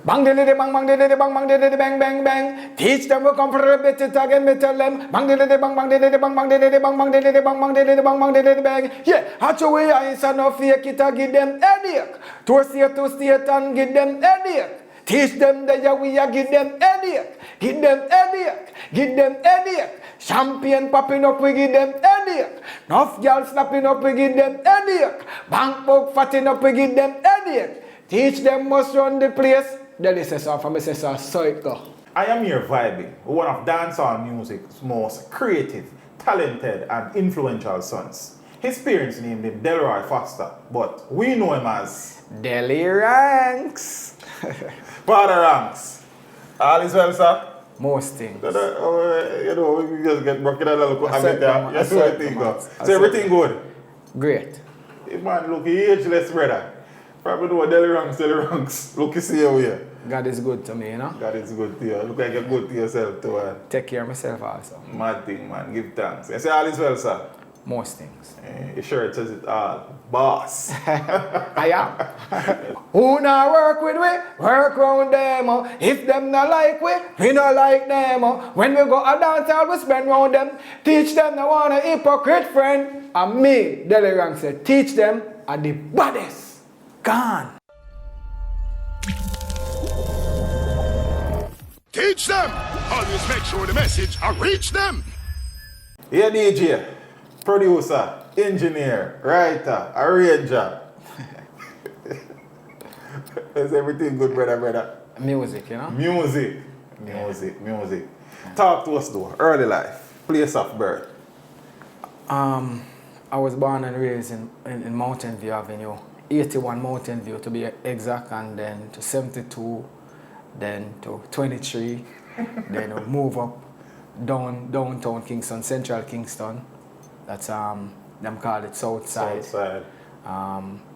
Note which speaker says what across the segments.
Speaker 1: Bang de bang bang de bang bang de bang bang bang. Teach them we come for a bit it again, me tell them. Bang de bang bang de bang bang de bang bang de bang bang de bang bang de bang. Yeah, hatch away eyes and no fake it and give them headache. To state and give them headache. Teach them that we are give them headache. Give them headache. Give them headache. Champagne popping up, we give them headache. Enough girls snapping up, we give them headache. Bank book fatting up, we give them headache. Teach them must run the place. Then it says from me says so it go.
Speaker 2: I am here vibing with one of dancehall music's most creative, talented and influential sons. His parents named him Delroy Foster, but we know him as
Speaker 1: Delly Ranx.
Speaker 2: Father Ranx. All is well, sir?
Speaker 1: Most things.
Speaker 2: You know, we just get broken a little bit. Yes, everything go. So everything good?
Speaker 1: Great.
Speaker 2: Hey, man, look, he ageless, brother. Probably know Delly Ranx. Look, you see how we are.
Speaker 1: God is good to me, you know?
Speaker 2: God is good to you. Look like you're good to yourself too.
Speaker 1: Take care of myself also.
Speaker 2: Mad thing, man. Give thanks. You say all is well, sir?
Speaker 1: Most things.
Speaker 2: Your shirt says it all. Boss.
Speaker 1: I am. Who not work with we, work round them. If them not like we not like them. When we go a dance hall, we spend round them. Teach them no want a hypocrite friend. And me, Delly Ranx said, teach them are the baddest. Gone.
Speaker 3: Teach them. Always make sure the message I reach them.
Speaker 2: Yeah, DJ, producer, engineer, writer, arranger. Is everything good, brother?
Speaker 1: Music, you know?
Speaker 2: Music. Talk to us though. Early life, place of birth.
Speaker 1: I was born and raised in Mountain View Avenue, 81 Mountain View to be exact, and then to 72, then to 23, then we move up downtown Kingston, central Kingston. That's them call it South Side.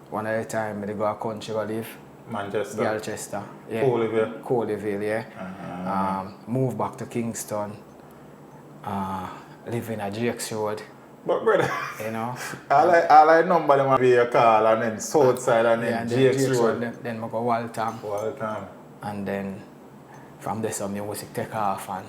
Speaker 1: One at a time, I go a country go live. Manchester. Yeah. Coleyville, yeah. Move back to Kingston. Live in a Jake's Road.
Speaker 2: But brother,
Speaker 1: you know,
Speaker 2: all I number them be a call and then Southside and then Jake's Road.
Speaker 1: Then I go Waltham.
Speaker 2: Waltham.
Speaker 1: And then from there some music take off and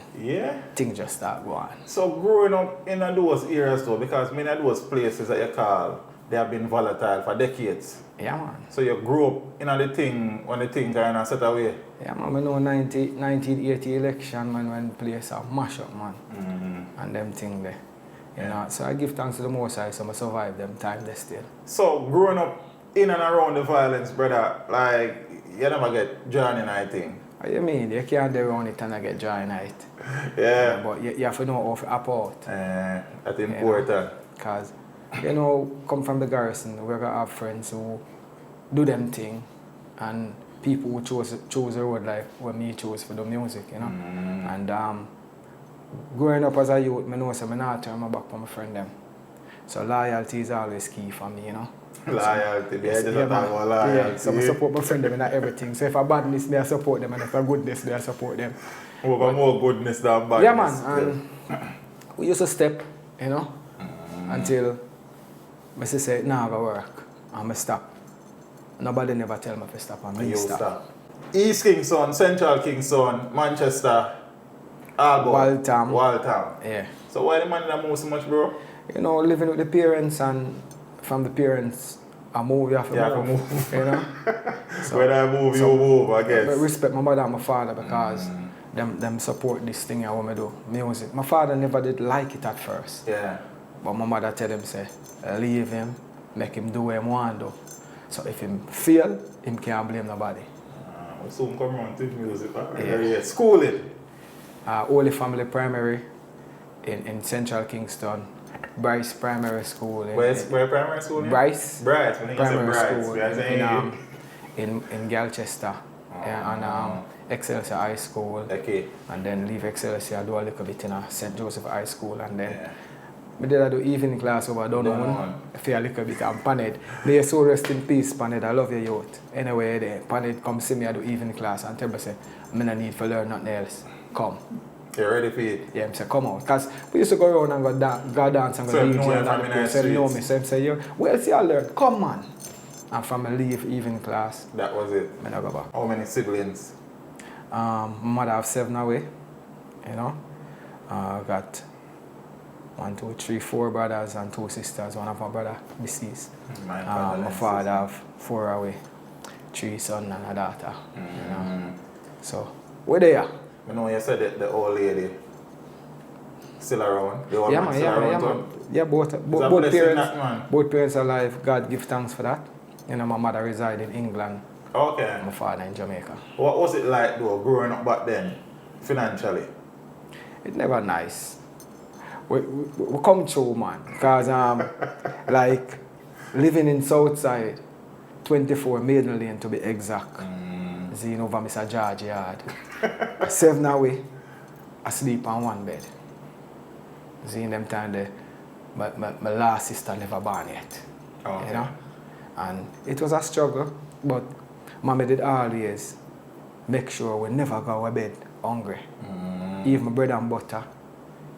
Speaker 1: things just start going.
Speaker 2: So growing up in those areas though, because many of those places that you call, they have been volatile for decades.
Speaker 1: Yeah, man.
Speaker 2: So you grew up in the thing when the thing kind of set away.
Speaker 1: Yeah, man. I know 1980 election, man, when the place are mash up, man. And them thing there. You know, so I give thanks to the Most High, so I survive them time there still. So growing up in and around the violence, brother, like you never get joy in I think. What do you mean? You can't do around it and I get joy in it. Yeah. But you have to know how to apport. That's important. Because, you know, come from the garrison, we're going to have friends who do them thing and people who choose a road like what me choose for the music, you know. And growing up as a youth, I know so I not turn my back on my friend them. So loyalty is always key for me, you know. Loyalty, loyalty. So I support my friend them in everything. So if I badness, I support them, and if I goodness, I support them. More goodness than badness. Yeah, man. And we used to step, you know, until my sister said, nah, I go work. And I stop. Nobody never tell me to stop, and me stop. East Kingston, Central Kingston, Manchester, Waltham. Yeah. So why the man that move so much, bro? You know, living with the parents, and from the parents, I move, you have to move. You know? So, when I move, you move, I guess. I respect my mother and my father because them support this thing I want to do, music. My father never did like it at first. Yeah. But my mother tell him, say, leave him, make him do what he want to do. So if him fail, him can't blame nobody. We soon come around to music. Yeah. Schooling. Holy Family Primary in Central Kingston. Bryce Primary School. Where primary school? Bryce Primary School in Galchester. And Excelsior High School. Okay. And then leave Excelsior, do a little bit in St. Joseph High School, and then I did do evening class over down. I feel a little bit and Paned. They so rest in peace, Paned. I love your youth. Anyway, Paned come see me I do evening class and tell me say, I don't need to learn nothing else. Come. You're ready for it? Yeah, I say, come out. Because we used to go around and go dance and go DJ and that. So you know me. So I say, well, see, I learn. Come, man. And from a leave evening class. That was it? I go back. How many siblings? My mother have 7 away, you know. Got 1, 2, 3, 4 brothers and 2 sisters. One of my brother deceased. My father have 4 away, 3 sons and a daughter. You know? So we're there.
Speaker 2: You know, you said that the old lady still around. The old man still around.
Speaker 1: Yeah, both parents are alive. God give thanks for that. You know, my mother reside in England.
Speaker 2: Okay.
Speaker 1: My father in Jamaica.
Speaker 2: What was it like though, growing up back then, financially?
Speaker 1: It never nice. We come through, man. Because like living in Southside, 24 Maiden Lane to be exact. Seeing over Mr. George yard. 7 away, I sleep on 1 bed. Seeing them time there, my last sister never born yet. Okay. You know? And it was a struggle, but Mommy did always make sure we never go to bed hungry. Even bread and butter,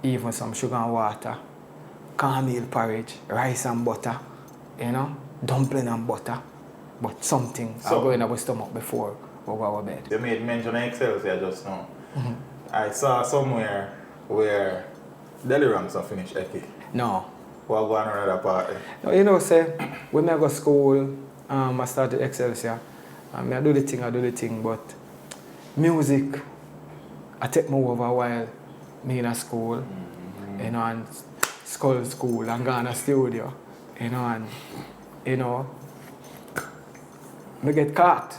Speaker 1: even some sugar and water, cornmeal porridge, rice and butter, you know, dumpling and butter. But something I go in our stomach before we go to bed.
Speaker 2: You made mention of Excelsior just now. I saw somewhere where Delly Ranx have finished Eki.
Speaker 1: No.
Speaker 2: What going on another party?
Speaker 1: No, you know, say, when I go to school, I started Excelsior. I do the thing, but music, I take me over while me in a school, you know, and school and go in a studio, you know, and, you know, me get caught,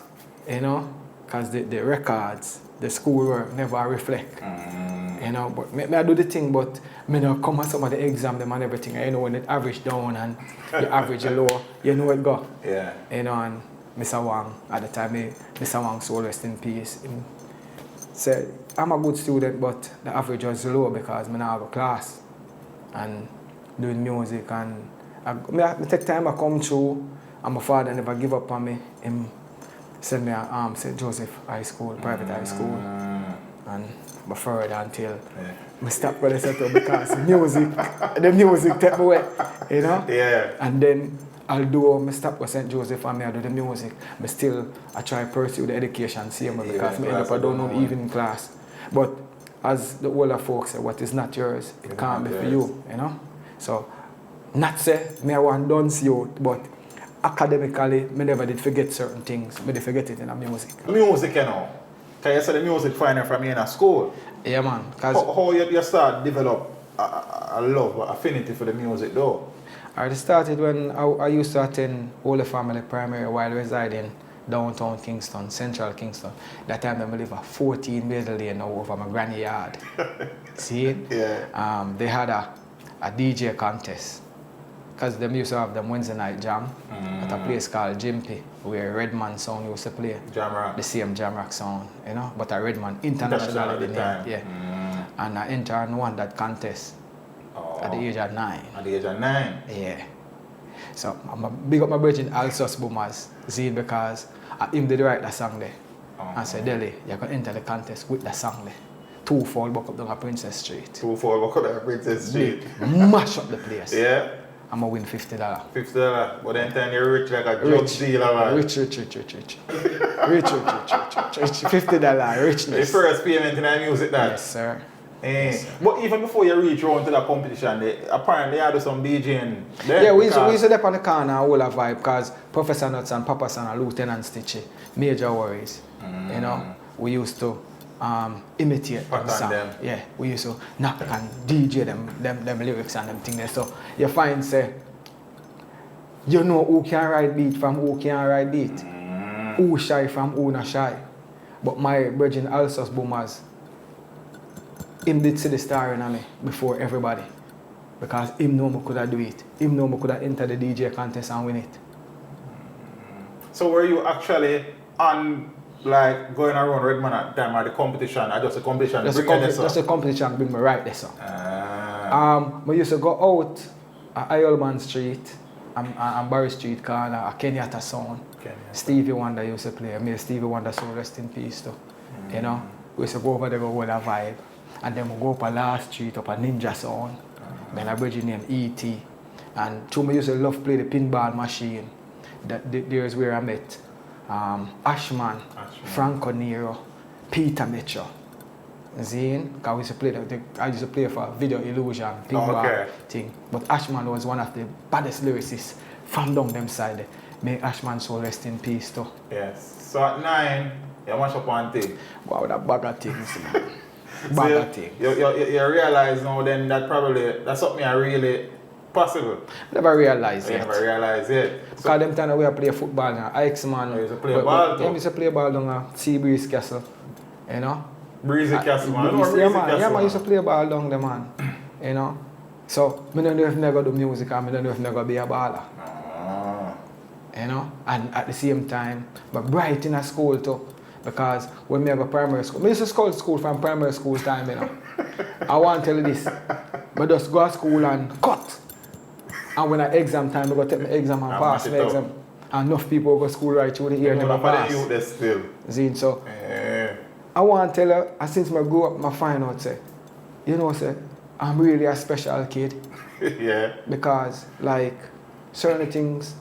Speaker 1: you know, because the records, the schoolwork never reflect, you know, but me I do the thing, but me not come at some of the exam them and everything, you know, when it average down and you average low, you know it go,
Speaker 2: yeah,
Speaker 1: you know, and Mr. Wang, at the time, Mr. Wang, soul rest in peace, said, I'm a good student, but the average was low because I don't have a class and doing music. And I take time I come through, and my father never give up on me. He sent me to St. Joseph High School, private high school. And I further until I stopped when I settled because the music take me away, you know?
Speaker 2: Yeah.
Speaker 1: And then although I stop with St. Joseph and I do the music, but still I try to pursue the education same way because I end up I don't know even class. But as the older folks say, what is not yours, it can't be for you, you know? So not say me I want done you, but academically I never did forget certain things. I did forget it in the music.
Speaker 2: Music, you know. Can you say the music finding from you in a school?
Speaker 1: Yeah, man.
Speaker 2: How you start develop a love, affinity for the music though?
Speaker 1: I started when I used to attend Holy Family Primary while residing downtown Kingston, central Kingston. That time I live at 14 Maiden Lane now over my granny yard. See it?
Speaker 2: Yeah.
Speaker 1: They had a DJ contest because they used to have them Wednesday night jam at a place called Jimpy where Redman sound used to play.
Speaker 2: Jamrock.
Speaker 1: The same Jamrock sound, you know, but a Redman international at the time. Yeah. And I entered and won that contest. At the age of 9.
Speaker 2: At the age of 9?
Speaker 1: Yeah. So I'm a big up my bridging Alsos Boomers, see it because him did write that song there. And said, Delly, you're going to enter the contest with that song there. 2 fall back up down a Princess Street.
Speaker 2: 2 fall back up down Princess Street.
Speaker 1: Mash up the place.
Speaker 2: Yeah.
Speaker 1: I'm going to win $50.
Speaker 2: $50? But then you're rich like a drug dealer, man.
Speaker 1: Rich. $50 richness.
Speaker 2: The first payment in that music, that?
Speaker 1: Yes, sir.
Speaker 2: Yes, but even before you reach around to that competition, apparently they do some DJing there.
Speaker 1: Yeah, we used to step on the corner and all a vibe because Professor Nuts and Papa San and Lieutenant Stitchy, Major Worries, you know, we used to imitate them. Yeah, we used to knock and DJ them lyrics and them things there. So you find, say, you know who can write beat from who can write beat, who shy from who not shy. But my virgin Alsos Boomers, him did see the star in me before everybody. Because him know me could do it. Him know me could enter the DJ contest and win it.
Speaker 2: So were you actually on, like, going around Redman at the time at the competition, or just a competition?
Speaker 1: Just a competition bring me right there, so. We used to go out at Ironman Street and Barry Street corner at Kenyatta Sound. Stevie Wonder used to play. Me Stevie Wonder, so rest in peace too. You know? We used to go over there go with a vibe. And then we go up a last street up a Ninja Sound. Then a bridge named E.T. And two me used to love play the pinball machine. There's where I met Ashman, Franco Nero, Peter Metro. Zine, because I used to play for Video Illusion, thing. But Ashman was one of the baddest lyricists from down them side. May Ashman soul rest in peace too.
Speaker 2: Yes. So at 9, you mash up one thing.
Speaker 1: Wow, that bag of things, man. Bag of things.
Speaker 2: You realize now then that's something I really possible.
Speaker 1: Never realized
Speaker 2: yet. Never realized yet.
Speaker 1: Because them time we play football now. X-Man.
Speaker 2: I used to play ball too.
Speaker 1: I used to play ball down at Seabreeze Castle. You know?
Speaker 2: Breezy Castle, man.
Speaker 1: Yeah, man, I used to play ball down there, man. You know? So, I don't know if I never do music and I don't know if I never be a baller. You know? And at the same time, but bright in a school too. Because when I go primary school, I used to school from primary school time, you know. I want to tell you this. I just go to school and cut. And when I exam time, I go take my exam and pass my exam. And enough people go to school right through the year never pass. Zine, so I want to tell you, since I grew up, I find out, say, you know, say, I'm really a special kid.
Speaker 2: Yeah.
Speaker 1: Because, like, certain things,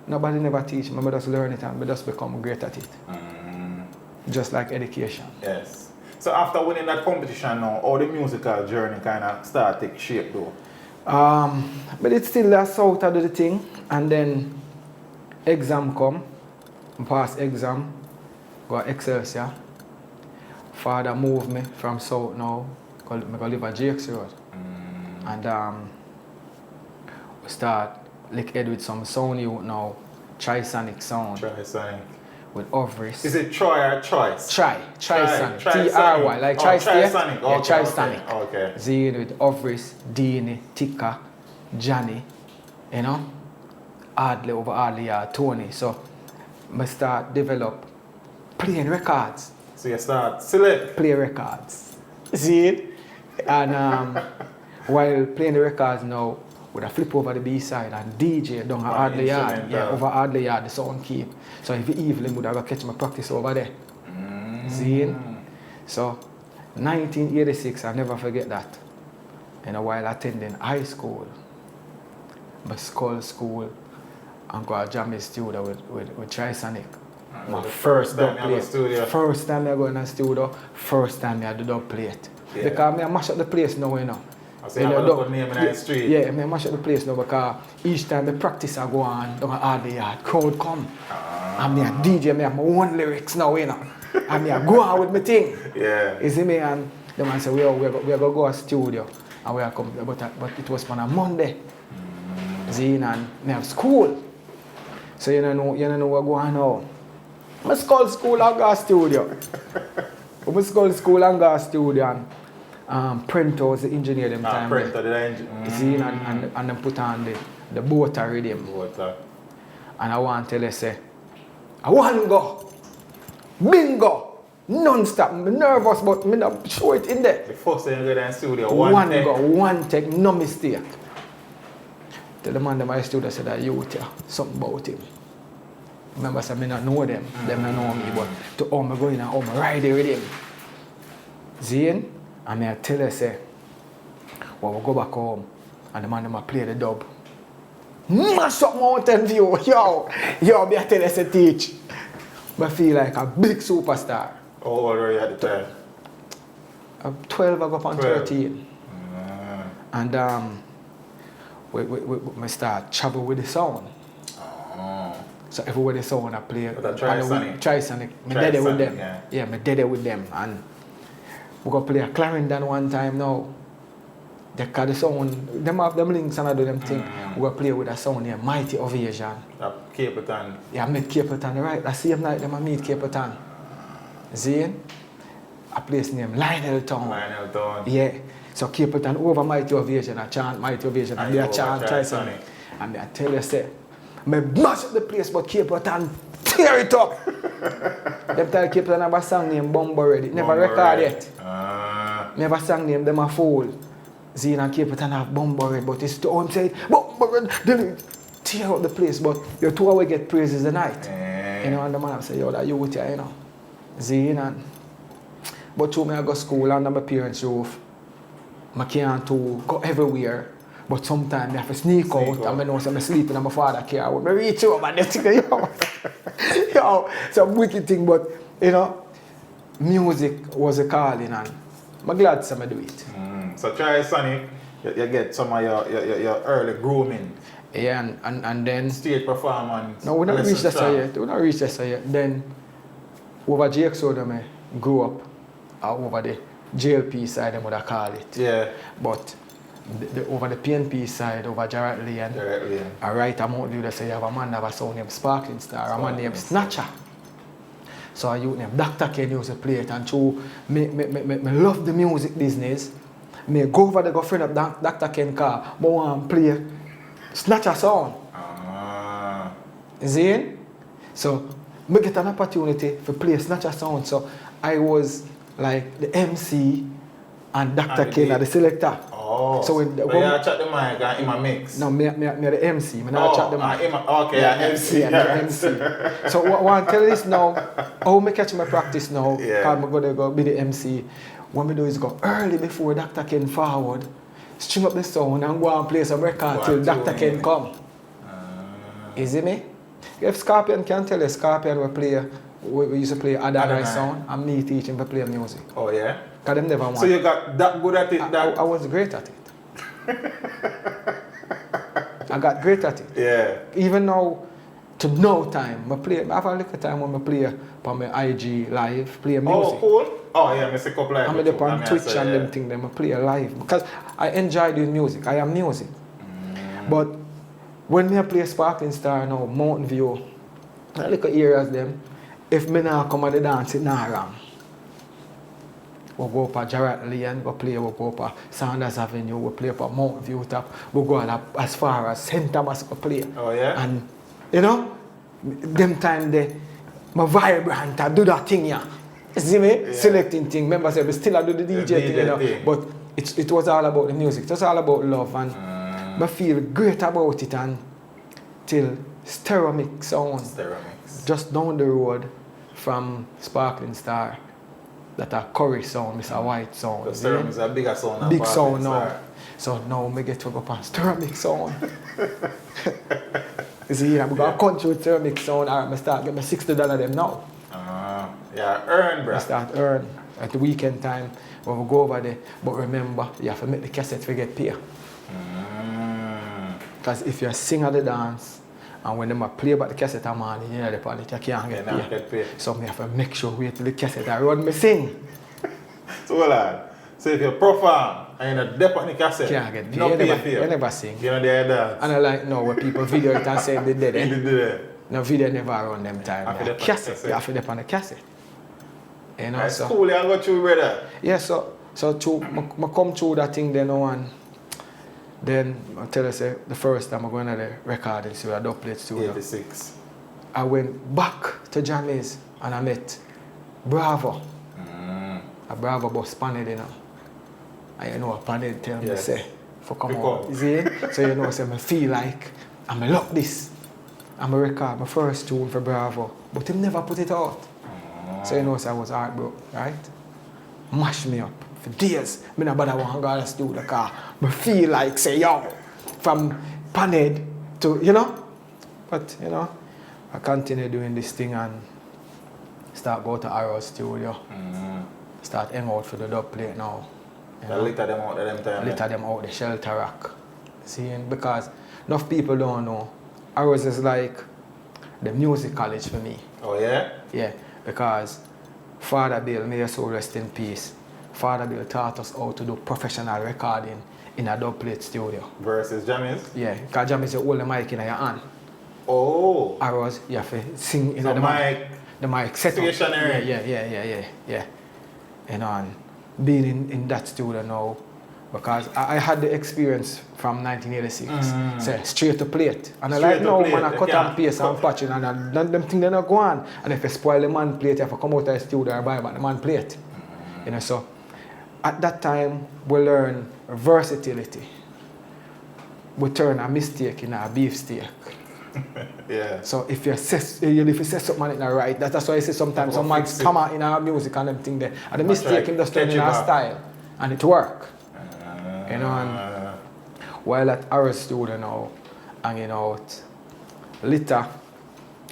Speaker 1: nobody never teach me. I just learn it and I just become great at it. Just like education.
Speaker 2: Yes. So after winning that competition now, how the musical journey kind of start to take shape though?
Speaker 1: But it's still that's how to do the thing. And then exam come, pass exam, go to Excelsior. Father moved me from South now, I go live at Jake's Road. And we start lick head with some sound youth now, Trisonic sound.
Speaker 2: Trisonic.
Speaker 1: With Ovris.
Speaker 2: Is it Troy or Choice?
Speaker 1: Trisonic. T-R-Y, like Trisonic.
Speaker 2: Oh,
Speaker 1: yeah, Trisonic.
Speaker 2: Okay.
Speaker 1: Zine with Ovris, Deenie, Tika, Johnny, you know, Adley over Adley, Tony. So I start develop playing records.
Speaker 2: So you start select?
Speaker 1: Play records. See it? And while playing the records now, with a flip over the B-side and DJ down at Adley Yard. Yeah, over Adley Yard, the sound keep. So if you evening would have catch my practice over there. See it? So 1986, I never forget that. And while attending high school, my school, and go to jam studio with Trisonic. My first dub plate. First time I go in the studio, first time I do dub plate. Yeah. Because I mash up the place now, you know.
Speaker 2: So you have a local name in the street?
Speaker 1: Yeah, I mash up the place now because each time the practice I go on, down at the yard, crowd come. And me a DJ, I have my own lyrics now, you know. And I go on with my thing.
Speaker 2: Yeah.
Speaker 1: You see me? And the man say, we are going to go to a studio. And we are come, but it was on a Monday. And I have school. So you don't know what going on now. I school and go studio. I school and go studio. And Prento was the engineer them time.
Speaker 2: Prento the engineer.
Speaker 1: See, and then put on the boater rhythm. And I want to tell you, say, I want to go. Bingo! Non-stop. I'm nervous, but I'm not show it in there.
Speaker 2: The first time you go to the studio,
Speaker 1: one take, no mistake. Tell the man in my studio said that youth, something about him. Remember, I may not know them, them don't know me, but to all me going and all me ride with him. Zine, and I tell her, say, well, we go back home, and the man them play the dub. Mash up Mountain View, yo, me I tell her, say, teach. I feel like a big superstar.
Speaker 2: How old were you at the time?
Speaker 1: I'm 12, I go up on 13. And we start travel with the sound. So everywhere the sound I play. Trisonic. My daddy with them. Yeah, my daddy with them. And we go play a Clarendon one time now. They call the sound, them have them links and I do them thing. We go play with a sound here, Mighty Ovation.
Speaker 2: Capleton.
Speaker 1: Yeah, I met Capleton, right? That same night them I meet Capleton. See? A place named Lionel Town. Yeah. So Capleton over Mighty Ovation, I chant Mighty Ovation, and they chant Trisonic. And I tell you, say, I mash up the place, but Capleton tear it up. Them tell Capleton have a song named Bumbo Ready. Never record yet. Never sang name them a fool. Zine and Capleton have Bumbo Ready, but it's to him say, Bumbo Ready, then tear up the place, but your two hours get praises the night. You know, and the man say, yo, that you with you, you know. Zine and but to me I go school under my parents' roof. I can't go everywhere. But sometimes I have to sneak out and I know I'm sleeping in my father's car. I reach over and yo, some wicked thing, but you know, music was a calling and I'm glad to do it.
Speaker 2: So try Sonic, you get some of your early grooming.
Speaker 1: Yeah, and then...
Speaker 2: Stage performance.
Speaker 1: No, we don't reach that yet. We don't reach that yet. Then, over GXO, I grew up over the JLP side, I would have call it.
Speaker 2: Yeah.
Speaker 1: But over the PNP side, over Jarrett Lane, I write a Mount View that say you have a man that have a sound named Sparkling Star, a man named Snatcher. So a youth named Dr. Ken used to play it, and through me love the music business. Me go over there, go friend of Dr. Ken car, but want to play Snatcher sound. See it? So I get an opportunity to play Snatcher sound. So I was like the MC and Dr. Ken are the selector.
Speaker 2: Oh, so when you chat the mic and him a mix?
Speaker 1: No, me the MC. I never chat the mic.
Speaker 2: Okay, MC.
Speaker 1: Yeah, the MC. So what I want to tell you this now, how I catch my practice now, because I'm going to go be the MC. What I do is go early before Dr. Ken forward, string up the sound and go and play some record till Dr. Ken come. You see me? If Scorpion can tell you, Scorpion we used to play Adonai sound and me teach him to play music.
Speaker 2: Oh yeah?
Speaker 1: Because them never want.
Speaker 2: So you got that good at it?
Speaker 1: I was great at it. I got great at it.
Speaker 2: Yeah.
Speaker 1: Even now, to no time, I have a little time when I play on my IG live, play music.
Speaker 2: Oh, cool. Oh yeah, I see a couple live.
Speaker 1: I'm there on Twitch and them things, I play live. Because I enjoy doing music, I am music. But when I play Sparkling Star now, Mountain View, I look at areas them, if me now come at the dance, it not wrong. We'll go up at Jarrett Lane, we'll go up at Sanders Avenue, we'll play up at Mountain View top, we'll go as far as St. Thomas we'll play.
Speaker 2: Oh yeah?
Speaker 1: And you know, them time they my vibrant, I do that thing yeah. See me? Yeah. Selecting thing. Remember say we still I do the DJ thing, you know. But it was all about the music, it was all about love and I feel great about it until Stereomix sound.
Speaker 2: Stereomix.
Speaker 1: Just down the road from Sparkling Star. That a curry sound, Mr. White sound.
Speaker 2: So Stereomix is a bigger sound.
Speaker 1: Big sound now. So now I get to go up on Stereomix sound. You see, I'm going to country with Stereomix sound and I start getting my $60 them now.
Speaker 2: Yeah, earn, bro.
Speaker 1: I start earn at the weekend time when we go over there. But remember, you have to make the cassette to get paid. Because if you sing at the dance, and when they play about the cassette I'm on, you know, you can't get paid. So I have to make sure wait till the cassette I run me sing.
Speaker 2: So hold on. So if you perform and you're dep on the cassette,
Speaker 1: you can't get paid.
Speaker 2: You
Speaker 1: never sing.
Speaker 2: You know they dance.
Speaker 1: And I like now where people video it and say they did it.
Speaker 2: They did it.
Speaker 1: No video never run them time. Cassette. You have to dep on the cassette. You know,
Speaker 2: that's
Speaker 1: so
Speaker 2: cool, you got you, brother.
Speaker 1: Yeah, so I come through that thing then and then I tell you say the first time I go into the recording studio, a dubplate studio.
Speaker 2: 86.
Speaker 1: I went back to Jammies and I met Bravo. A Bravo bus panel, you know. And you know a panel tell me say, for come on. See? So you know, say I feel like I'm lock this. I'm a record my first tune for Bravo. But him never put it out. So you know, so I was heartbroken, right? Mash me up for days. I don't bother want to go to the studio car. I feel like, say, yo, from Panhead to, you know? But, you know, I continue doing this thing and start go to Arrow studio. Start hang out for the dub plate now.
Speaker 2: Lita them out of them time.
Speaker 1: Lita them out, the shelter rack. See, because enough people don't know. Arrows is like the music college for me.
Speaker 2: Oh, yeah?
Speaker 1: Yeah. Because Father Bill, may your soul rest in peace. Father Bill taught us how to do professional recording in a dubplate studio.
Speaker 2: Versus Jammies?
Speaker 1: Yeah, because Jammies you hold the mic in your hand.
Speaker 2: Oh.
Speaker 1: Arrows, you have to sing in
Speaker 2: so
Speaker 1: the mic. The mic set up.
Speaker 2: Stationary.
Speaker 1: Yeah. You know, and being in that studio now, because I had the experience from 1986. So straight to plate. And I like now, man, I cut and paste and patching and them things they not go on. And if you spoil the man plate, you have to come out of the studio and buy back the man plate. You know, so at that time we learn versatility. We turn a mistake in a beef steak.
Speaker 2: Yeah.
Speaker 1: So if you say something not right, that's why I say sometimes some man come out in our music and them thing there. And the mistake in just turning our style. And it work. You know, and while at our studio now, hanging out, Lita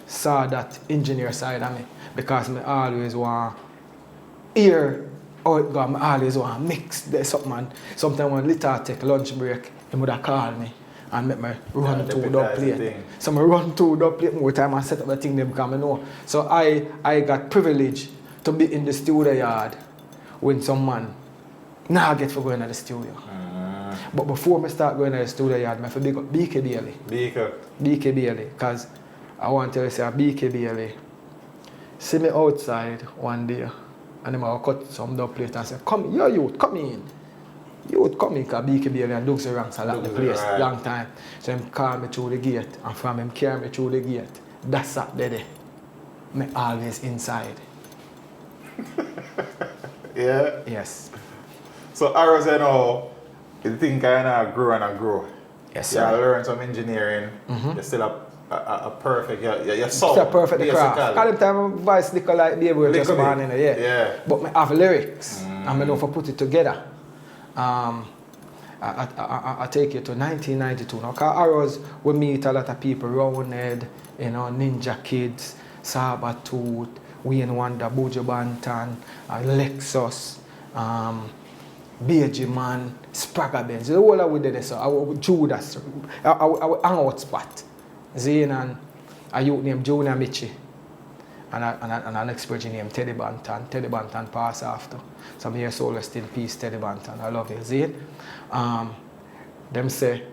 Speaker 1: saw that engineer side of me because I always want hear how it go, I always want to mix there something. And sometimes when Lita take lunch break, he would have call me and make me run through the plate. So I run through the plate more time and set up the thing they become know. So I got privilege to be in the studio yard when some man now get for going to the studio. But before I start going to the studio yard, I have to big up BK Bailey. BK Bailey, because I want to tell you, say, BK Bailey, see me outside one day, and then I cut some dub plate and say, come, yo youth, come in. Youth, come in, because BK Bailey and Vybz Ranx locked the place long time. So him call me through the gate, and from him carry me through the gate. That's up there. Me always inside.
Speaker 2: Yeah?
Speaker 1: Yes.
Speaker 2: So arrows you know, you think I know grow and grow.
Speaker 1: Yes,
Speaker 2: sir.
Speaker 1: sir.
Speaker 2: You learn some engineering, you're still a perfect, you're sound.
Speaker 1: Still perfect the craft. At the time, my voice little like baby just born in it,
Speaker 2: yeah.
Speaker 1: But I have lyrics, and I know if I put it together. I take you to 1992. Now, because arrows, we meet a lot of people, Roundhead, you know, Ninja Kids, Sabatooth, Wayne Wonder, Buju Banton, Lexus, Beenie Man, Spragga Benz. The whole of we did this, so I would Judas, I would hang out spot. Zane and a youth named Junior Michi. And an ex-virgin named Teddy Banton. Teddy Banton passed after. So I'm here, soul rest in peace, Teddy Banton. I love you, Zane. Them say,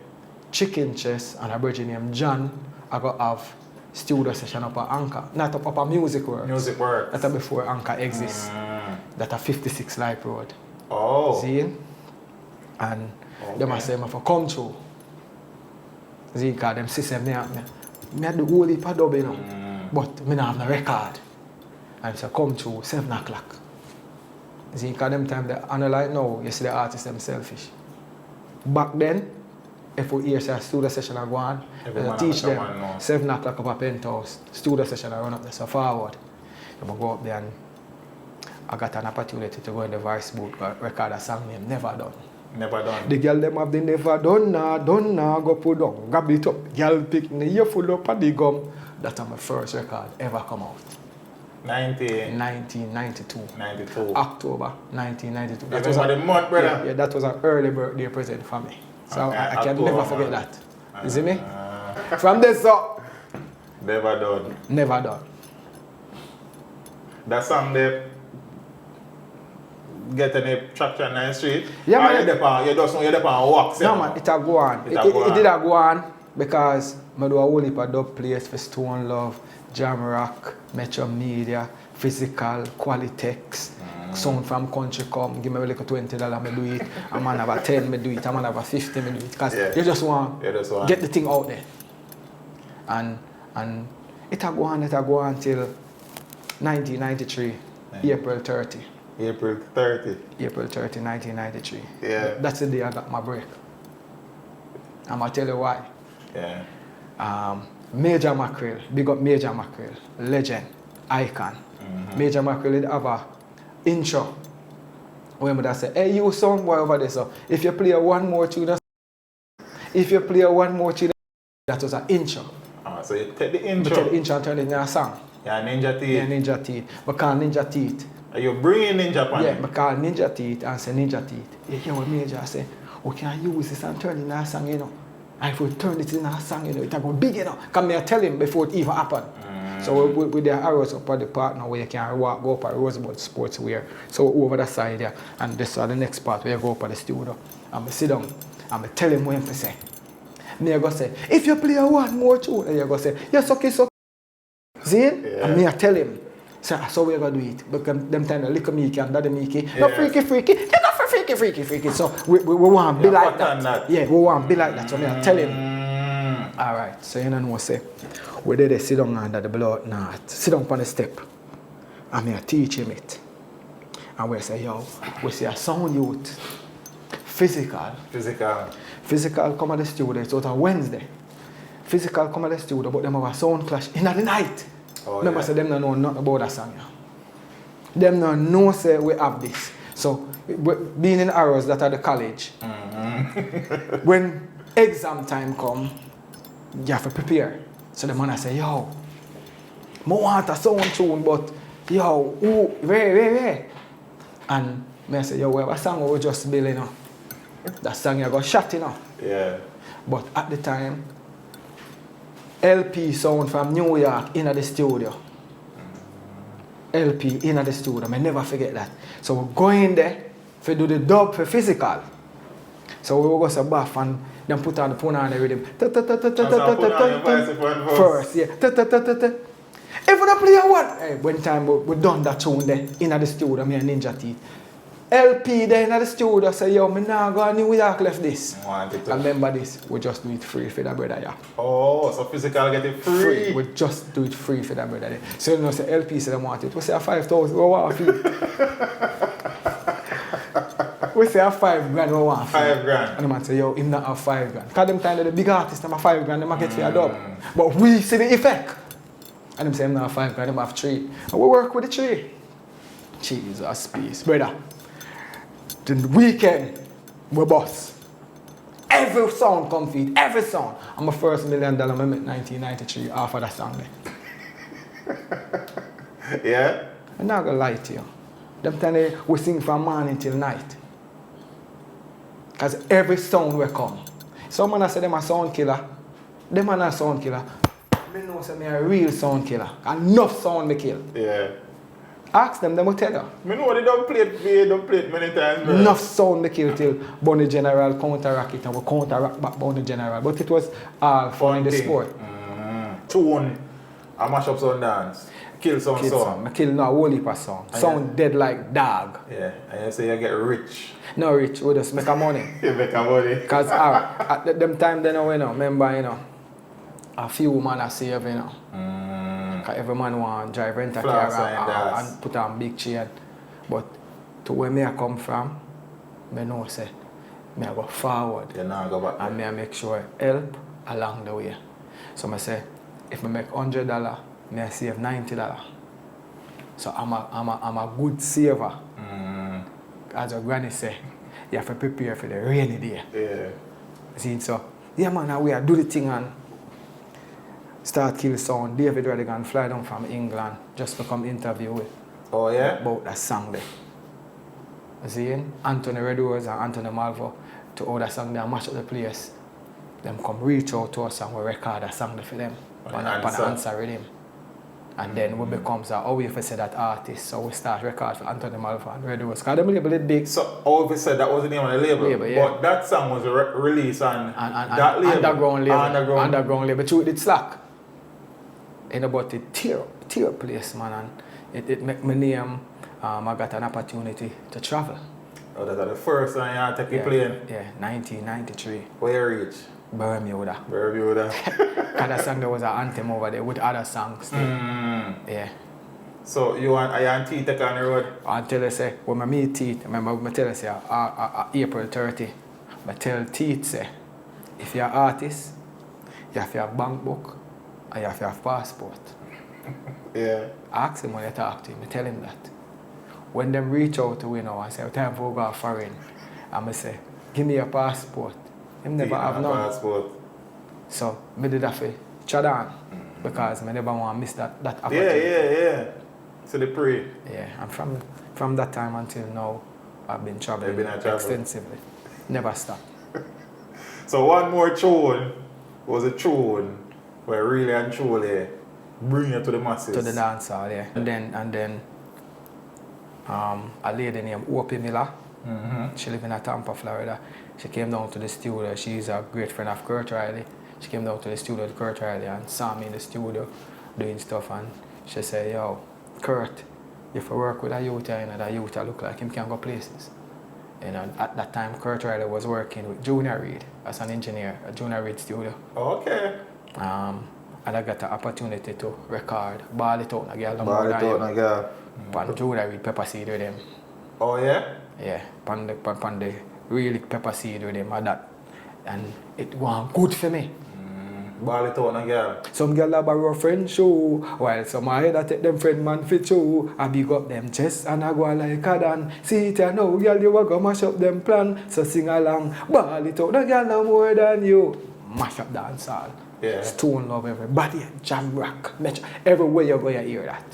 Speaker 1: Chicken Chest and a virgin named John, I got have studio session up at Anchor. Not up at Music Works.
Speaker 2: Music Works.
Speaker 1: That's before Anchor exists. That's a 56 Life Road.
Speaker 2: Oh.
Speaker 1: See? And them I say, I for come through. See, because them system, me had the whole heap of dub, you know. But I don't have no record. And so come through 7 o'clock. See, because them time, they analyze now, you see the artists, them selfish. Back then, if we hear a studio session and go on, I teach them 7 o'clock up a penthouse, studio session and run up there, so forward. I go up there and I got an opportunity to go in the voice booth, record a song named Never Done.
Speaker 2: Never Done.
Speaker 1: The girl them have the Never Done, go put down, grab it up, girl pick the ear full up of the gum. That's my first record ever come out. 1992.
Speaker 2: 92.
Speaker 1: October 1992.
Speaker 2: That was the month, brother.
Speaker 1: Yeah, that was an early birthday present for me. So okay, I can never forget that. You see me? From this up.
Speaker 2: Never Done.
Speaker 1: Never Done.
Speaker 2: That song there get any traction in the street?
Speaker 1: Yeah, man.
Speaker 2: You just know you're on walks.
Speaker 1: No, man, it a go on. It did a go on because I do a whole heap of dub plays for Stone Love, Jam Rock, Metro Media, Physical, Qualitex, Sound from Country Come, give me like $20, me do it. A man have a 10, me do it. A man have a 50, me do it. Because you just want to get the thing out there. And it a go on till 1993, April 30.
Speaker 2: April 30.
Speaker 1: April 30, 1993.
Speaker 2: Yeah.
Speaker 1: That's the day I got my break. I'm going to tell you why.
Speaker 2: Yeah.
Speaker 1: Major Mackerel, big up Major Mackerel, legend, icon. Major Mackerel did have a intro when I say, hey, you sound boy over there, so if you play one more tune, that was an intro.
Speaker 2: So you take the intro.
Speaker 1: You take the intro and turn it into a song.
Speaker 2: Yeah, Ninja Teeth.
Speaker 1: Yeah, Ninja Teeth. But call Ninja Teeth.
Speaker 2: Are you bringing Ninja Pan?
Speaker 1: Yeah, but call Ninja Teeth and say Ninja Teeth. You hear what Major say? We can use this and turn it into a song, you know. And if we turn it into a song, you know, it'll go big, you know. Come here, tell him before it even happen. So with the arrows up at the partner where you can walk, go up at Rosebud Sportswear. So over the side there, and this is the next part where you go up at the studio. And I sit down, and I tell him what to say. Me I go say, if you play one more tune, and you go say, yes, okay, so. See? Yeah. And me I tell him, so we're going to do it. Because them time, the little Mickey and Daddy Mickey, no freaky, you go for freaky. So we want to be like that. Yeah, we want to be like that. So me I tell him. All right, so you know what I say. We did sit down under the blood knot, sit down on the step. And I teach him it. And we say, yo, we see a sound youth. Physical come at the studio. It was on Wednesday. Physical come at the studio, but them have a sound clash in the night. Remember, say them don't know nothing about that song. Them don't know say we have this. So being in arrows that are the college, when exam time come, you have to prepare. So the man say, yo, I want a sound tune, but yo, where? And I say, yo, we have a song we just build, you know. That song you got shot, you know.
Speaker 2: Yeah.
Speaker 1: But at the time, LP sound from New York in the studio. LP in the studio. I never forget that. So we go in there to do the dub for physical. So we go to the bath and then put on the rhythm. First, yeah. If we don't play one, hey, when time we done that tune there in the studio, me and Nija Teeth. LP there in the studio say, yo, me now go to New York left this. Remember this, we just do it free for that brother, yeah.
Speaker 2: Oh, so physical get it free?
Speaker 1: We just do it free for that brother there. So you know, say LP say they want it. We say a 5,000, we want it. We say a 5 grand, we want it.
Speaker 2: 5 grand.
Speaker 1: And the man say, yo, him not have 5 grand. Because them time the big artists, them have 5 grand, they get for a dub. But we see the effect. And them say him not have 5 grand, them have 3. And we work with the 3. Jesus, peace, brother. The weekend, we boss. Every song come feed, every song. And my first $1 million I met 1993 off of that song there.
Speaker 2: Yeah?
Speaker 1: I'm not gonna lie to you. Them time we sing from morning till night. Because every song will come. Some man say them a sound killer. Them man a sound killer. I know say me a real sound killer. Enough sound me kill.
Speaker 2: Yeah.
Speaker 1: Ask them will tell you.
Speaker 2: I know they don't play it many times, bro.
Speaker 1: Enough sound me kill till Bunny General counteract it and we counteract back Bunny General. But it was all fun in the sport.
Speaker 2: Tune, I mash up some dance. Kill some song.
Speaker 1: I kill no whole heap of song. Sound dead like dog.
Speaker 2: Yeah, and you say you get rich.
Speaker 1: No rich, we just make a money.
Speaker 2: You make a money.
Speaker 1: Because at them time then you know, remember, you know, a few man are save, you know. Because every man want to drive rent a car and put on big chain. But to where me I come from, I know say, I go forward.
Speaker 2: You now go back.
Speaker 1: And I make sure help along the way. So I say, if I make $100, I save $90. So I'm a good saver. As your granny say, you have to prepare for the rainy day.
Speaker 2: Yeah.
Speaker 1: See, so, yeah man, we do the thing and start kill sound. David Redigan fly down from England just to come interview with.
Speaker 2: Oh yeah?
Speaker 1: About that song there. See, Anthony Redrose and Anthony Malvo to all that song there mash up the place. Them come reach out to us and we record a song there for them. On the answer rhythm. And then we becomes how we say that artist. So we start record for Anthony Malvo and Redrose. Because them label it big.
Speaker 2: So how we said that was the name of the label?
Speaker 1: Yeah.
Speaker 2: But that song was released on that label?
Speaker 1: Underground label. But it slack. You know, but it tear place, man, and it make my name. I got an opportunity to travel.
Speaker 2: Oh, that's the first time you take a plane?
Speaker 1: Yeah, 1993.
Speaker 2: Where you reach?
Speaker 1: Bermuda.
Speaker 2: Bermuda.
Speaker 1: And that song there was an anthem over there with other songs. Yeah.
Speaker 2: So you and Teeth take on the road?
Speaker 1: Until I say, when I meet Teeth, remember I tell you say, April 30, I tell Teeth say, if you're an artist, you have to have bank book, and you have to have passport.
Speaker 2: Yeah.
Speaker 1: I ask him when I talk to him, I tell him that. When them reach out to me now and say, time for go foreign, I'm say, give me your passport. Him never have none. Passport. So I did that for Chadan because I never want to miss that opportunity.
Speaker 2: Yeah. So they pray.
Speaker 1: Yeah, and from that time until now, I've been traveling extensively. Never stopped.
Speaker 2: So one more tune was a tune where really and truly bring you to the masses.
Speaker 1: To the dance hall, yeah. And then a lady named Opie Miller. She lives in Tampa, Florida. She came down to the studio. She's a great friend of Kurt Riley. She came down to the studio with Kurt Riley and saw me in the studio doing stuff. And she said, yo, Kurt, if you work with a youth, you know, that youth look like him can go places. You know, at that time, Kurt Riley was working with Junior Reid as an engineer at Junior Reid studio.
Speaker 2: Okay.
Speaker 1: And I got the opportunity to record Ball It Out, a girl.
Speaker 2: Ball It Out, a girl.
Speaker 1: And Junior Reid pepper seed with them.
Speaker 2: Oh, yeah?
Speaker 1: Yeah, pan the really pepper seed with them and that. And it was good for me.
Speaker 2: Ball It Out, a girl.
Speaker 1: Some girl have borrow friend show, while some I that take them friend man fit show. I big up them chest and I go like a dan. See it now, girl, you go mash up them plan. So sing along, Ball It Out, the girl no more than you. Mash up dance hall.
Speaker 2: Yeah.
Speaker 1: Stone love everybody, jam rock. Everywhere you go, you hear that.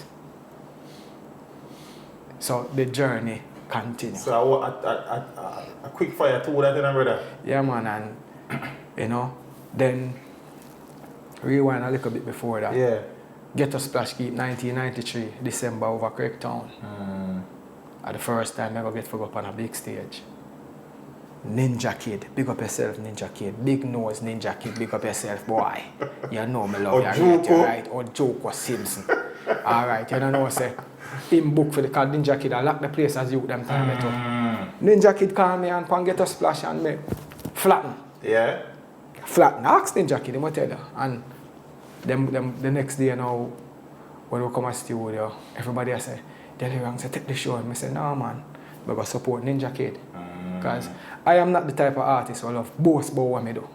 Speaker 1: So the journey continue.
Speaker 2: So a quick fire too, that, brother?
Speaker 1: Yeah, man, and you know, then rewind a little bit before that.
Speaker 2: Yeah.
Speaker 1: Get a Splash Keep 1993, December over Craigtown. At the first time I get to go up on a big stage. Ninja Kid, big up yourself, Ninja Kid. Big nose, Ninja Kid, big up yourself, boy. You know me love you, right? Or Joko Simpson. Alright, you know say, him book for the card Ninja Kid, I lock the place as you them time too. Ninja Kid call me and pan get a splash and me flatten.
Speaker 2: Yeah.
Speaker 1: Flatten. Ask Ninja Kid, he tell you. And them the next day now, when we come to studio, everybody say, Delly Ranx, take the show. And I say, no man, we go support Ninja Kid. Because I am not the type of artist who love boast about what I do.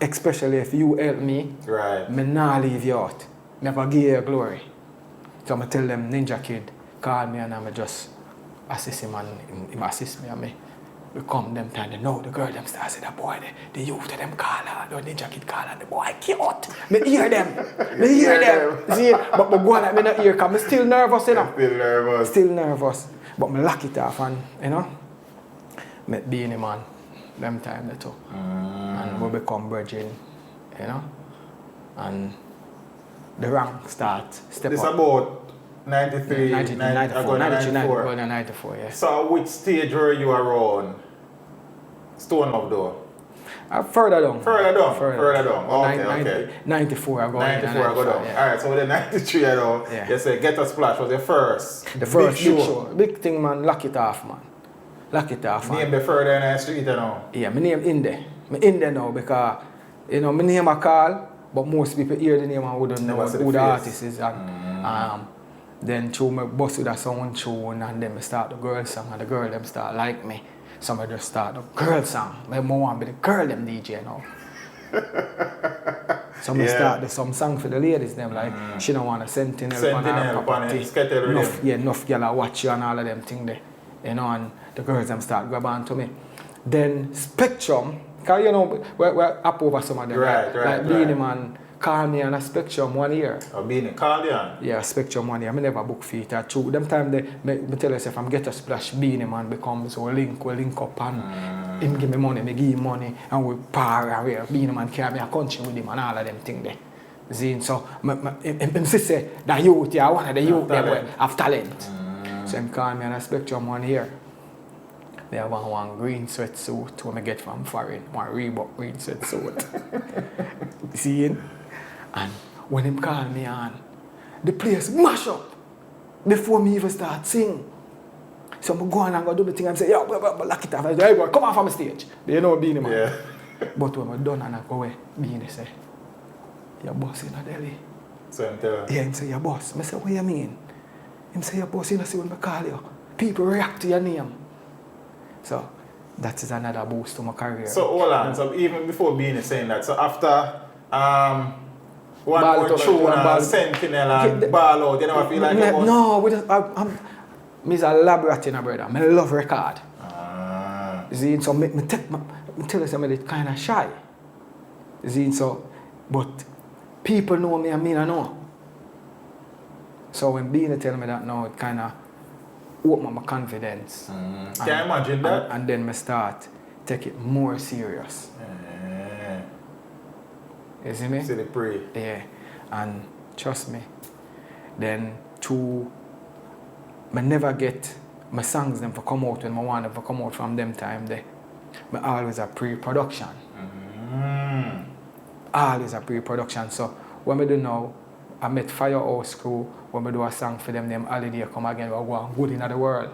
Speaker 1: Especially if you help me,
Speaker 2: right.
Speaker 1: I not leave you out. Never give you glory. So I tell them, Ninja Kid, call me and I just assist him and him assist me and me. We come them time, they know the girl them start say that boy, the youth of them call her, the Ninja Kid call her, the boy cute. Me hear them. See, but go on at me not hear because I'm still nervous, you know. Still nervous. But I lock it off and, you know, met Beenie Man, them time they too. And we become bridging, you know. And the rank start step
Speaker 2: this
Speaker 1: up.
Speaker 2: About 93,
Speaker 1: 94, 94, yeah.
Speaker 2: So which stage were you around? Stone Love though?
Speaker 1: Further down.
Speaker 2: Further down. Okay.
Speaker 1: 94 I go
Speaker 2: 94 I go down.
Speaker 1: Yeah.
Speaker 2: Alright, so with the 93 I know,
Speaker 1: yeah.
Speaker 2: You say Get a Splash was the first.
Speaker 1: The first big show. Big thing man, lock it off man. Lock it off man.
Speaker 2: Name the further in the street you know?
Speaker 1: Yeah, my name in there. I'm in there now because, you know, my name I call, but most people hear the name and wouldn't know who the artist is. And, then through my bus with a sound tune and then I start the girl song and the girl them start like me. So I just start the girl song. I want to be the girl them DJ now. So I start some song for the ladies them like she don't want a sentinel on her property. Enough girl watch you and all of them thing there. You know, and the girls them start grab on to me. Then Spectrum, cause you know we're up over some of them. Like Beenie Man call me on a Spectrum 1 year.
Speaker 2: Oh, Beenie call you on?
Speaker 1: Yeah, Spectrum 1 year. I never book feet. True. Them time they tell us if I'm Get a Splash, Beenie Man becomes we link up and him give me money, me give him money and we par away. Beenie Man carry me a country with him and all of them things there. See, so him say that youth, yeah, one of the youth there have talent. So him call me on a Spectrum 1 year. They have one green sweatsuit when I get from foreign, one Reebok green sweatsuit. See? And when him call me on, the place mash up before me even start sing. So I go on and go do the thing and say, yo, lock it off. I say, hey boy, come on from the stage. You know Beenie Man.
Speaker 2: Yeah.
Speaker 1: But when I done and I go away, Beenie say, your boss in a Delhi.
Speaker 2: So him tell her?
Speaker 1: Yeah, him say, your boss. I say, what you mean? Him say, your boss, you know, see when I call you. People react to your name. So that is another boost to my career.
Speaker 2: So hold on, so even before Beenie saying that, so after one more tune and Sentinel and Ball Out, you never feel like it was?
Speaker 1: No, I'm a laboratory, brother. I love record. See, so I tell you something that's kind of shy. See, so, but people know me and me I know. So when Beenie tell me that now, it kind of open my confidence.
Speaker 2: Can you imagine that?
Speaker 1: And then I start take it more serious. You see me?
Speaker 2: See the pray.
Speaker 1: Yeah. And trust me, then I never get my songs them for come out when I want them to come out from them time there. I always a pre-production. Always a pre-production. So what I do now, I met Firehouse Crew when we do a song for them holiday come again, we go good in the world.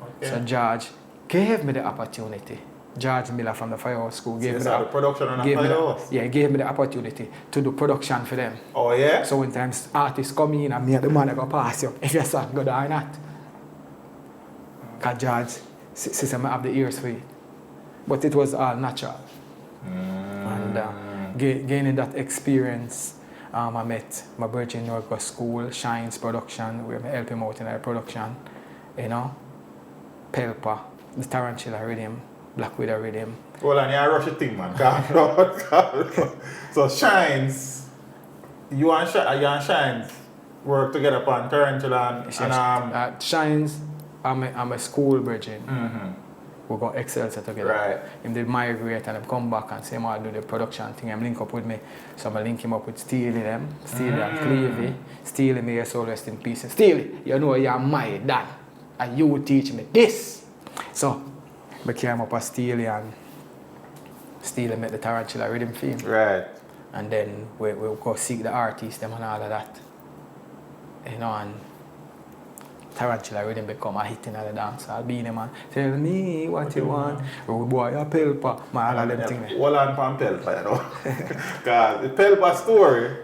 Speaker 1: Okay. So George gave me the opportunity. George Miller from the Firehouse School gave me the
Speaker 2: production on the Firehouse?
Speaker 1: Gave me the opportunity to do production for them.
Speaker 2: Oh yeah?
Speaker 1: So when times artists come in and me and the man go pass you, if your song good or not. Because George says I have the ears for it. But it was all natural. And gaining that experience, I met my brother in North School, Shines Production, where I help him out in the production. You know, Pelpa, the Tarantula Rhythm, Black Widow Rhythm.
Speaker 2: Well, and you rush a thing, man. So Shines, you and Shines work together upon Tarantula and
Speaker 1: Shines, I'm a school bridging. We go Excel together.
Speaker 2: Right.
Speaker 1: Him did migrate and him come back and say, "Man, do the production thing." Him link up with me. So I link him up with Steelie them. Steelie and Clevey. Steelie, may your soul rest in peace. Steelie, you know you're my dad. And you teach me this. So I came up as Steelie and Steelie met the Tarantula rhythm theme.
Speaker 2: Right.
Speaker 1: And then we go seek the artists them and all of that. You know, and Tarantula rhythm become a hit in the dance. I'll be in a man. Tell me what you want. Road boy, a pelpa. Man, all of them things.
Speaker 2: Hold on from pelpa, you know. Because the pelpa story,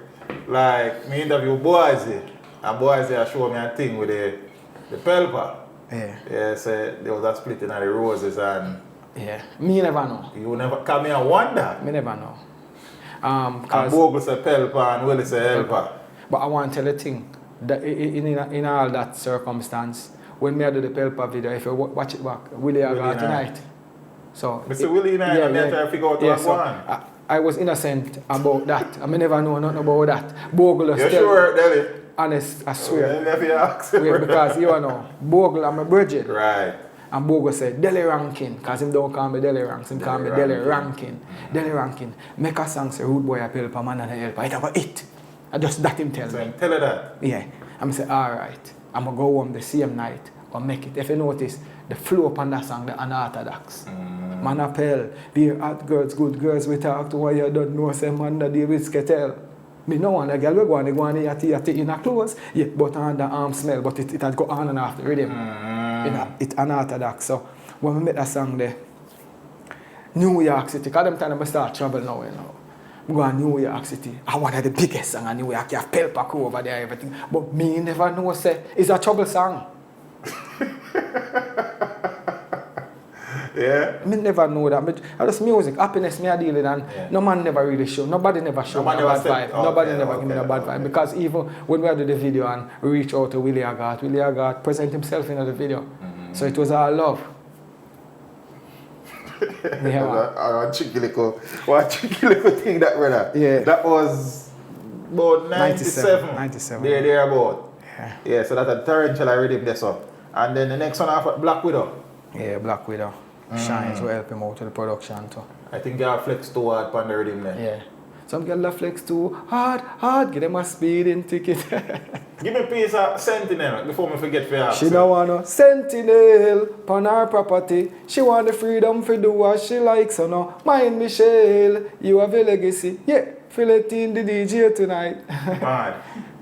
Speaker 2: like, me interview Boise, and Boise show me a thing with the pelpa.
Speaker 1: Yeah.
Speaker 2: Yeah, so there was a split in the roses and...
Speaker 1: Yeah. Me never know.
Speaker 2: You never come here and wonder.
Speaker 1: Me never know.
Speaker 2: And Bogle say pelpa and Willie say helper.
Speaker 1: But I want to tell you a thing. That in all that circumstance, when me do the pelpa video, if you watch it back, Willie I got tonight. So
Speaker 2: Mr. Willie and I try to figure out what's going on.
Speaker 1: I was innocent about that. I never know nothing about that. Bogle
Speaker 2: you sure, Delly?
Speaker 1: Honest, I swear.
Speaker 2: Wait,
Speaker 1: because you know, Bogle, I'm a virgin.
Speaker 2: Right.
Speaker 1: And Bogle said, Delly Rankin, because him don't call me Delly Ranx, him call me Delly Rankin. Delly Rankin. Make a song say, Rude Boy a pelpa, man and a helper. It have a hit. I just that him tell me.
Speaker 2: Tell her that?
Speaker 1: Yeah. I'm say, alright, I'm going to go home the same night or make it. If you notice, the flow upon that song, the unorthodox. Man appel, be hot girls, good girls, we talk to why you don't know, say man that Vybz Kartel. Me no want a girl, we go on yati in a clothes, yeah, but under arm smell, but it had go on and off the rhythm. It's unorthodox. So when we make that song there, New York City, because them time I start travel now, you know. We go to New York City. I one of the biggest songs in New York. You have pelpa crew over there, everything. But me never know, say, it's a trouble song.
Speaker 2: Yeah?
Speaker 1: Me never know that. I just music, happiness me I deal with, and no man never really show. Nobody never show me a bad vibe. Nobody never give me a bad vibe. Because even when we do the video and we reach out to Willie Agat present himself in the video. So it was all love.
Speaker 2: One tricky little thing that brother.
Speaker 1: Yeah.
Speaker 2: That was about 97. There about. Yeah, so that's a tarantula rhythm there so. And then the next one after Black Widow.
Speaker 1: Yeah, Black Widow. Shines will help him out with the production too.
Speaker 2: I think you have flex too hard on the rhythm there.
Speaker 1: Yeah. Some girl flex too hard, give them a speeding ticket.
Speaker 2: Give me a piece of Sentinel before me forget for you.
Speaker 1: She don't want no Sentinel on her property. She want the freedom to do what she likes, so no. Mind Michelle, you have a legacy. Yeah, feel it in the Deejay tonight.
Speaker 2: Man,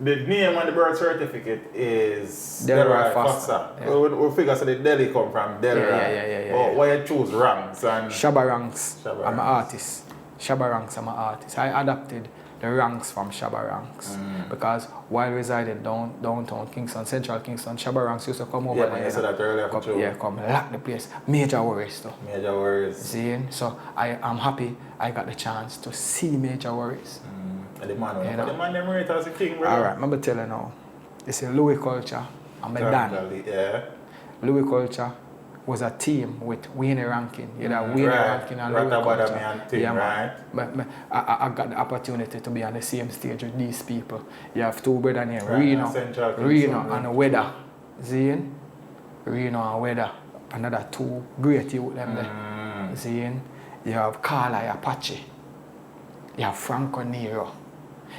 Speaker 2: the name on the birth certificate is
Speaker 1: Delly
Speaker 2: Ranx.
Speaker 1: Yeah.
Speaker 2: We figure so the Delly come from Delly Ranx. But why you choose Ranx? And
Speaker 1: Shabba Ranx. I'm an artist. Shabba Ranx, I'm an artist. I adapted the ranks from Shabba Ranx because while residing downtown Kingston, central Kingston, Shabba Ranx used to come over there.
Speaker 2: Yeah, said that earlier.
Speaker 1: Come lock the place. Major worries though.
Speaker 2: Major worries.
Speaker 1: See, so I'm happy I got the chance to see Major Worries.
Speaker 2: And the man them rate as a king, bro.
Speaker 1: Alright, I'm tell you now. It's a Louis Culture. I'm a Dan.
Speaker 2: Yeah.
Speaker 1: Louis Culture was a team with Wayne Rankin. You know, Wayne Rankin and Louis Culture.
Speaker 2: Right.
Speaker 1: But I got the opportunity to be on the same stage with these people. You have two brothers named Reno and Weather. Zine, Reno and Weather. Another two great youth them there. Zine, you have Carla Apache. You have Franco Nero.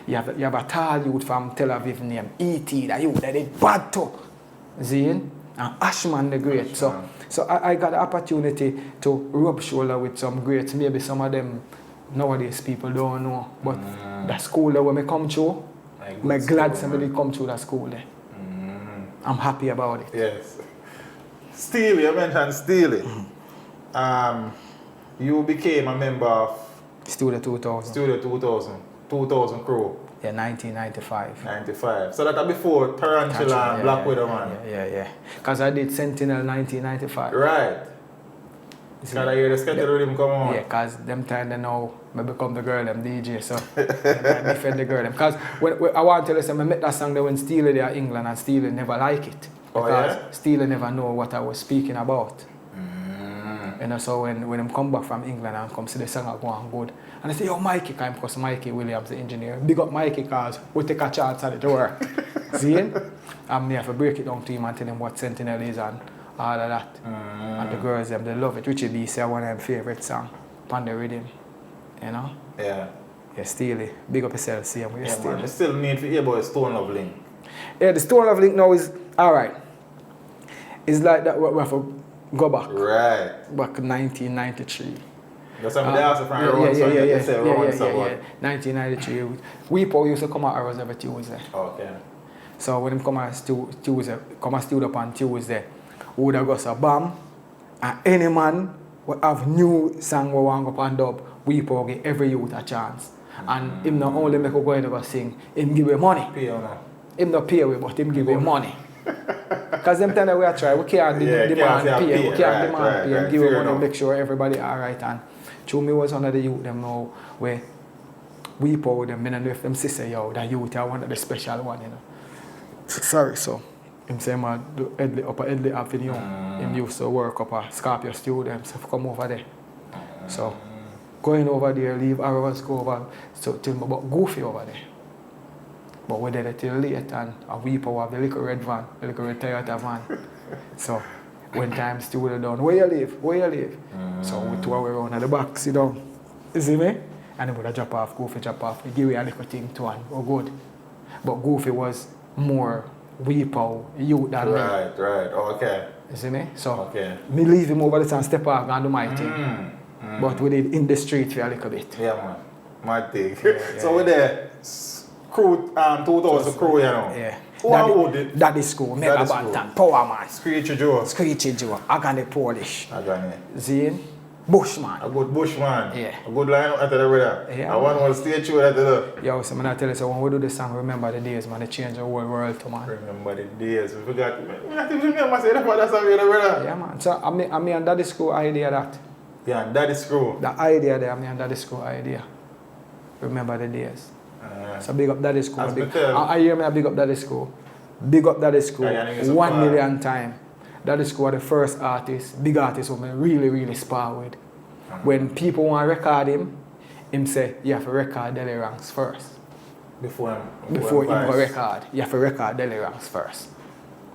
Speaker 1: You have a tall youth from Tel Aviv named E.T. that youth that did bad too. Zine, and Ashman the Great. So I got the opportunity to rub shoulder with some greats. Maybe some of them nowadays people don't know. But the school that when I come through, I'm glad somebody come through that school there. I'm happy about it.
Speaker 2: Yes. Steelie, you mentioned Steelie. You became a member of
Speaker 1: Studio 2000.
Speaker 2: Studio 2000 crew.
Speaker 1: Yeah, 1995.
Speaker 2: So that before Tarantula and Black Widow, man.
Speaker 1: Yeah. Because I did Sentinel 1995.
Speaker 2: Right. Because I hear the sketch rhythm come on.
Speaker 1: Yeah, because them time they know I become the girl, them DJ, so I defend the girl. Because I want to tell you, I met that song there when Steelie there in England and Steelie never like it. Because Steelie never know what I was speaking about. You know, so when them come back from England and come see the song I go on good. And they say, yo, Mikey, because Mikey Williams, the engineer. Big up Mikey, because we take a chance at it to work. See? I'm here to break it down to him and tell him what Sentinel is and all of that. And the girls, them, they love it. Richie B say one of them favorite songs, on the rhythm, you know?
Speaker 2: Yeah.
Speaker 1: Yeah, Steelie. Big up yourself, same with
Speaker 2: Yeah,
Speaker 1: Steelie.
Speaker 2: man. You still need to hear about Stone Love Link.
Speaker 1: Yeah, the Stone Love Link now is, alright. It's like that, we have to go back.
Speaker 2: Right.
Speaker 1: Back in 1993.
Speaker 2: That's something they asked from Rowan, so you say Rowan, so what?
Speaker 1: 1993. Weepo used to come out hours every Tuesday.
Speaker 2: Okay.
Speaker 1: So when him come and Tuesday, come and stood up on Tuesday, we would have got a bomb, and any man will have new song we want to go and dub, Weepo give every youth a chance. And him not only make us go in and go sing, him give you money.
Speaker 2: Pay or not?
Speaker 1: Him not pay we, but him give you money. Because them time that we are trying, we can't demand pay, we can't demand pay, and give you money, make sure everybody alright. And through me was one of the youth them now, where Weepo with them, I don't know if them sister, yo, that youth are one of the special one, you know. Sorry, so him say man do upper Edley Avenue. Him used to work up a Scorpio students come over there. So going over there, leave hours, go over so till me about Goofy over there. But we did it till late and Weepo have the little red van, the little red Toyota van. So when time student done, where you live? Where you live? So we two away around at the back, sit down. You see me? And then we drop off, Goofy drop off, we give you a little thing to one, oh good. But Goofy was more Weepo youth than me.
Speaker 2: Right, okay.
Speaker 1: You see me? So
Speaker 2: okay.
Speaker 1: Me leave him over the time, step off and do my thing. But we did in the street for a little bit.
Speaker 2: Yeah man. My thing. So we're there. Crew 2000 crew, you know.
Speaker 1: Yeah.
Speaker 2: Who did?
Speaker 1: Daddy School, Mega Banton, Power Man.
Speaker 2: Screechy Joe.
Speaker 1: Screechy Joe, Agane Polish.
Speaker 2: Agane.
Speaker 1: Zine, Bushman.
Speaker 2: A good Bushman.
Speaker 1: Yeah.
Speaker 2: A good line out of the brother.
Speaker 1: Yeah.
Speaker 2: I want to stay true at the.
Speaker 1: Yo, so I tell you, so when we do this song, remember the days, man, they change the whole world to man.
Speaker 2: Remember the days. We forgot. We not even remember saying that that's how we brother.
Speaker 1: Yeah, man. So I mean, and Daddy School idea that.
Speaker 2: Yeah, and Daddy School.
Speaker 1: The idea there, me and Daddy School idea. Remember the days. So big up Daddy School. I hear me a big up Daddy School. Big up Daddy School. 1 million times. Daddy School was the first artist, big artist who I really, really spar with. When people want to record him say, you have to record Delly Ranx first. Before him go record, you have to record Delly Ranx first.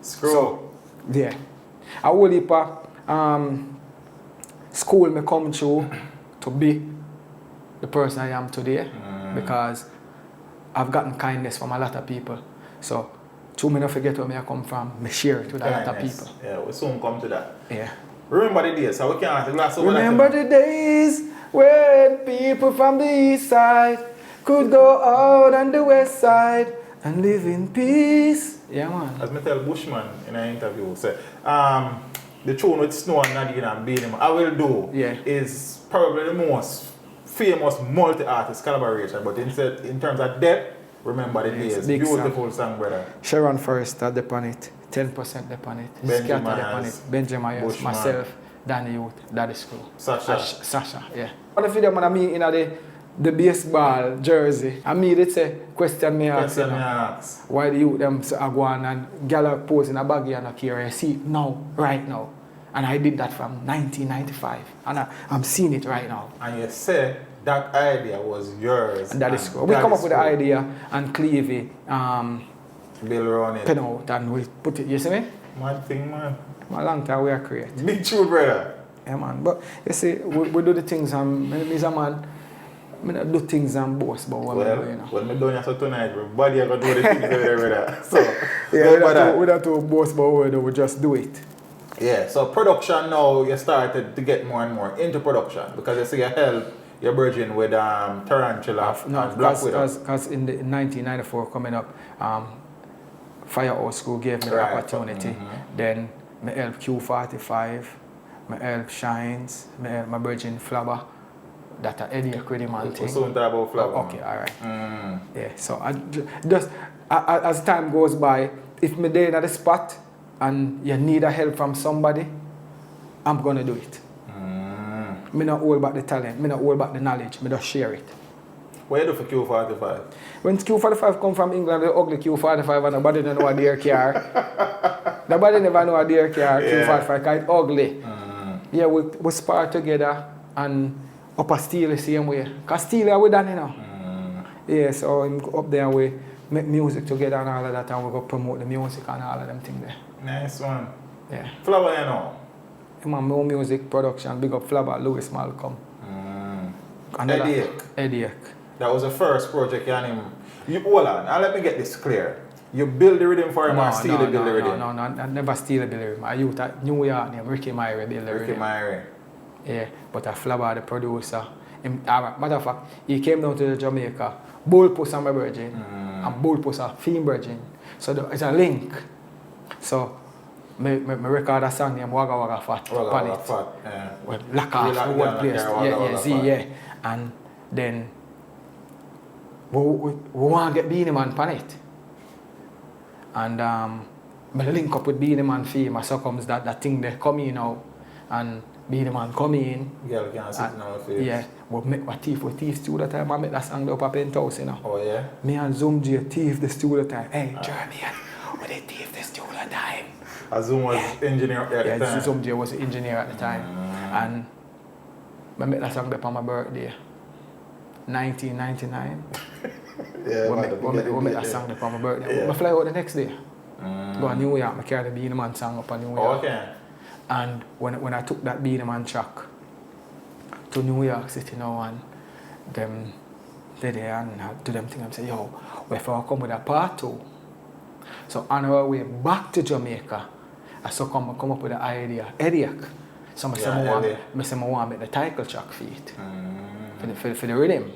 Speaker 1: So, yeah. I will heap school me come through to be the person I am today because I've gotten kindness from a lot of people. So, to me not forget where I come from, me share it with a lot of people.
Speaker 2: Yeah, we soon come to that.
Speaker 1: Yeah.
Speaker 2: Remember the days, so we can't have glass over.
Speaker 1: Remember the days when people from the east side could go out on the west side and live in peace. Yeah, man.
Speaker 2: As me tell Bushman in an interview, say, the tune with Snow and Nadine and Beenie Man, I Will Do, is probably the most famous multi-artist collaboration, but in terms of depth, remember the days. Beautiful song, brother. Sharon
Speaker 1: First at the on it, 10% the on it, Scatter the on it, Benjamin, myself, Danny Youth, Daddy School. Sasha, yeah. One of them when I meet in the baseball jersey, I meet it say, question me ask. Why the youth them go on and gal pose in a baggy and a carry a seat now, right now. And I did that from 1995. And I'm seeing it right now.
Speaker 2: And you say that idea was yours.
Speaker 1: And that is cool. We come up with the idea and Clevey
Speaker 2: build around it.
Speaker 1: Pen out and we put it, you see me?
Speaker 2: Mad thing, man.
Speaker 1: A long time we are creating.
Speaker 2: Big true, brother.
Speaker 1: Yeah, man. But you see, we do the things and I'm a man. I don't do things and boast about what I'm doing. You know.
Speaker 2: When I'm doing so tonight, everybody are going to do the things brother. So,
Speaker 1: yeah, we don't to boast about what we do, we just do it.
Speaker 2: Yeah, so production now, you started to get more and more into production because you see you help your bridging with Tarantula and Black Widow.
Speaker 1: Because in 1994 coming up, Firehouse School gave me the opportunity. Then I help Q45, I help Shines, I help my bridging Flabber. That Eddie Credit Man thing.
Speaker 2: So talk about Flabber.
Speaker 1: Okay, alright. Yeah, so as time goes by, if I'm there at the spot and you need a help from somebody, I'm gonna do it. Me not all about the talent, me not all about the knowledge, me just share it.
Speaker 2: What you do for Q45?
Speaker 1: When Q45 come from England, the ugly Q45 and nobody don't know a dear car. Nobody never know a dear car, Q45, because it's ugly. Yeah, we spar together and up a Steelie same way. Because Steelie we done, you know. Yeah, so I'm up there we make music together and all of that and we go promote the music and all of them things there.
Speaker 2: Nice one.
Speaker 1: Yeah.
Speaker 2: Flabba, you know?
Speaker 1: My more music production, big up Flabba, Louis Malcolm. Headache.
Speaker 2: That was the first project you and him. Hold on, now let me get this clear. You build the rhythm for him or Steelie build the rhythm?
Speaker 1: No, I never Steelie build the rhythm. I used at New York named Ricky Myrie build the rhythm.
Speaker 2: Ricky Myrie.
Speaker 1: Yeah, but a Flabba, the producer. Matter of fact, he came down to Jamaica, Bullpuss and my virgin, and Bullpuss a Fiend virgin. So it's a link. So me record a song named Wagga Wagga Fat.
Speaker 2: Wagga Wagga Fat, yeah.
Speaker 1: Well, lock off the one place. Yeah. And then we want to get Beenie Man on it. And I link up with Beenie Man fame. So comes that thing they come in now. And Beenie Man come in.
Speaker 2: Girl can't sit in our face.
Speaker 1: Yeah. We make my Teeth with Teeth studio time. I make that song up at Penthouse, you know.
Speaker 2: Oh yeah?
Speaker 1: Me and Nija Teeth the studio time. Hey, Jeremy, we did Teeth the studio time.
Speaker 2: Zoom was engineer at the time?
Speaker 1: Yeah, Nija was the engineer at the time. And I made that song up on my birthday. 1999.
Speaker 2: Yeah,
Speaker 1: we made that song up on my birthday. Yeah. I fly out the next day. Go to New York, I carry the Beenie Man song up on New York.
Speaker 2: Okay.
Speaker 1: And when I took that Beenie Man track to New York City now and them did it and I do them thing and say, yo, if I come with a part 2. So on our way back to Jamaica, I saw come up with the idea, Headache. So I said, I want to make the title track for it. For the rhythm.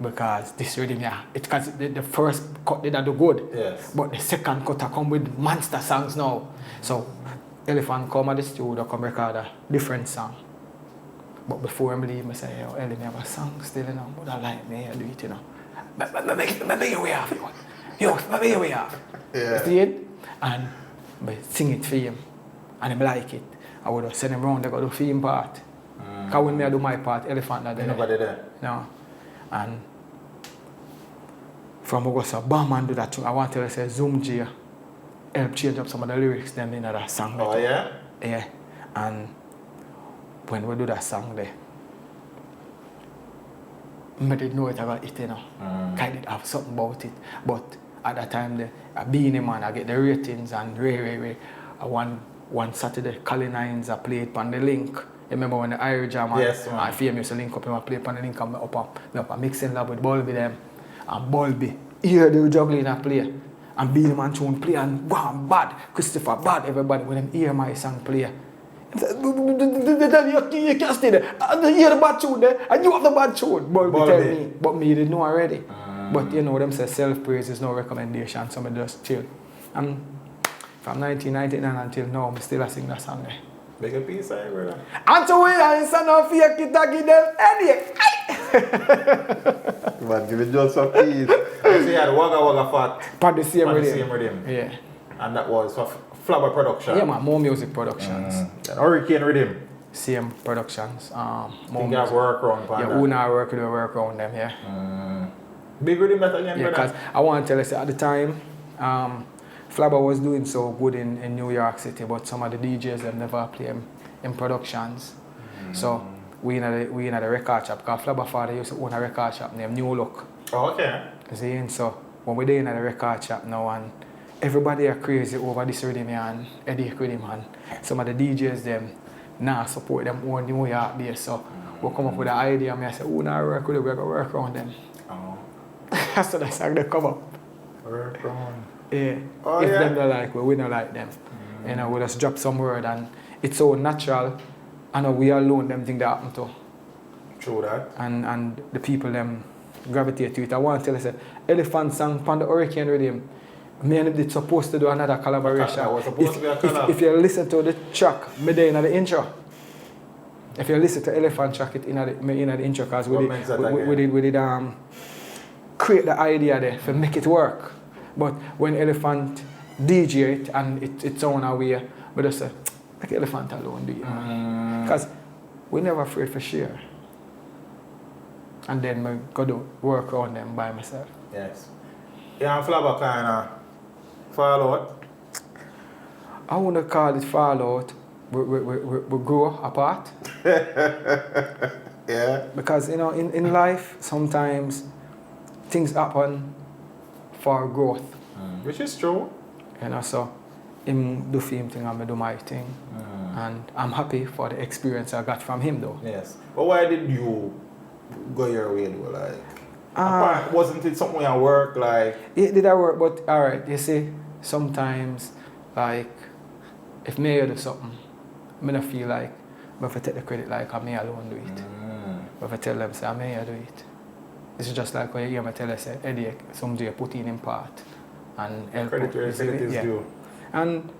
Speaker 1: Because this rhythm, because the first cut did do good.
Speaker 2: Yes.
Speaker 1: But the second cut I come with monster songs now. So Elephant come at the studio, come record a different song. But before I leave, I say, yo, Ellie, I have a song still, you know, but I like me, I do it, you know. Maybe you way off, yo, maybe you way off.
Speaker 2: Yeah.
Speaker 1: See it? And I sing it for him. And I like it. I would send him around, they go to the film part. Because when I do my part, Elephant not there.
Speaker 2: Nobody there?
Speaker 1: No. And from Augusta, bam and do that too. I want to say Zoom J help change up some of the lyrics them in that song.
Speaker 2: Oh yeah?
Speaker 1: Yeah. And when we do that song there, I didn't know it I got it, you know. I did have something about it. But at that time the Beenie Man, I get the ratings and one Saturday Colin Hines I played on the link. You remember when the Irish Jam and FM used to link up and I played on the link and up mixing love with Bulby them. And Bulby, here they were juggling and play. And Beenie Man tune play and wow, bad. Christopher bad, everybody when them hear my song play. You can't stay there. I hear the bad tune there and you have the bad tune. Bulby tell me. But me didn't know already. But you know them say self-praise is no recommendation, so I just chill. And from 1999 until now, I still sing that song there.
Speaker 2: Make a piece of it, brother.
Speaker 1: And so we are son of fake it and give them headache.
Speaker 2: Man, give it just a piece. So you had Wagga Wagga Fat.
Speaker 1: Part the same
Speaker 2: rhythm.
Speaker 1: Yeah.
Speaker 2: And that was for Flabba production.
Speaker 1: Yeah, man, more music productions.
Speaker 2: And Hurricane Rhythm.
Speaker 1: Same productions.
Speaker 2: More you have work around for
Speaker 1: that. Yeah, Una work around them, yeah.
Speaker 2: Big rhythm that again,
Speaker 1: yeah, because I want to tell you, at the time, Flabba was doing so good in New York City, but some of the DJs them never play him in productions. So we in a record shop, because Flabba father used to own a record shop named New Look.
Speaker 2: Oh, okay.
Speaker 1: See, and so when we're there in the record shop now and everybody are crazy over this rhythm and Headache rhythm and some of the DJs them now support them own New York base. So we come up with an idea and I say, oh, now work with it, we're going to work around them.
Speaker 2: Oh.
Speaker 1: So that's how they come up.
Speaker 2: Work around.
Speaker 1: Yeah.
Speaker 2: Oh,
Speaker 1: if them don't like we don't like them. You know, we just drop some word and it's so natural. I know we alone them think that happen to.
Speaker 2: True that.
Speaker 1: And the people them gravitate to it. I want to tell you, Elephant song on the Hurricane Rhythm. Me and him did supposed to do another collaboration.
Speaker 2: That was supposed to be a collab.
Speaker 1: If you listen to the track, me there in the intro. If you listen to Elephant track, it in the intro, because we did create the idea there to make it work. But when Elephant DJ it and it's on our way, we just say, make Elephant alone do it, man. Because we're never afraid for share. And then I go to work on them by myself.
Speaker 2: Yes. Yeah, and Flabba kind of fall out?
Speaker 1: I wouldn't call it fall out. We grow apart.
Speaker 2: Yeah.
Speaker 1: Because, you know, in life, sometimes things happen for growth.
Speaker 2: Which is true.
Speaker 1: You know, so him do him thing and I do my thing. And I'm happy for the experience I got from him though.
Speaker 2: Yes. But why did you go your way though? Like, wasn't it something at work? Like,
Speaker 1: it did I work, but alright, you see, sometimes like if me do something, I don't feel like I have to take the credit like I may alone do it. But if I tell them say I may do it. It's just like when you hear me tell us Eddie, somebody put in part and help.
Speaker 2: Credit where credit is due.
Speaker 1: And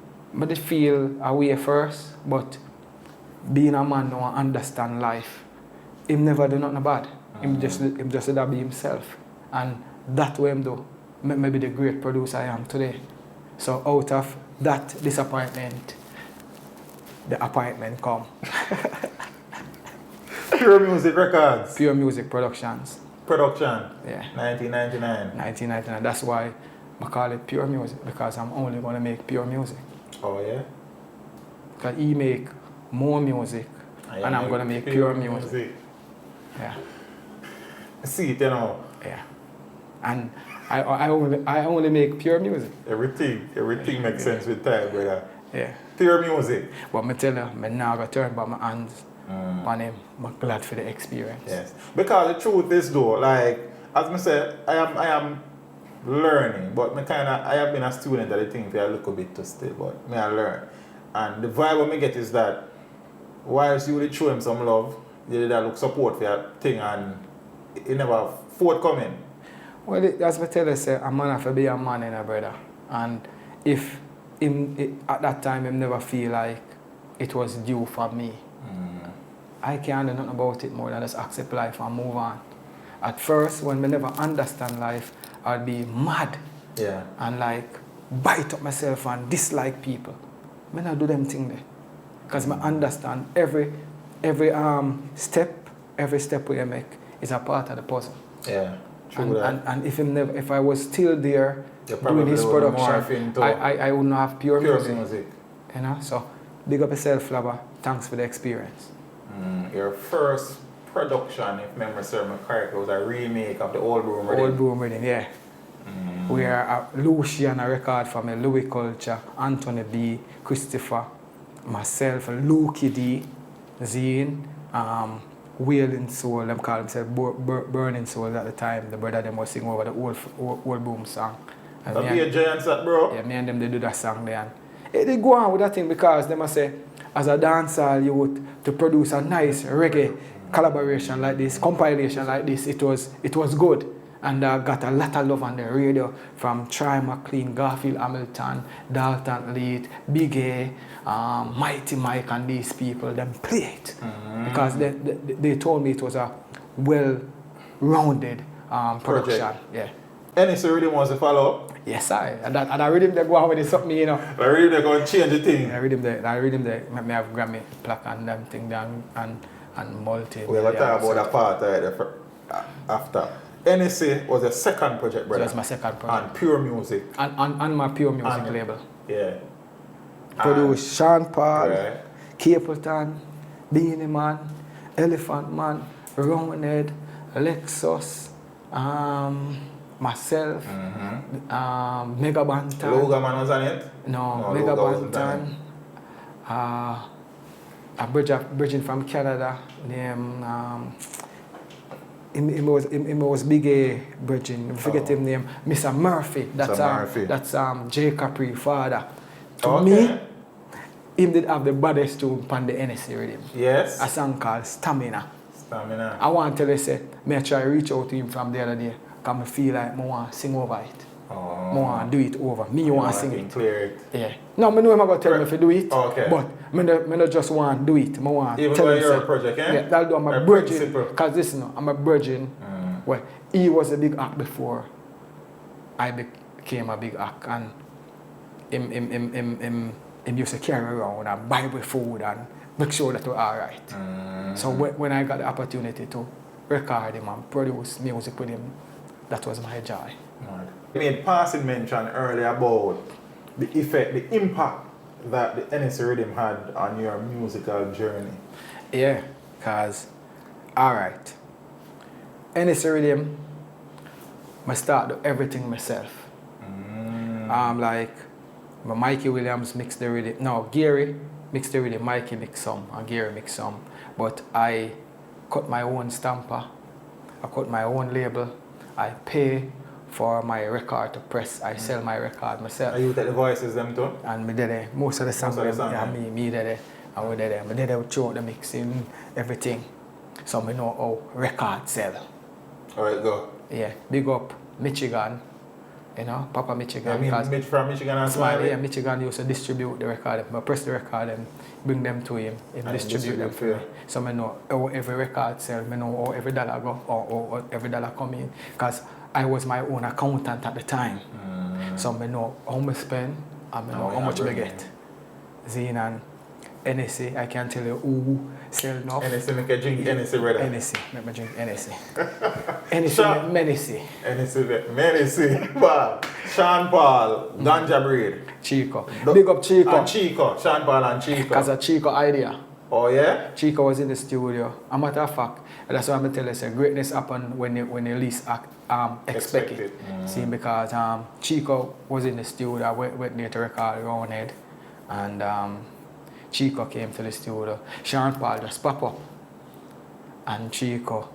Speaker 1: I did feel away first, but being a man who understand life, him never do nothing bad. Him just that be himself. And that way him do, maybe the great producer I am today. So out of that disappointment, the appointment come.
Speaker 2: Pure Music Records.
Speaker 1: Pure Music Productions.
Speaker 2: Production.
Speaker 1: Yeah.
Speaker 2: 1999.
Speaker 1: 1999. That's why I call it Pure Music, because I'm only going to make pure music.
Speaker 2: Oh yeah?
Speaker 1: Because he make more music and I'm going to make pure music. Yeah.
Speaker 2: See it, you know.
Speaker 1: Yeah. And I only make pure music.
Speaker 2: Everything makes sense with time, brother.
Speaker 1: Yeah.
Speaker 2: Pure music.
Speaker 1: But I tell you, I'm not going to turn back my hands on him. I'm glad for the experience.
Speaker 2: Yes. Because the truth is though, like, as I said, I am learning, but I have been a student that I think I look a bit to still, but I learn. And the vibe I get is that whilst you would show him some love, you did look support for your thing and it never forthcoming.
Speaker 1: Well, as I tell you, say, a man have to be a man in a brother. And if at that time him never feel like it was due for me, I can't do nothing about it more than just accept life and move on. At first, when I never understand life, I'd be mad.
Speaker 2: Yeah.
Speaker 1: And like bite up myself and dislike people. I not do them thing there. Because I understand every step we make is a part of the puzzle.
Speaker 2: Yeah. True
Speaker 1: and if I was still there doing his production, I wouldn't have pure music. You know? So big up yourself, Flabba. Thanks for the experience.
Speaker 2: Your first production, if memory serves me correctly, was a remake of the Old Broom Rhythm.
Speaker 1: Old Broom Rhythm, yeah. We are Lucian a record from Louis Culture, Anthony B, Christopher, myself, Lukey D, Zine, Wailing Soul, them call themselves Burning Soul at the time. The brother them was singing over the old Boom song.
Speaker 2: And be a giant set, bro.
Speaker 1: Yeah, me and them they do that song there. And they go on with that thing because they must say, as a dancer, you would to produce a nice reggae collaboration like this, compilation like this, it was good. And got a lot of love on the radio from Troy McLean, Garfield Hamilton, Dalton Leet, Big A, Mighty Mike and these people, them play it. Because they told me it was a well-rounded production. Yeah.
Speaker 2: Any rhythm wants to follow up?
Speaker 1: Yes, and I rhythm they go on with it something, you know.
Speaker 2: The rhythm they go and change the thing.
Speaker 1: I rhythm they me have Grammy plaque and them thing down and multi.
Speaker 2: We will talk about that part after. NSA was a second project, brother.
Speaker 1: So that's my second project.
Speaker 2: And Pure Music.
Speaker 1: And my Pure Music label.
Speaker 2: Yeah.
Speaker 1: Produced Sean Paul,
Speaker 2: right.
Speaker 1: Capleton, Beenie Man, Elephant Man, Roundhead, Lexus, myself, Mega Banton.
Speaker 2: Loga Man was on it?
Speaker 1: No, Mega Banton. A bridging from Canada named He was Big A Bridging. I forget his name. Mr. Murphy. That's J. Capri father. To me, him did have the baddest tune on the NSC rhythm.
Speaker 2: Yes.
Speaker 1: A song called Stamina. I want to tell you, say, I try to reach out to him from the other day because I feel like I want to sing over it. I want to do it over. Me want to sing it.
Speaker 2: Clear it.
Speaker 1: Yeah. No, I know I'm going to tell me if I do it.
Speaker 2: Okay.
Speaker 1: But I don't just want to do it. I want to
Speaker 2: even
Speaker 1: tell
Speaker 2: though
Speaker 1: him.
Speaker 2: You're a project, eh?
Speaker 1: Yeah, that'll do. I'm a virgin. Because listen, I'm a virgin. Well, he was a big act before I became a big act. And him used to carry around and buy me food and make sure that we're alright. So when I got the opportunity to record him and produce music with him, that was my joy.
Speaker 2: You made passing mention earlier about the effect, the impact that the NSC Rhythm had on your musical journey.
Speaker 1: Yeah, because, alright, NSC Rhythm, I start do everything myself. Like, But Mikey Williams mixed the rhythm. No, Gary mixed the rhythm, Mikey mixed some, and Gary mixed some. But I cut my own stamper, I cut my own label, I pay for my record to press, I sell my record myself.
Speaker 2: And you take the voices them too?
Speaker 1: And me did it. Most of the songs, me did it. And we did it. Me did it throughout the mixing, everything. So me know how record sell.
Speaker 2: Alright, go.
Speaker 1: Yeah, big up Michigan. You know, Papa Michigan.
Speaker 2: Yeah, Mitch from Michigan and Smiley?
Speaker 1: Yeah, Michigan used to distribute the record. I press the record and bring them to him. He distribute them for me. So I know how every record sell. I know how every dollar go or every dollar come in. Because I was my own accountant at the time. So I know how much spend and I know how much I get. Zine and NSC, I can tell you who sell enough.
Speaker 2: NSC, make a drink NSC, brother.
Speaker 1: NSC, make me drink NSC. NSC, Menacey.
Speaker 2: NSC, Menacey. Wow. Sean Paul, Ganja Breed.
Speaker 1: Chico. Big up Chico.
Speaker 2: And Chico. Sean Paul and Chico.
Speaker 1: Because a Chico idea.
Speaker 2: Oh, yeah?
Speaker 1: Chico was in the studio. A matter of fact, that's why I'm telling you, greatness happen when you least expect it. See, because Chico was in the studio. I went there to record Roundhead. And Chico came to the studio. Sean Paul just pop up. And Chico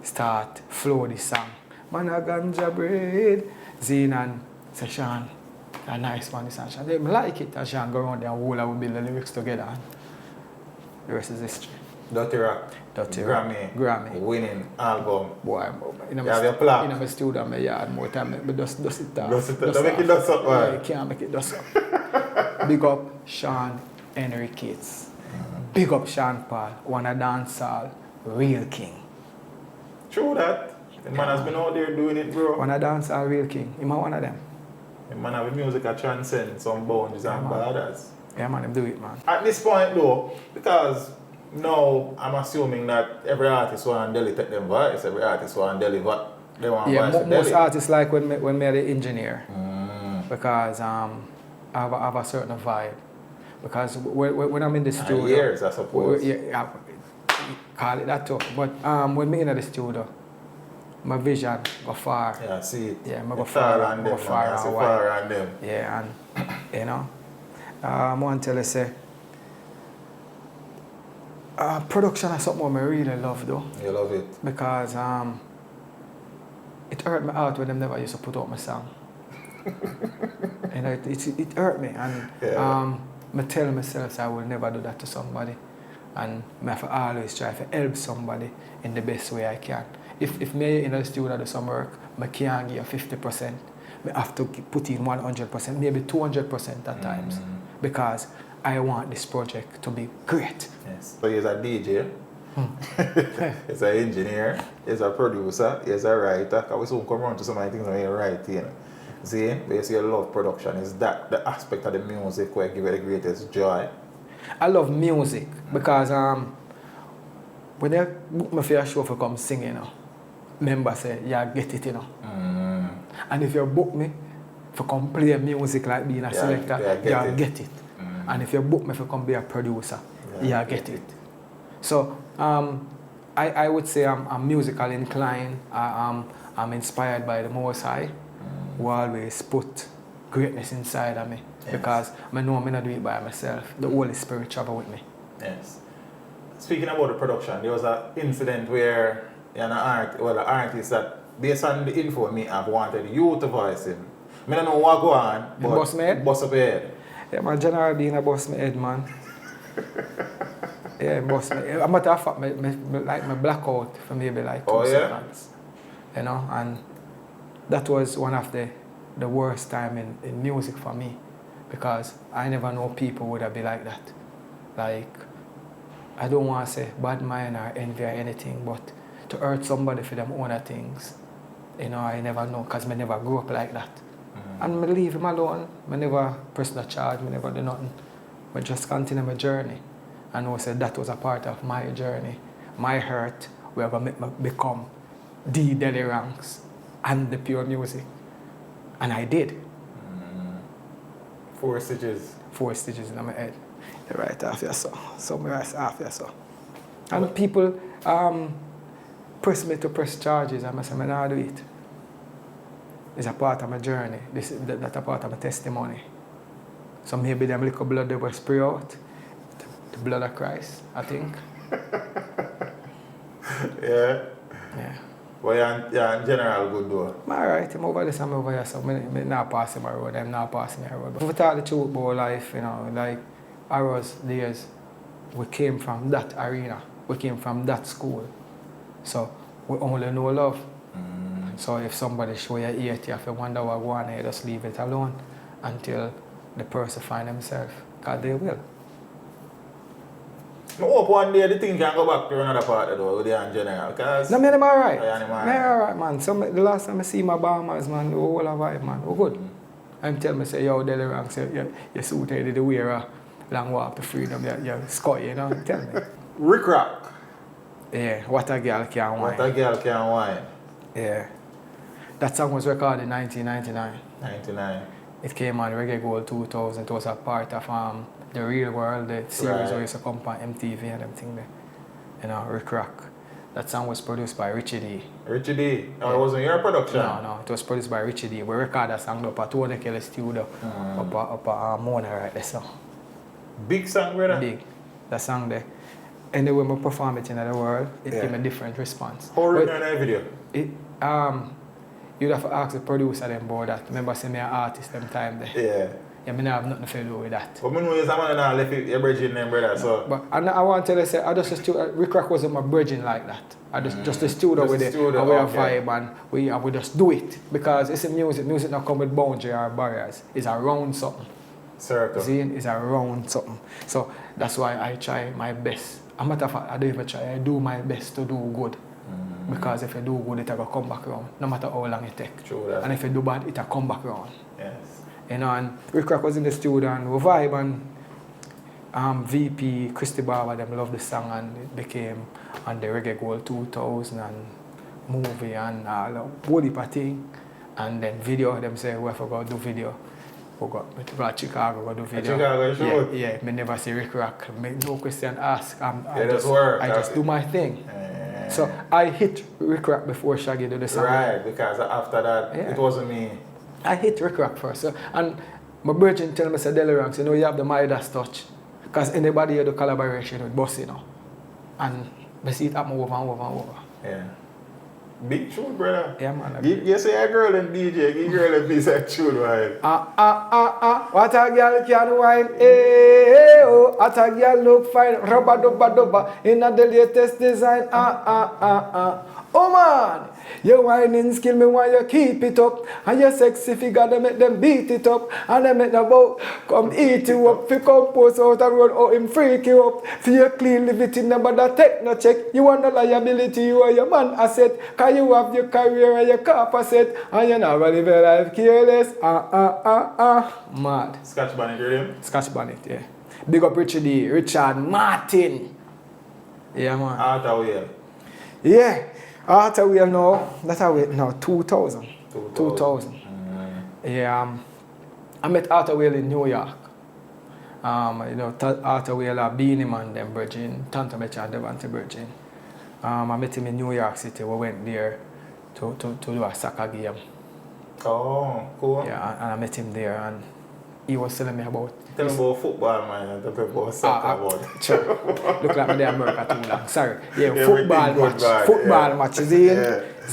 Speaker 1: start flow this song. Man a ganja breed. Zine and say, Sean, a nice man, this and Sean. They like it. And Sean go around there and all we build the lyrics together. And the rest is history.
Speaker 2: Dirty Rock.
Speaker 1: Dirty
Speaker 2: Grammy. Winning album.
Speaker 1: Boy,
Speaker 2: you have your plaque.
Speaker 1: In my studio, my yard more time. I dust it off.
Speaker 2: Dust it off. Don't make it dust up, man.
Speaker 1: You can't make it dust up. Big up Sean Henry Kids. Big up Sean Paul, one of dancehall, real king.
Speaker 2: True that. The man has been out there doing it, bro.
Speaker 1: One of dancehall, real king. Him one of them.
Speaker 2: The man have music that transcends some boundaries and borders.
Speaker 1: Yeah, man, him do it, man.
Speaker 2: At this point, though, because now I'm assuming that every artist want Delly take them voice, every artist want Delly what they want voice to
Speaker 1: most
Speaker 2: Delly.
Speaker 1: artists like when me the engineer. Because I have a certain vibe. Because when I'm in the studio...
Speaker 2: years, I suppose.
Speaker 1: Call it that too. But when me in the studio, my vision go far.
Speaker 2: Yeah, I see it.
Speaker 1: Yeah, I go far and them.
Speaker 2: Far and them.
Speaker 1: Yeah, and you know, I want to tell you, say, production is something I really love though.
Speaker 2: You love it?
Speaker 1: Because it hurt my heart when I never used to put out my song. And it hurt me, and I tell myself I will never do that to somebody, and I have to always try to help somebody in the best way I can. If me in the studio do some work, I can't give 50%. I have to put in 100%, maybe 200% at times, because I want this project to be great.
Speaker 2: Yes. So he's a DJ, he's an engineer, he's a producer, he's a writer. I will soon come around to some of the things that you write, you know. See, but you see a love production, is that the aspect of the music where give you the greatest joy?
Speaker 1: I love music because when they book me for a show for come sing, you know, members say, yeah, get it, you know. And if you book me for come play music like being a selector, get it. And if you book me for come be a producer, get it. So I would say I'm musically inclined. I'm inspired by the Most High, who always put greatness inside of me. Yes. Because I know I'm not do it by myself. The Holy Spirit travel with me.
Speaker 2: Yes. Speaking about the production, there was an incident where an artist that, based on the info me have, wanted you to voice him. I don't know what go on, but
Speaker 1: bust my head?
Speaker 2: Bust up your head.
Speaker 1: Yeah, my General Bean a bust my head, man. Yeah, bust my head. As a matter of fact, my blackout for maybe like 2 seconds. You know, and that was one of the worst time in music for me, because I never know people would have been like that. Like, I don't want to say bad mind or envy or anything, but to hurt somebody for them own things, you know, I never know, because I never grew up like that. And I leave him alone. I never press the charge, I never do nothing. But just continue my journey. And I said that was a part of my journey. My hurt, where I make me become the Delly Ranx and the pure music. And I did.
Speaker 2: 4 stitches.
Speaker 1: 4 stitches in my head. You right off your so. So I right off your so. And people press me to press charges, and I say, I don't do it. It's a part of my journey. That's a part of my testimony. So maybe them little blood they will spray out. The blood of Christ, I think.
Speaker 2: Yeah.
Speaker 1: Yeah.
Speaker 2: But you're in general good though.
Speaker 1: Alright, I'm over this, I'm over here, so I'm not passing my road, I'm not passing my road. But if we talk the truth about life, you know, like ours days, we came from that arena, we came from that school. So we only know love. So if somebody show you hate, you have to wonder what going on, you just leave it alone until the person find themselves, because they will.
Speaker 2: I hope one day the thing can go back to another part of the world in general.
Speaker 1: No, man, I'm alright.
Speaker 2: I'm
Speaker 1: alright, man. So the last time I see my bombers, man, the whole of vibe, man, we're good. I'm telling me, say, yo, Delly Ranx, you suit you did the wear a long walk to freedom, you're Scott, you know, tell me.
Speaker 2: Rick Rock.
Speaker 1: Yeah, what a girl can wine.
Speaker 2: What a girl can wine.
Speaker 1: Yeah. That song was recorded in 1999.
Speaker 2: 99.
Speaker 1: It came on Reggae Gold 2000. It was a part of The Real World, the series where used to come on MTV and everything there. You know, Rick Rock. That song was produced by Richie D.
Speaker 2: Richie D? Oh, it wasn't your production?
Speaker 1: No, it was produced by Richie D. We recorded that song up at Tony Kelly studio, up at Mona right there. So.
Speaker 2: Big song, brother?
Speaker 1: Big. That song there. And the way we perform it in the world, it gave me a different response.
Speaker 2: How written on that video?
Speaker 1: You'd have to ask the producer them about that. Remember, say me an artist them time there.
Speaker 2: Yeah.
Speaker 1: Yeah, me not have nothing to do with that.
Speaker 2: But I know you're someone that left your bridging name, brother, so...
Speaker 1: But I want to tell you, say, I just Rick Rock wasn't my bridging like that. I just the studio with it, and we have vibe, and we just do it. Because it's a music not come with boundary or barriers. It's around something.
Speaker 2: Circle.
Speaker 1: See, it's around something. So that's why I try my best. A matter of fact, I don't even try, I do my best to do good. Because if you do good, it'll come back around, no matter how long it takes.
Speaker 2: True that.
Speaker 1: And if you do bad, it'll come back around.
Speaker 2: Yes.
Speaker 1: You know, and Rick Rock was in the studio and we vibe, and VP, Christy Barber, them love the song, and it became on the Reggae Gold 2000 and movie and all the whole heap of thing. And then video, them say, we forgot to do video. We got Chicago, go do video.
Speaker 2: Chicago, sure.
Speaker 1: Yeah, me never see Rick Rock. No question ask.
Speaker 2: I just
Speaker 1: do my thing. So I hit Rick Rock before Shaggy did the song.
Speaker 2: Right, because after that, it wasn't me.
Speaker 1: I hit Rick Rock first. So, and my virgin tell me, say, Delly Ranx, you know, you have the Midas touch. Because anybody here do collaboration with Boss, you know. And I see it happen over and over and over.
Speaker 2: Yeah. Big tune, brother.
Speaker 1: Yeah, man.
Speaker 2: You say a girl and DJ, give girl a piece of tune, right?
Speaker 1: What a girl can wine, eh, oh. What a girl look fine, rubber dubba dubba, in the latest design, Oh man, your whining skill, me want you keep it up. And your sexy figure, they make them beat it up. And they make the boat come eat you up. If you compose out the road, or him freak you up. For you clean, live it in the bother, take no check. You want the liability, you are your man asset. Cause you have your career and your car asset. And you never live your life careless. Mad.
Speaker 2: Scotch Bonnet, you
Speaker 1: Scotch Bonnet, yeah. Big up Richard D, Richard Martin. Yeah, man.
Speaker 2: Outer Wheel.
Speaker 1: Yeah. Outer Wheel now, that's how it now, 2000. 2000. Yeah, I met Outer Wheel in New York. You know, Outer Wheel, Beenie Man, them Virgin, Tanto Mecha and Devante Virgin. I met him in New York City. We went there to do a soccer game.
Speaker 2: Oh, cool.
Speaker 1: Yeah, and I met him there, and he was telling me about...
Speaker 2: Tell me about football, man. Tell me about soccer.
Speaker 1: Sure. Look like me there America too long. Sorry. Yeah, football match. Football match. Is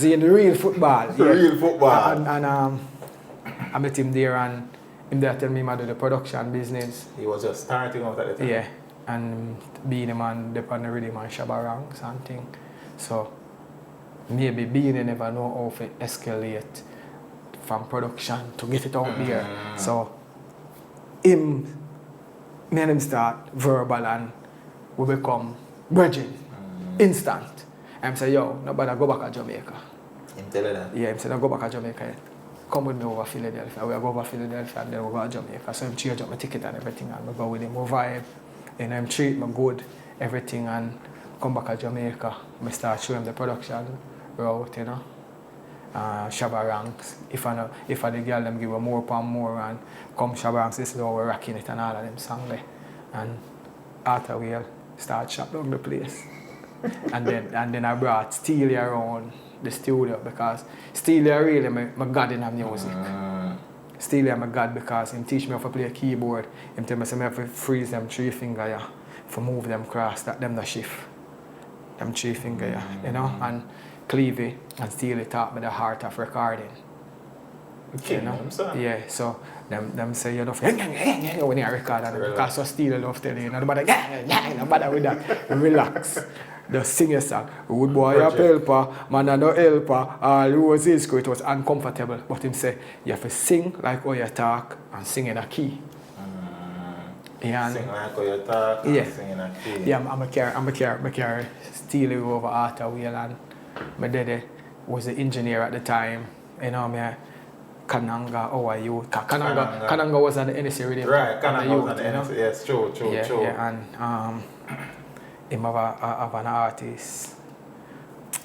Speaker 1: he in the real football?
Speaker 2: The real football.
Speaker 1: And I met him there, and him there tell me I do the production business.
Speaker 2: He was just starting out at the time.
Speaker 1: Yeah. And Beenie Man, the on the rhythm and Shabba Ranks and thing. So maybe Beenie never know how to escalate from production to get it out there. So me and him start verbal and we become virgin. Instant. And say, yo, nobody go back to Jamaica.
Speaker 2: Him tell you that?
Speaker 1: Yeah, him say, don't go back to Jamaica yet. Come with me over Philadelphia. We'll go over Philadelphia and then we'll go to Jamaica. So him change up my ticket and everything and we go with him, we vibe. And him treat me good, everything, and come back to Jamaica. I start showing him the production route, you know. Shabba Ranks. If I the girl them give a more and more and come Shabba Ranks, this is how we're rocking it and all of them songs there. And after we start shut down the place. and then I brought Steelie around the studio because Steelie really my god in the music. Steelie I'm a god because him teach me how to play a keyboard. Him tell me I have to freeze them 3 fingers, yeah, for move them cross, that them the shift. Them 3 fingers, yeah, you know, and Clevie and Steelie taught me the art of recording.
Speaker 2: Okay, you know?
Speaker 1: Yeah, so them say you know when you record and because so Steelie love telling you, nobody nobody with that. Relax. Just sing a song. Wood boy a helper, man a no helper. All it was his it was uncomfortable. But him say you have to sing like how you talk and sing in a key.
Speaker 2: Yeah, sing like how you talk and sing in a key.
Speaker 1: Yeah, I'm a carry Steelie over Arthur Wheel, and my daddy was the engineer at the time. You know me. Kananga, how are you? Kananga was on the NSC radio.
Speaker 2: Right, Kananga was on the NSC, yes, true.
Speaker 1: Yeah, and him have an artist.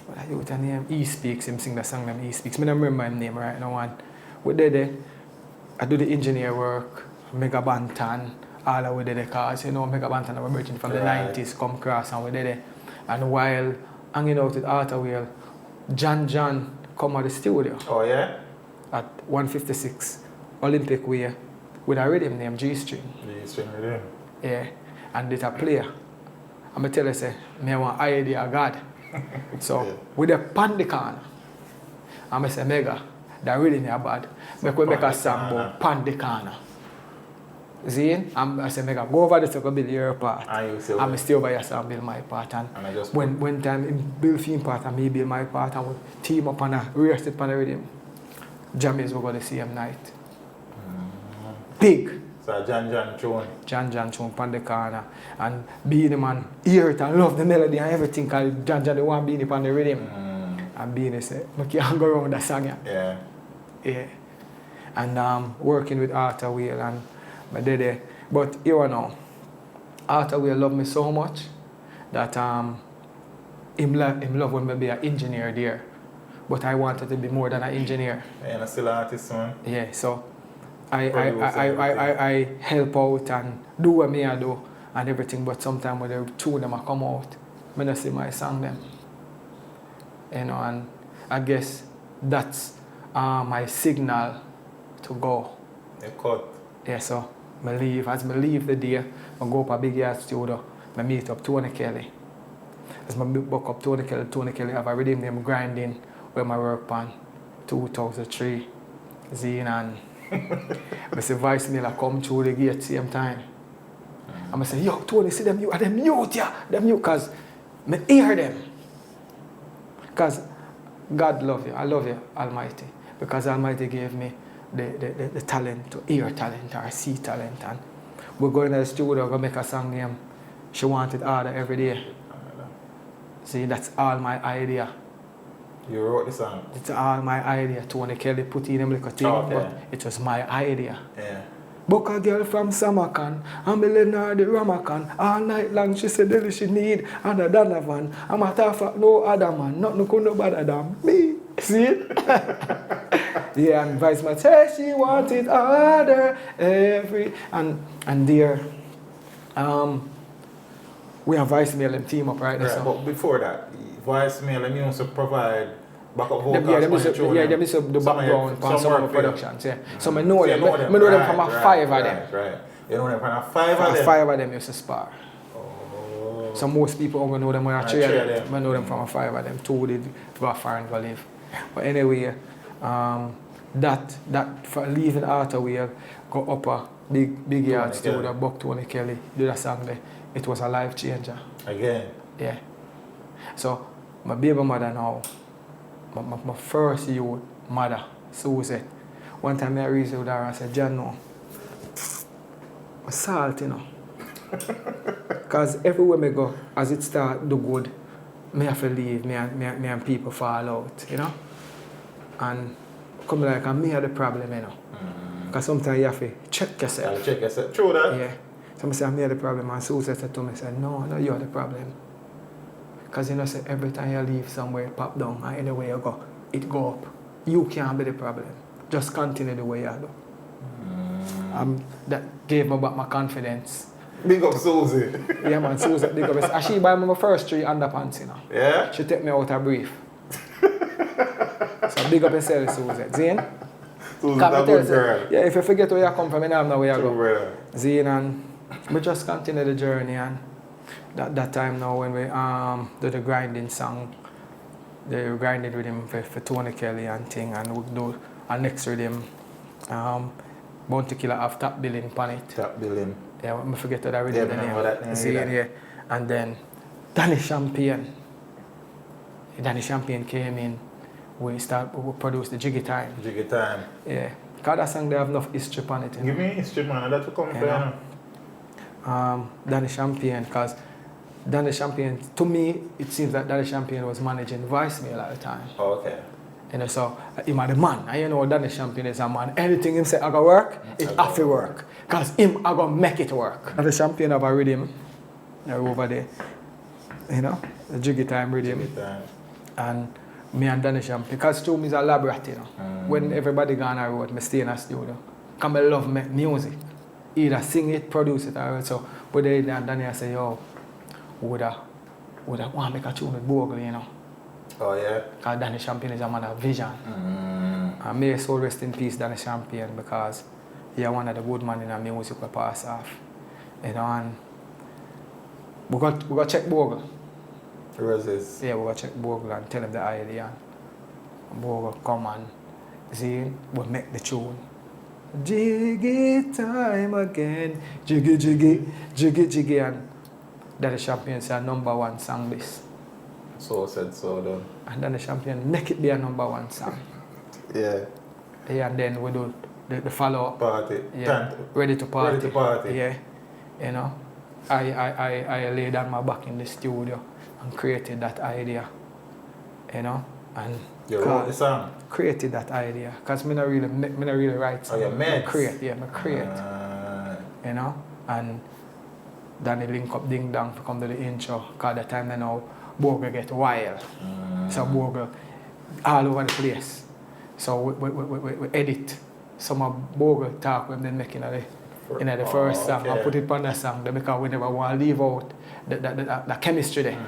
Speaker 1: What are you with the name? He Speaks, him sing the song name He Speaks. I don't remember his name right now. And we did it. I do the engineer work, Buju Banton, all of we did the cars, you know, Buju Banton were merchant from the 90s come across and we did it. And while hanging out with Arthur Wheel, John come at the studio.
Speaker 2: Oh yeah?
Speaker 1: At 156 Olympic Way with a rhythm named G-String.
Speaker 2: G-String rhythm.
Speaker 1: Yeah. And did a player. I'm tell you say, me want idea God. So with the Pandican, I'm say mega, that rhythm is bad. Make we make a song about Pandican. See? I say mega, go over this to build your part. I'm still by your song build my part. And when time him build theme part and me build my part and we team up and rehearse it on the rhythm. Jammies we go the same night. Big.
Speaker 2: So John tune.
Speaker 1: John tune on the corner. And Beenie Man hear it and love the melody and everything because John the one Beenie on the rhythm. And Beenie say, I can't go around that song. Yeah. And working with Arthur Wheel and my daddy. But you know, Arthur Wheel love me so much that him love when I be an engineer there. But I wanted to be more than an engineer.
Speaker 2: And you're still an artist, man?
Speaker 1: Yeah, so I help out and do what I do and everything, but sometimes when the two of them come out, I don't see my song them. You know, and I guess that's my signal to go.
Speaker 2: You cut?
Speaker 1: Yeah, so I leave. As I leave the day, I go up a big yard studio, I meet up Tony Kelly. As I book up Tony Kelly have a rhythm name Grinding, where I work on 2003, Zine and I say Vice Miller come through the gate same time. And I say, yo, Tony, see them youth, them youth, yeah, them youth, because I hear them. Because God love you, I love you, Almighty. Because Almighty gave me the talent to hear talent or see talent. And we're going to the studio, go make a song name, She Want It Harder Every Day. See, that's all my idea.
Speaker 2: You wrote the song?
Speaker 1: It's all my idea. Tony Kelly put in them little thing, but it was my idea.
Speaker 2: Yeah.
Speaker 1: Book a girl from Samarkand, I'm Millionaire the Ramakan. All night long she said Delly she need another Donovan. I'm a tough no other man, nothing could no better than me. See it? Yeah, and Vice Man say she wanted harder every and there we have Vice Mail and team up right now.
Speaker 2: Right, but before that, Vice Mail and you also provide backup vocals.
Speaker 1: Them is the background for some of the productions. Yeah. So I know them. I know them from a 5 of them.
Speaker 2: Right. You know them from a 5 of them?
Speaker 1: 5 of them used to spar. Oh. So most people don't know them when I 3 of them. I know them from a 5 of them. 2 did go far and go live. But anyway, that for leaving Arthur Wheel, go up a big yard studio, Buck Tony Kelly, do that song there. It was a life changer.
Speaker 2: Again?
Speaker 1: Yeah. So my baby mother now, my first youth mother, Susie, one time I reached with her and said, John, no, I'm salty, you know. Because everywhere I go, as it start do good, I have to leave, me and people fall out, you know. And come like, I'm me the problem, you know. Because sometimes you have to check yourself.
Speaker 2: Check yourself. True that?
Speaker 1: Yeah. So I say, I'm the problem. And Susie said to me, no, you're the problem. Because you know, say, every time you leave somewhere, it pop down, and anywhere you go, it go up. You can't be the problem. Just continue the way you do. That gave me back my confidence.
Speaker 2: Big up Susie.
Speaker 1: Yeah, man, Susie, big up. And she buy me my first 3 underpants, you know.
Speaker 2: Yeah?
Speaker 1: She take me out her brief. So big up yourself, Susie. Zane?
Speaker 2: Susan's a good girl.
Speaker 1: Yeah, if you forget where you come from, you don't know where you go.
Speaker 2: Brother.
Speaker 1: Zine, and we just continue the journey, and that time now when we do the grinding song, they grinded with him for Tony Kelly and thing, and we do our next rhythm, Bounty Killer have top billing on it.
Speaker 2: Top billing.
Speaker 1: Yeah, I forget that rhythm.
Speaker 2: Yeah, that name.
Speaker 1: Zine, yeah. And then Danny Champagne. Danny Champagne came in. We produced the Jiggy Time.
Speaker 2: Jiggy Time.
Speaker 1: Yeah. Because that song they have enough history on it.
Speaker 2: Give me history, man. That's what comes from.
Speaker 1: Danny Champagne, because Danny Champagne, to me, it seems that Danny Champagne was managing voicemail at the time.
Speaker 2: Oh, okay.
Speaker 1: You know, so him are the man. And you know Danny Champagne is a man. Anything him say I go work, it have to work. Because him I go make it work. Danny Champagne have a rhythm over there. You know, the Jiggy Time rhythm.
Speaker 2: Jiggy Time.
Speaker 1: And me and Danny Champagne, because to me is a laboratory, you know. When everybody gone on the road, I stay in a studio. Because I love music. Either sing it, produce it, or so. But then Danny I say, yo, would I want to make a tune with Bogle, you know.
Speaker 2: Oh yeah?
Speaker 1: Because Danny Champagne is a man of vision. And may soul rest in peace, Danny Champagne, because he is one of the good men in the music we pass off. You know, and we got check Bogle.
Speaker 2: Roses.
Speaker 1: Yeah, we got check Bogle and tell him the idea. And Bogle come and see, we make the tune. Jiggy time again. Jiggy, jiggy, jiggy, jiggy. And Danny Champagne said #1 song this.
Speaker 2: So said, so done.
Speaker 1: And Danny Champagne make it be a #1 song.
Speaker 2: Yeah.
Speaker 1: Yeah, and then we do the follow-up.
Speaker 2: Party.
Speaker 1: Yeah. Ready to party.
Speaker 2: Ready to party.
Speaker 1: Yeah. You know, I laid down my back in the studio and created that idea. You know, and
Speaker 2: you wrote the song?
Speaker 1: Created that idea. Because I don't really write songs.
Speaker 2: Oh, you made?
Speaker 1: I create. You know, and Danny link up Ding Dong to come to the intro. Because the time they know Bogle get wild. So Bogle all over the place. So we edit some of Bogle talk when they make in the first song and put it on the song because we never want to leave out the chemistry there.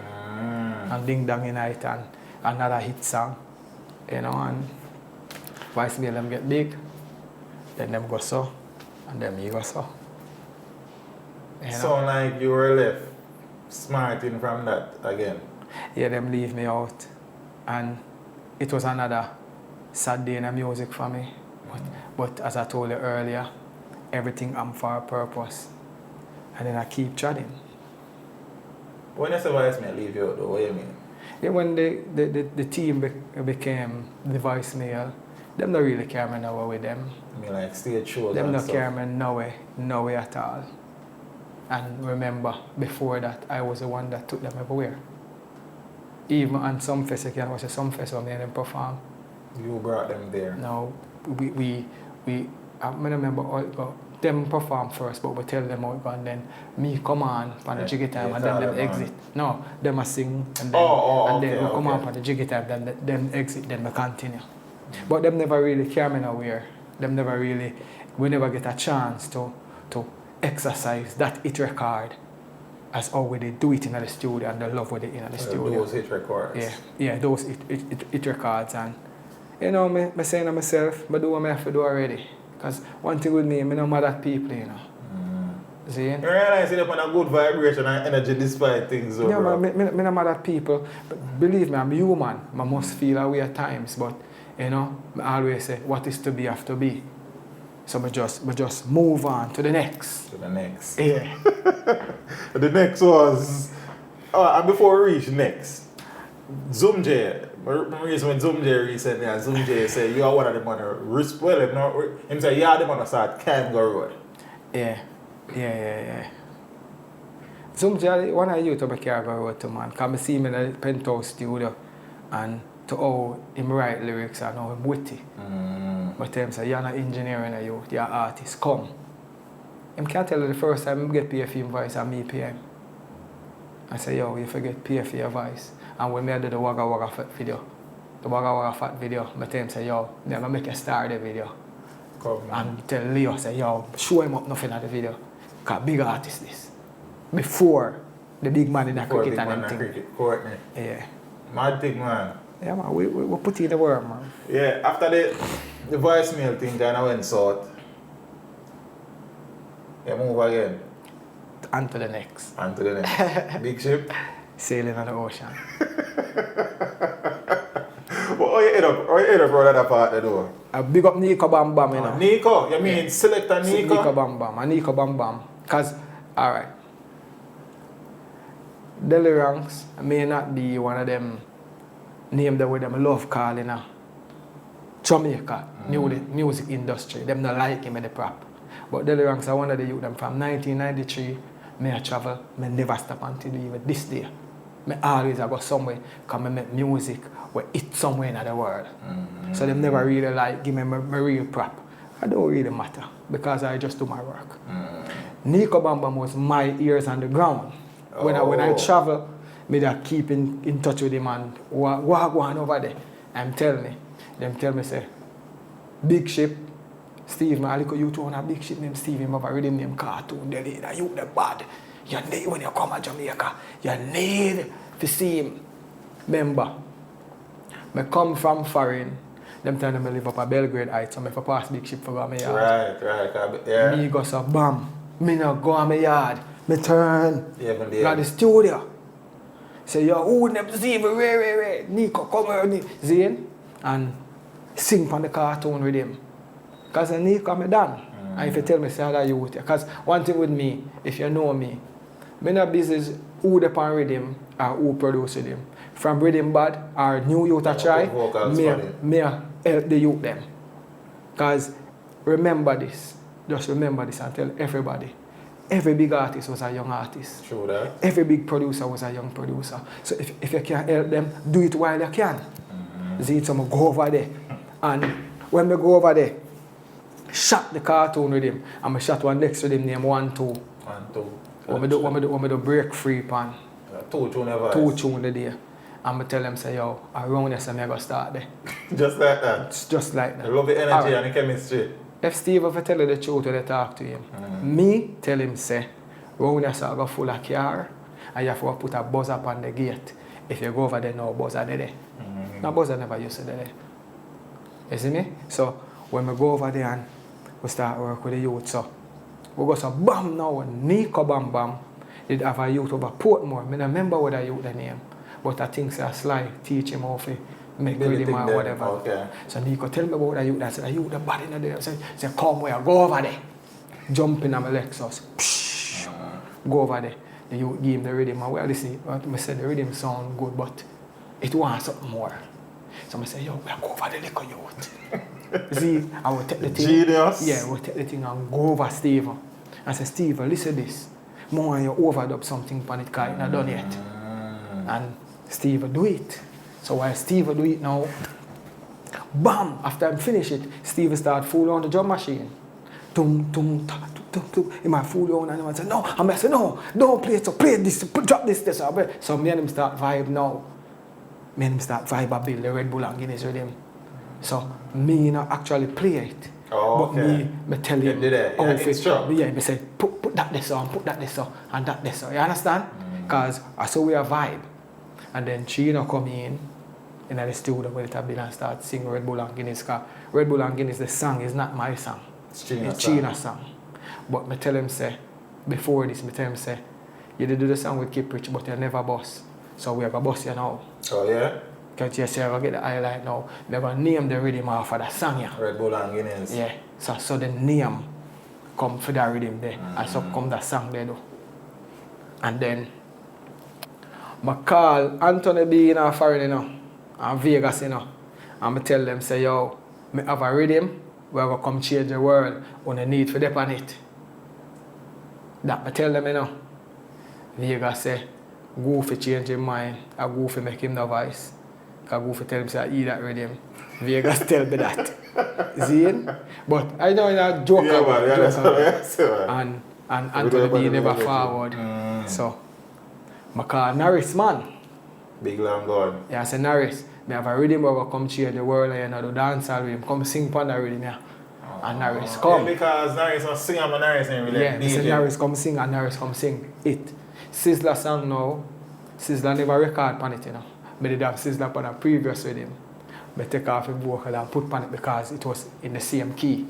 Speaker 1: And Ding Dong in it and another hit song. You know, and voicemail them get big, then them go so, and then me go so. You know?
Speaker 2: So like you were left smarting from that again?
Speaker 1: Yeah, them leave me out. And it was another sad day in the music for me. But as I told you earlier, everything I'm for a purpose. And then I keep chatting.
Speaker 2: When you say voicemail leave you out, what do you mean?
Speaker 1: Yeah, when the team became the voicemail, them don't really care me no way with them.
Speaker 2: I mean like stage shows
Speaker 1: them
Speaker 2: and
Speaker 1: don't
Speaker 2: stuff?
Speaker 1: care me no way at all. And remember, before that, I was the one that took them everywhere. Even on some fest, again, was some fest where me and them perform.
Speaker 2: You brought them there?
Speaker 1: No, I remember all it go. Them perform first, but we tell them how it go, and then me come on the Jiggy Time, and then them exit. No, them a sing, and then then we come on the Jiggy Time, then them exit, then we continue. But them never really care me nowhere. Them never really, we never get a chance to exercise that hit record as how we do it in the studio and the love with it in the studio.
Speaker 2: Those hit records.
Speaker 1: Yeah, those hit records, and you know, me saying to myself, I do what I have to do already. Because one thing with me, I'm not mad at people, you know. See?
Speaker 2: You realize you're on a good vibration and energy despite things, though,
Speaker 1: yeah, I'm not mad at people. But believe me, I'm human. I must feel away at times. But, you know, I always say, what is to be have to be. So we just move on to the next.
Speaker 2: To the next.
Speaker 1: Yeah.
Speaker 2: The next was... and before we reach next, Zoom J. The reason when Zoom J recently, and Zoom J said, you are one of them on the risk, well, him say, you are them on the start Kango Road.
Speaker 1: Yeah. Zoom J, one of you to be Kango Road to, man. Because I see him in the penthouse studio, and to how him write lyrics and how him witty. But him say, you're not engineering, you're an artist, come. Him can't tell you the first time I get paid for him voice and me pay him. I say, yo, you forget pay for your voice. And when I did the Wagga Wagga Fat video, I tell him, say, yo, I'm going to make a star of the video.
Speaker 2: Come,
Speaker 1: and tell Leo, say, yo, show him up nothing at the video. Because big artist this. Before the big man in the cricket and everything.
Speaker 2: Courtney.
Speaker 1: Yeah.
Speaker 2: Mad thing, man.
Speaker 1: Yeah, man, we put in the work, man.
Speaker 2: Yeah, after the voicemail thing kind of went south. Yeah, move again.
Speaker 1: On to the next.
Speaker 2: On to the next. Big ship.
Speaker 1: Sailing on the ocean.
Speaker 2: But how you end up around that part of the door?
Speaker 1: Big up Nico Bam Bam, you know.
Speaker 2: Nico? You mean Selector Nico?
Speaker 1: Nico Bam Bam. And Nico Bam Bam. Because, alright. Delly Ranx may not be one of them names that with them love calling Jamaica music industry. Them not like him in the prop. But Delly Ranx are one of the youth them from 1993. I travel, I never stop until even this day. I always go somewhere because I make music where it's somewhere in the world. So them never really like give me my real prop. I don't really matter because I just do my work. Nico Bam Bam was my ears on the ground. When I travel, I keep in touch with him and walk one over there. Them tell me say, big ship, Steve, man, I look at you two on a big ship named Steve, him have a rhythm named Cartoon Delly, that you the bad. You need, when you come to Jamaica, you need to see him. Remember, I come from foreign, them time I live up at Belgrade Heights, so I pass big ship for go my yard.
Speaker 2: Right, yeah.
Speaker 1: Me go so bam, me not go on my yard, me turn,
Speaker 2: Yeah.
Speaker 1: the studio. Say, yo, who never see me, Ray, Nico, come here, Zane, and sing on the cartoon with him. Because Nico, I'm done. And if you tell me, say, how you with you. Because one thing with me, if you know me, I'm not business who the pan rhythm or who produce with him. From rhythm bad or new youth I try, me help the youth them. Because remember this, just remember this and tell everybody. Every big artist was a young artist.
Speaker 2: True that.
Speaker 1: Every big producer was a young producer. So if you can help them, do it while you can. See, so I go over there. And when we go over there, shot the cartoon with him. And I shot one next to him named 1 2.
Speaker 2: 1 2.
Speaker 1: When I do break free pan.
Speaker 2: 2 tune ever.
Speaker 1: 2 tune the day. And I tell them, say, yo, around here, so I'm going to start there.
Speaker 2: Just like that?
Speaker 1: It's just like that.
Speaker 2: I love the energy and the chemistry.
Speaker 1: If Steve ever tell you the truth when they talk to him, me tell him, say, round here, so I go full of car, and you have to put a buzzer up on the gate. If you go over there, no buzzer there. No buzzer never used to there. You see me? So, when we go over there and we start work with the youth, so we go so bam now, Nico Bam Bam did have a youth over Portmore. I don't remember what the youth the name, but I think say Sly teach him how to make rhythm or whatever.
Speaker 2: Okay.
Speaker 1: So Nico tell me about the youth. I said, the youth the body in there. Say come where, go over there. Jump in on my Lexus. Go over there. The youth give him the rhythm. And well, listen, I said the rhythm sound good, but it wants something more. So I say, yo, we go over the liquor youth. See, I will take the thing.
Speaker 2: Genius.
Speaker 1: Yeah, we'll take the thing and go over Steve. I say, Steve, listen to this. More you overdub something on it because it's not done yet. And Steve do it. So while Steve do it now, bam, after I finish it, Steve start fool on the drum machine. Tum, tum, ta, tum, tum, tum. He might fool on and he might say, no. And I say, no, don't play it, so play this, drop this. So me and him start vibe now. Me and him start vibe a build the Red Bull and Guinness with him. So me not actually play it.
Speaker 2: Oh,
Speaker 1: but
Speaker 2: okay.
Speaker 1: me tell him
Speaker 2: how it
Speaker 1: yeah, me say put that this on, put that this on, and that this on. You understand? Because I saw we a vibe. And then she come in the studio with it and start singing Red Bull and Guinness. Because Red Bull and Guinness, the song is not my song. It's China's song. But me tell him say, before this, me tell him say, you did do the song with Keep Rich, but you never boss. So we are going to boss you now.
Speaker 2: Oh yeah?
Speaker 1: Because you say, I'm going to get the highlight now. We're going to name the rhythm off of that song, yeah.
Speaker 2: Red Bull and Guinness.
Speaker 1: Yeah. So the name come for that rhythm there. And so come that song there though. And then I call Anthony B in foreign, you know, and Vegas, you know. And I tell them, say, yo, I have a rhythm, we're going to come change the world on the need for them on it. That I tell them, you know. Vegas say, Goofy change his mind, I Goofy make him no voice. Because Goofy tell him, say, I eat that rhythm. Vegas tell me that. See it? But I know it's a joke about it. And Anthony B never forward. So, I call Norris, man.
Speaker 2: Big long gun.
Speaker 1: Yeah, I say, Norris, I have a rhythm where we come change the world and you know, do dance with him. Come sing upon that rhythm, yeah. And Norris come.
Speaker 2: Yeah, because Norris not sing and Norris ain't really
Speaker 1: yeah, say Norris come sing and Norris come sing it. Sizzler song now, Sizzler never record on it, you know. I did have Sizzla on a previous with him. I take off him vocal and put on it because it was in the same key.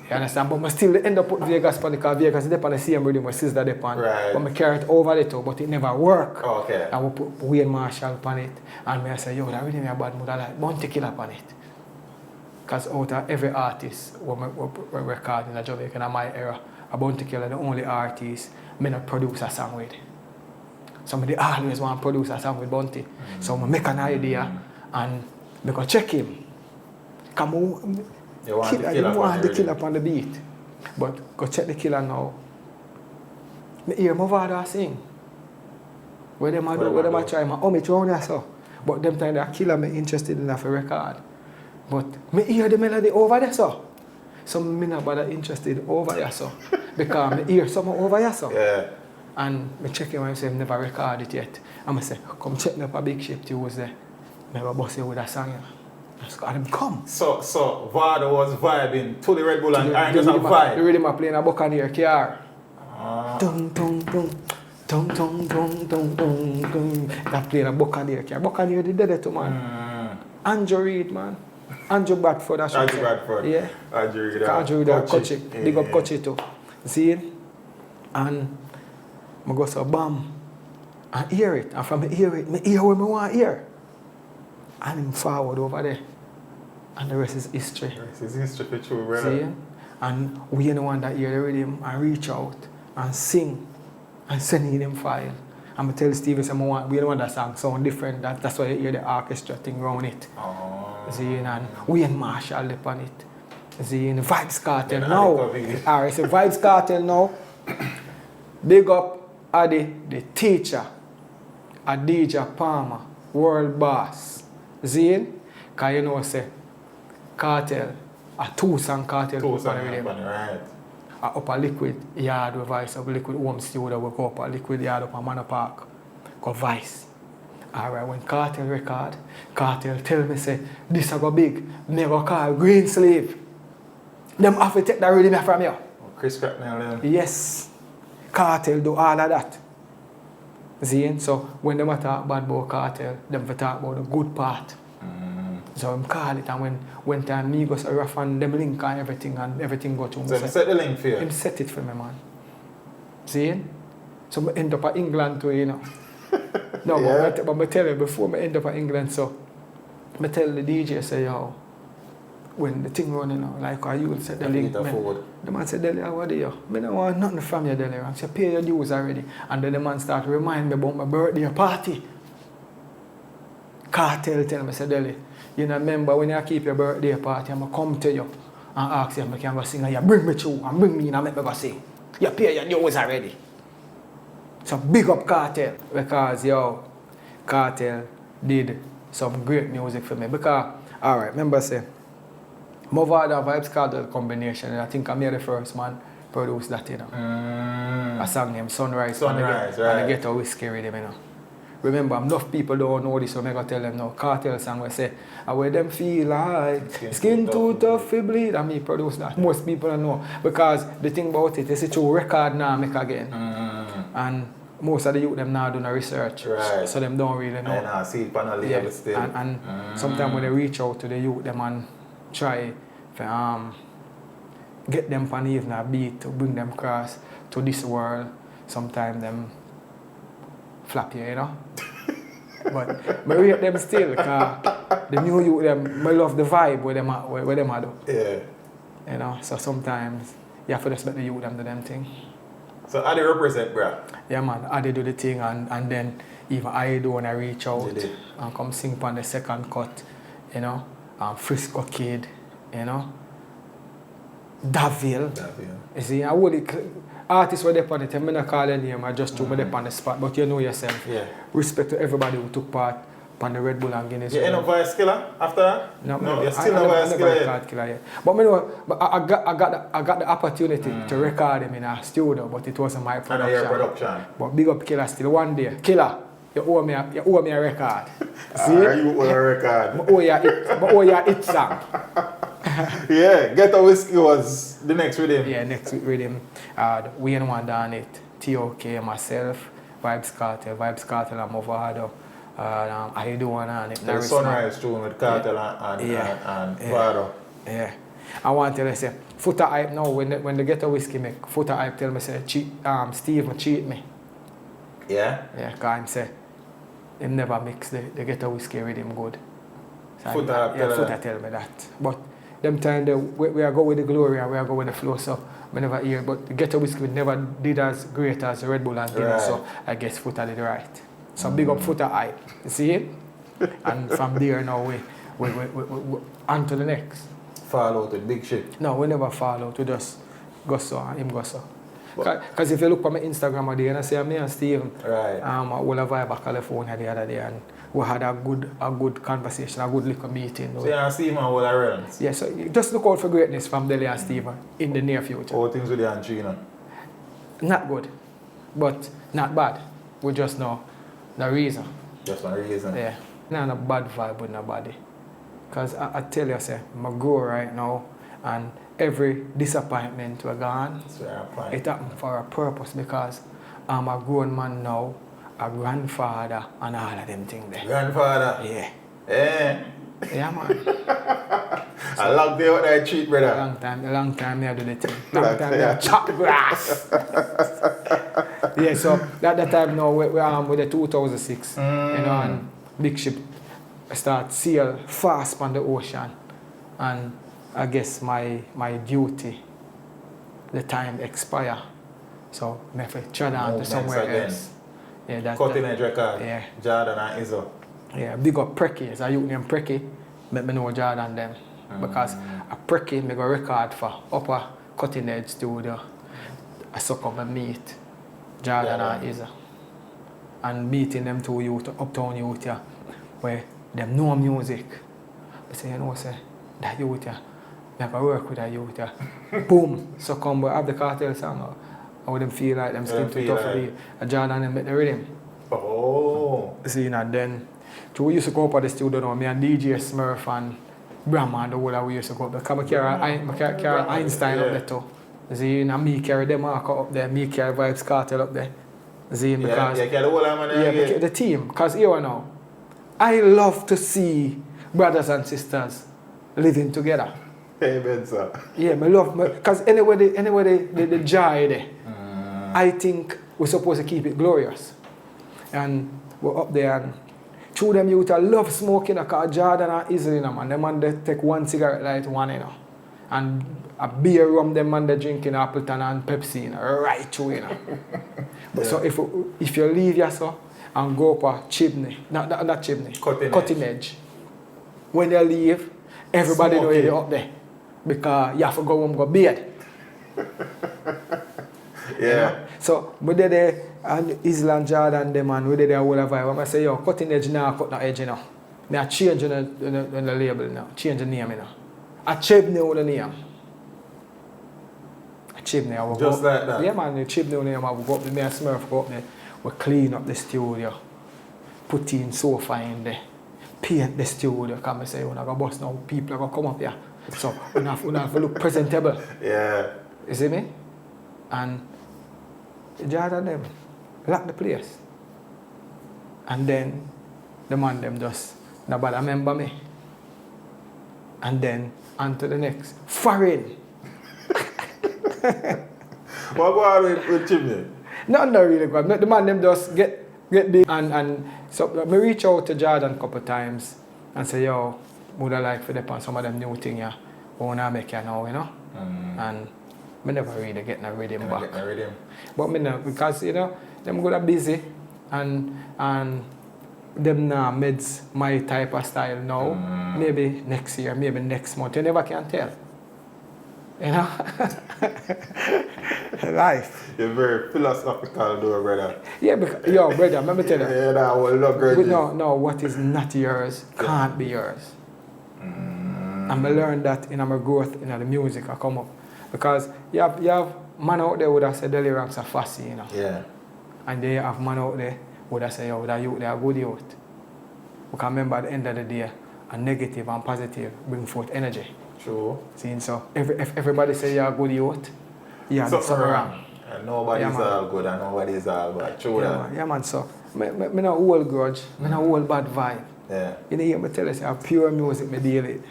Speaker 1: You understand? But I still end up put Vegas on because Vegas is on the same rhythm with Sizzla dip on.
Speaker 2: Right.
Speaker 1: But I carry it over there too, but it never work.
Speaker 2: Oh, okay.
Speaker 1: And we put Wayne Marshall on it. And I say, yo, that rhythm is a bad mood. I like Bounty Killer on it. Because out of every artist we record in Jamaica in my era, Bounty Killer the only artist I not produce a song with. Somebody always want to produce a song with Bounty. So I make an idea and I go check him. Come on,
Speaker 2: you want
Speaker 1: the killer on the beat. But go check the killer now. I hear Mavado sing. Where them do, where them try my homage around there so. But them time the killer me interested in that for record. But I hear the melody over there so. So me not bother interested over there so. Because I hear something over there so.
Speaker 2: Yeah.
Speaker 1: And I check him and say, I never record it yet. And I say, come check me up a big ship Tuesday. I have a bus here with a song. And him come.
Speaker 2: So Vado was vibing to the Red Bull and I just a vibe.
Speaker 1: The rhythm I playing a Buccaneer car. Dun dun dun. Dun dun dun dun dun dun. That playing a Buccaneer car. Buccaneer did that to man. Andrew Reid man. Andrew Bradford.
Speaker 2: Andrew Bradford.
Speaker 1: Yeah.
Speaker 2: Andrew Reid.
Speaker 1: Andrew Reid. Kochi. Big up Kochi too. See it? And I go so bam. And hear it. And from hear it, I hear what I want to hear. And him forward over there. And the rest is history.
Speaker 2: The rest is history for true, brother.
Speaker 1: See? And we are the one that hear the rhythm and reach out and sing and send in them file. And I tell Stevie, we are the one that song sound different. That's why you hear the orchestra thing around it. See? And we and Marshall upon it. See? And Vybz Kartel now. Alright, so Vybz Kartel now. Big up Adi, the teacher. A Deejay Palmer, world boss. Zine, because you know, say, Kartel, a two-song Kartel.
Speaker 2: Right.
Speaker 1: Up a liquid yard with Vice, up a liquid home studio, we go up a liquid yard up a Manor Park, called Vice. Alright, when Kartel record, Kartel tell me, say, this a go big, never call Green Sleeve. Them have to take that rhythm from you.
Speaker 2: Chris Cracknell,
Speaker 1: yes. Kartel do all of that. See? So when them talk bad about Kartel, them talk about the good part. So I'm call it, and when time me go so rough and them link and everything go to me.
Speaker 2: So set the link for you?
Speaker 1: Him set it for me, man. See? So I end up at England too, you know. No, yeah. but I tell you, before I end up at England, so I tell the DJ, say, yo, when the thing running out, like how you will set the link, the man said, Delly, how are you? I don't want nothing from you, Delly. I said, pay your dues already. And then the man start to remind me about my birthday party. Kartel tell me, say, Delly, you know, remember when you keep your birthday party, I'm going to come to you and ask you if I can go sing, and you bring me through and bring me in and make me go sing. You pay your dues already. So big up Kartel, because, yo, Kartel did some great music for me. Because, all right, remember, say, Mavado and Vybz Kartel combination, and I think I'm the first man produce that, you know. A song named Sunrise,
Speaker 2: right.
Speaker 1: And I get a whiskey rhythm, you know. Remember, enough people don't know this, so I'm going to tell them now. Kartel song will say, I where them feel like skin too tough to bleed, and me produce that. Most people don't know. Because the thing about it is it's a record now make again. And most of the youth them now do no research.
Speaker 2: Right.
Speaker 1: So them don't really know.
Speaker 2: And see it on a label still.
Speaker 1: And sometimes when they reach out to the youth, them and try to get them on even a beat to bring them across to this world. Sometimes them flap you know. But I rate them still, because the new youth, them, I love the vibe where them are do.
Speaker 2: Yeah.
Speaker 1: You know, so sometimes you have to just let the youth them do them thing.
Speaker 2: So how do you represent, bro?
Speaker 1: Yeah man, how they do the thing, and then even I do when I reach out and come sing on the second cut, you know, Frisco Kid, you know, Davil. You see, I would artists were there on it, I'm not calling their name, I just threw me on the spot, but you know yourself. Yeah. Respect to everybody who took part on the Red Bull and Guinness.
Speaker 2: You end up Vybz Killer after that?
Speaker 1: No,
Speaker 2: you're still not Vybz
Speaker 1: Killer yet. But I got the opportunity to record him in a studio, but it wasn't my production.
Speaker 2: And your production.
Speaker 1: But big up Killer still one day. Killer, you owe me a record. See?
Speaker 2: You owe a record.
Speaker 1: I owe you a hit song.
Speaker 2: Yeah, Get a Whiskey was the next with him.
Speaker 1: Yeah, next with him. Wayne one done it. TOK, myself, Vybz Kartel and Mavado. I do one on it.
Speaker 2: The Sunrise tune with Kartel and Mavado.
Speaker 1: Yeah. I want to tell you, say, Foota Hype now, when they get a whiskey make, Foota Hype tell me, say, Steve cheat me.
Speaker 2: Yeah?
Speaker 1: Yeah, because him say, him never mix the get a whiskey with him good. So Foota tell me that. But them time we are go with the glory and we are go with the flow, so we never hear. But the get a whiskey never did as great as Red Bull and Guinness, so I guess Foota did right. So big up Foota Hype. You see it? And from there now we on to the next.
Speaker 2: Fall out with big shit?
Speaker 1: No, we never fall out. We just go so and him go so. Because if you look on my Instagram today and I say me and Steven, we'll have Vybz California the other day and we had a good conversation, a good little meeting.
Speaker 2: So you and Steven all around?
Speaker 1: Yeah, so just look out for greatness from Delly and Steven in the near future.
Speaker 2: How things with you and Gina?
Speaker 1: Not good, but not bad. We just know the reason.
Speaker 2: Just one reason?
Speaker 1: Yeah. Not a bad vibe with nobody. Because I tell you, say, I'm grow right now and every disappointment we're gone, it happened for a purpose because I'm a grown man now, a grandfather and all of them things there.
Speaker 2: Grandfather?
Speaker 1: Yeah.
Speaker 2: Yeah.
Speaker 1: Yeah, man.
Speaker 2: So, I love the other treat, brother.
Speaker 1: A long time I do the thing. Long time I chop grass. Yeah, so that time now with the 2006, you know, and big ship start sail fast on the ocean, and I guess my duty, the time expire, so I have to tread on to somewhere else. Yeah, that's
Speaker 2: Cutting edge record.
Speaker 1: Yeah.
Speaker 2: Jordan and Izzo.
Speaker 1: Yeah, big up Precky. As a youth named Precky, let me know Jordan them. Because a Precky make a record for upper cutting edge studio. I suck up and meet Jordan and Izzo. And meeting them two youth, uptown youth, yeah, where them know music. I say, you know, say, that youth, yeah, I have to work with that youth, yeah. Boom, so come have the Kartel song. I wouldn't feel like them skin too tough for me. And Jordan and make the rhythm.
Speaker 2: Oh.
Speaker 1: See, and then, so we used to go up at the studio now, me and Deejay Smurf and Brahma and the whole we used to go up there. Because I carry Einstein up there too. See, and me carry them up there, me carry Vybz Kartel up there. See, because
Speaker 2: carry the whole man there.
Speaker 1: Yeah, the team. Because here now, I love to see brothers and sisters living together.
Speaker 2: Hey, Benz.
Speaker 1: Yeah, I love, because anyway the joy there, I think we're supposed to keep it glorious. And we're up there and through them youth, I love smoking because Jordan and Izzy, man. Them man they take one cigarette light, one, you know. And a beer rum, them man they drinking Appleton and Pepsi, you know, right through, you know. But so if you leave yourself and go up a chimney, not chimney, cutting edge. When you leave, everybody know you're up there. Because you have to go home go bed.
Speaker 2: Yeah.
Speaker 1: You know? So we did there and Island Jordan them and we did there all of I say yo cutting edge now, cut the edge, you know. Me I change the label now, change the name, you know. I chimney all the name. A chimney I will
Speaker 2: just
Speaker 1: go,
Speaker 2: like that.
Speaker 1: Yeah man, the chimney name I will go up there, me and Smurf go up there, we clean up the studio, put in sofa in there, paint the studio, because I say when I go bus now, people are gonna come up here. So we have to look presentable.
Speaker 2: Yeah.
Speaker 1: You see me? And Jordan them lock the place. And then the man them just nobody remember me. And then on to the next. Foreign.
Speaker 2: What go on with Chimney?
Speaker 1: Not really good. The man them just get big and so me reach out to Jordan a couple of times and say, yo, would I like for them on some of them new things yeah, I wanna make you now, you know? And I never really get no rhythm back. But me know, because you know, them good are busy and them now meds my type of style now. Maybe next year, maybe next month. You never can tell. You know? Life.
Speaker 2: You're very philosophical though, brother.
Speaker 1: Yeah, because, yo, brother, let me tell you.
Speaker 2: Yeah, that will look good.
Speaker 1: No, what is not yours can't be yours. And I learned that in my growth in the music I come up. Because you have man out there would have said Delly Ranx are fussy, you know.
Speaker 2: Yeah.
Speaker 1: And they have man out there would have said, yo, that youth, they are good youth. We can remember at the end of the day, a negative and positive bring forth energy.
Speaker 2: True.
Speaker 1: See, so if everybody say you're a good youth, yeah, something wrong.
Speaker 2: And nobody's all good and nobody's all bad. True that.
Speaker 1: Yeah, man, so Me no hold grudge, me no hold bad vibe.
Speaker 2: Yeah.
Speaker 1: You know, hear me tell you, say, pure music me deal with.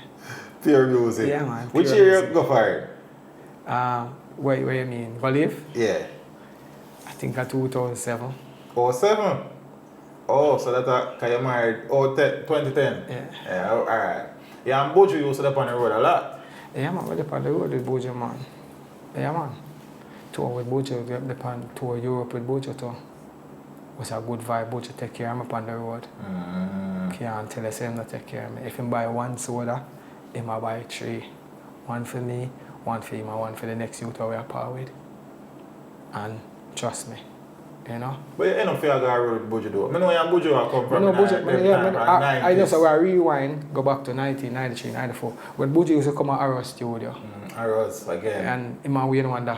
Speaker 2: Pure music?
Speaker 1: Yeah, man.
Speaker 2: Which year you go for it?
Speaker 1: Where you mean? Go live?
Speaker 2: Yeah.
Speaker 1: I think at 2007.
Speaker 2: 07? Oh, so that's because you married 2010?
Speaker 1: Yeah.
Speaker 2: Yeah, alright. Yeah, and Buju used to be on the road a lot.
Speaker 1: Yeah, man, we're on the road with Buju, man. Yeah, man. Tour with Buju, we're on tour Europe with Buju too. It was a good vibe. Buju take care of me on the road. Can't tell us him not take care of me. If he buy one soda, he might buy 3. One for me, one for him, and one for the next youth we are part with. And trust me, you know.
Speaker 2: But you end up feel like I road with Buju though. I know where Buju come from.
Speaker 1: I just rewind, go back to 1993, 94. When Buju used to come at our studio.
Speaker 2: Arrows again.
Speaker 1: And him and Wayne Wonder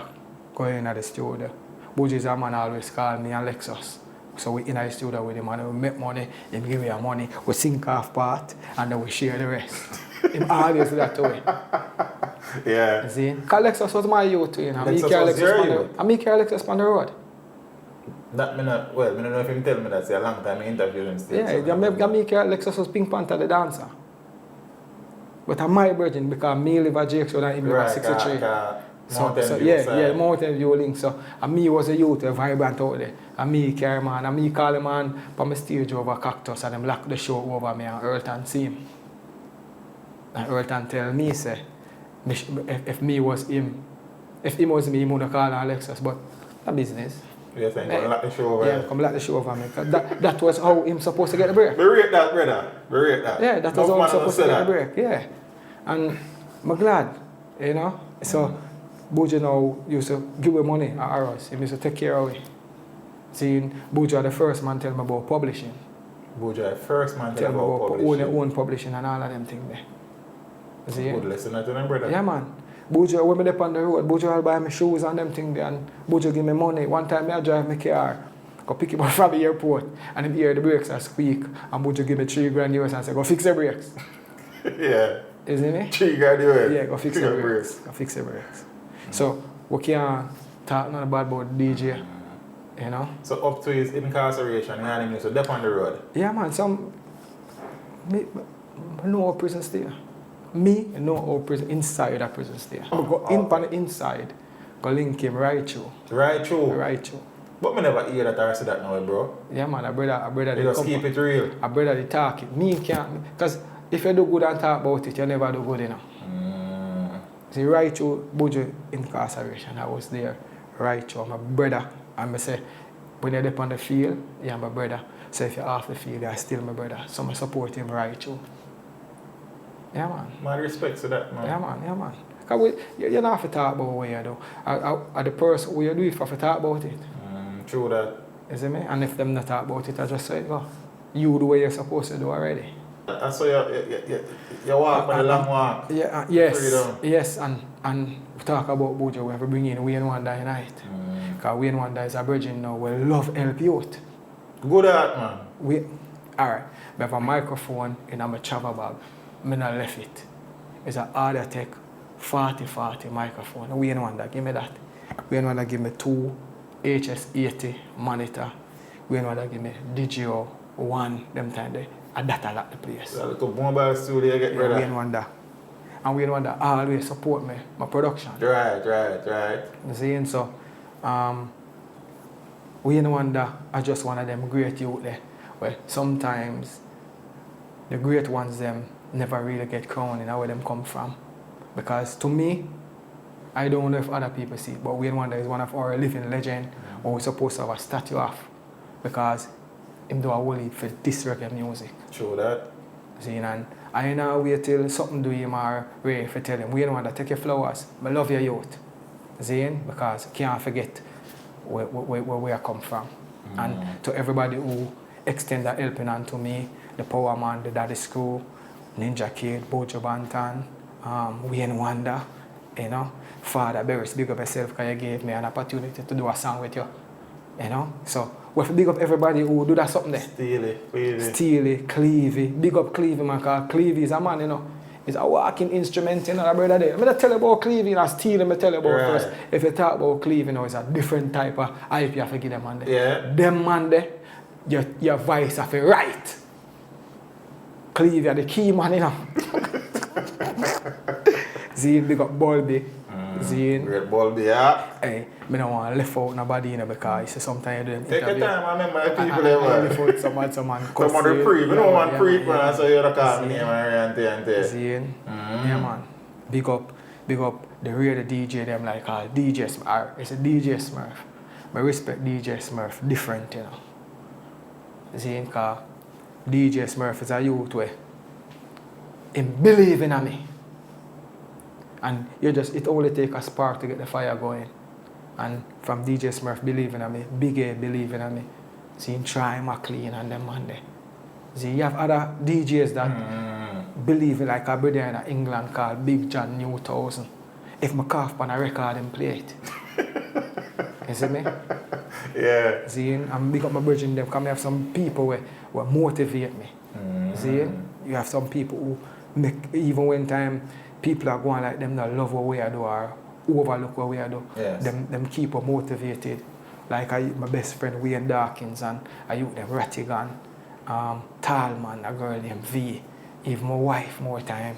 Speaker 1: go in at the studio. Buju is a man always call me and Lexus. So we in the studio with him and we make money, him give me money, we sink half part and then we share the rest. Him always do that to me.
Speaker 2: Yeah.
Speaker 1: You see? Because Lexus was my youth too, you know.
Speaker 2: Lexus was your youth?
Speaker 1: And me carry Lexus on the road.
Speaker 2: That me not, well, I don't know if him tell me that, say a long time I interviewed him still.
Speaker 1: Yeah, me carry Lexus was Pink Panther the dancer. But I'm my virgin because me live at Jake so that he live at 63. Mountain View link. So and me was a youth, a vibrant out there. And me carry man, and me call him man from my stage over Cactus and them lock the show over me and Earlton see him. And Earlton tell me say, if me was him, if him was me, he would have called Alexis, but that business.
Speaker 2: You're saying come lock the show over
Speaker 1: Yeah, come lock the show over me. That was how him supposed to get the break.
Speaker 2: We rate that, brother. We rate that.
Speaker 1: Yeah, that was how he supposed to get the break. Yeah. And I'm glad, you know. So Buju now used to give me money at Arrows. He used to take care of it. Seeing Buju the first man tell me about publishing.
Speaker 2: Buju the first man tell me about publishing.
Speaker 1: Own publishing and all of them things there. See?
Speaker 2: Good listener to them, brother.
Speaker 1: Yeah, man. Buju, when I on the road, Buju will buy me shoes and them things there, and Buju give me money. One time I drive my car, go pick him up from the airport, and him hear the brakes are squeak, and Buju give me $3,000 and say, go fix the brakes.
Speaker 2: Yeah.
Speaker 1: Isn't it?
Speaker 2: $3,000.
Speaker 1: Yeah, go fix the brakes. Go fix the brakes. So, we can't talk nothing bad about Deejay, you know?
Speaker 2: So up to his incarceration, he had him to dep on the road?
Speaker 1: Yeah, man. Me know how prison stay. Me know how prison, inside that prison stay. I go in on the inside, go link him right through.
Speaker 2: Right through?
Speaker 1: Right through.
Speaker 2: But me never hear that or see that now, bro.
Speaker 1: Yeah, man. A brother
Speaker 2: they just keep it real.
Speaker 1: A brother they talk it. Me can't, because if you do good and talk about it, you never do good enough. See, right through Buju incarceration, I was there. Right through, my brother. And I say, when you're up on the field, you're my brother. So if you're off the field, you're still my brother. So I support him right through. Yeah, man.
Speaker 2: My respect to that, man.
Speaker 1: Yeah, man. Yeah, man. Because you don't have to talk about what you do. At the person who you do it for, to talk about it.
Speaker 2: True that.
Speaker 1: You see me? And if them not talk about it, I just say, go. You do what you're supposed to do already.
Speaker 2: And so you walk on a long walk.
Speaker 1: Yeah, yes, and we talk about Buju, we have to bring in Wayne Wonder tonight. Because Wayne Wonder is a virgin now, we love help youth.
Speaker 2: Good at man.
Speaker 1: Alright, I have a microphone in my travel bag. I not left it. It's an Audiotech 4040 microphone. Wayne Wonder, give me that. Wayne Wonder give me 2 HS80 monitor. Wayne Wonder give me Deejay 1, them time there. And that I like the place.
Speaker 2: So a little mobile studio you get rid of.
Speaker 1: Wayne Wonder. And Wayne Wonder always support me, my production.
Speaker 2: Right.
Speaker 1: You see, so Wayne Wonder are just one of them great youth there. Well, sometimes the great ones them never really get crowned in where them come from. Because to me, I don't know if other people see it, but Wayne Wonder is one of our living legends who we're supposed to have a statue of. Because him do a whole heap for this reggae music.
Speaker 2: True that.
Speaker 1: See, and I now wait till something do him or Ray for tell him, Wayne Wonder, take your flowers, I love your youth. See, because I can't forget where we come from. And to everybody who extend that helping hand to me, the Power Man, the Daddy Screw, Nija Teeth, Buju Banton, Wayne Wonder, you know, Father Beres, big up yourself because you gave me an opportunity to do a song with you. You know, so we have to big up everybody who do that something there. Steelie, Clevie. Big up Clevie, man, because Clevie is a man, you know. He's a walking instrument, you know, that brother there. I'm going to tell you about Clevie, and Steelie, I tell you about first. If you talk about Clevie, you know, it's a different type of hype you have to give them man there.
Speaker 2: Yeah.
Speaker 1: Them man there, your voice have to right. Cleve, you're the key man, you know. Zine, big up Bulby. Zine.
Speaker 2: Great Bulby, yeah.
Speaker 1: Hey, I don't want to left out nobody, you know, because sometimes you do them
Speaker 2: Take your time, I remember the people
Speaker 1: I
Speaker 2: there.
Speaker 1: left out someone
Speaker 2: Some of the pre, we don't want pre, man, so you don't call me name and
Speaker 1: Zine. Yeah, man. Big up the real DJ, them like DJ Smurf. It's a DJ Smurf. I respect DJ Smurf different, you know. Zine, because DJ Smurf is a youth where him believe in me. And it only takes a spark to get the fire going. And from DJ Smurf believing in me, Big A believing in me, see Try McLean and them man there. See, you have other DJs that believe in, like a brother in England called Big John Newthousand. If my cough on a record and play it. You see me?
Speaker 2: Yeah.
Speaker 1: See, I'm big up my bridge in them because I have some people who motivate me. See, you have some people who make, even when time people are going like them not love what we do or overlook what we do.
Speaker 2: Yes.
Speaker 1: Them keep us motivated. Like my best friend Wayne Dawkins and I use them Rattigan, Tallman, a girl named V. Even my wife more time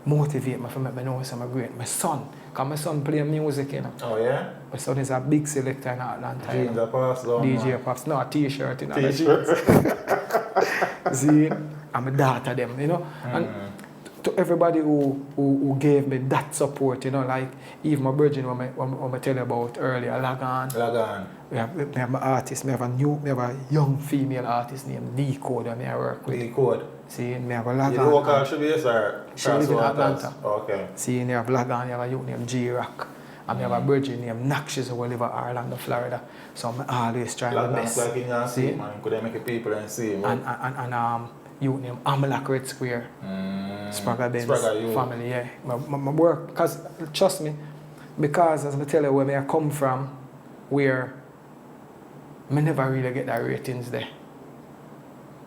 Speaker 1: motivate me for make me know I'm great. My son, because my son play music, you know.
Speaker 2: Oh yeah?
Speaker 1: My son is a big selector in Atlanta.
Speaker 2: Jeans are passed down.
Speaker 1: DJ Pops, no a t-shirt, you know.
Speaker 2: T-shirt.
Speaker 1: See, I'm a daughter them, you know. And to everybody who gave me that support, you know, like even my virgin when I tell you about earlier, Lagan. We have an artist, we have a young female artist named Decode that I work with.
Speaker 2: Decode.
Speaker 1: See, we have a Lagan.
Speaker 2: You know what called she is or?
Speaker 1: She lives in Atlanta.
Speaker 2: Okay.
Speaker 1: See, we have Lagan, we have a youth named G-Rock. And we have a virgin named Nakshis who live in Orlando, Florida. So I'm always trying to best.
Speaker 2: Like you can see, man. Could they make people and see, man?
Speaker 1: And youth named Amalak Red Square. Spragga Benz family, yeah. My work, because trust me, because as I tell you where I come from, where I never really get the ratings there.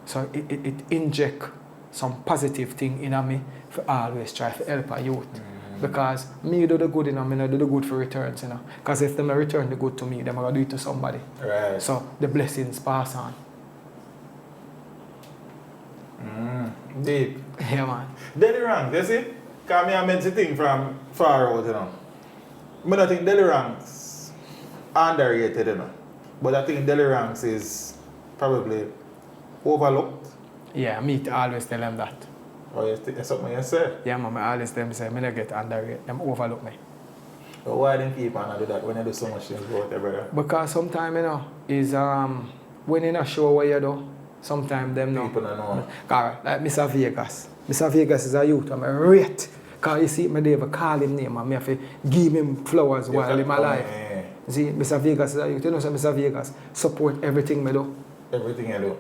Speaker 1: So it inject some positive thing in me for always try to help a youth. Because me do the good, you know, me not do the good for returns, you know. Because if them not return the good to me, them are going to do it to somebody.
Speaker 2: Right.
Speaker 1: So the blessings pass on.
Speaker 2: Deep.
Speaker 1: Yeah, man.
Speaker 2: Delly Ranx, you see? Because I meant the thing from far out, you know. I don't think Delly Ranx underrated, you know. But I think Delly Ranx is probably overlooked.
Speaker 1: Yeah, me always tell them that.
Speaker 2: Oh, that's something you say?
Speaker 1: Yeah, man, I always tell them, say, I don't get underrated. Them overlook me.
Speaker 2: But why them keep on do that when you do so much things about it, brother?
Speaker 1: Because sometimes, you know, is when you not sure what you do, sometimes them know.
Speaker 2: People don't know.
Speaker 1: Like Mr. Vegas. Mr. Vegas is a youth, I'm a rate. Because you see, I never call him name and I have to give him flowers while in my life.
Speaker 2: Yeah.
Speaker 1: See, Mr. Vegas is a youth. You know, so Mr. Vegas support everything I do.
Speaker 2: Everything you do.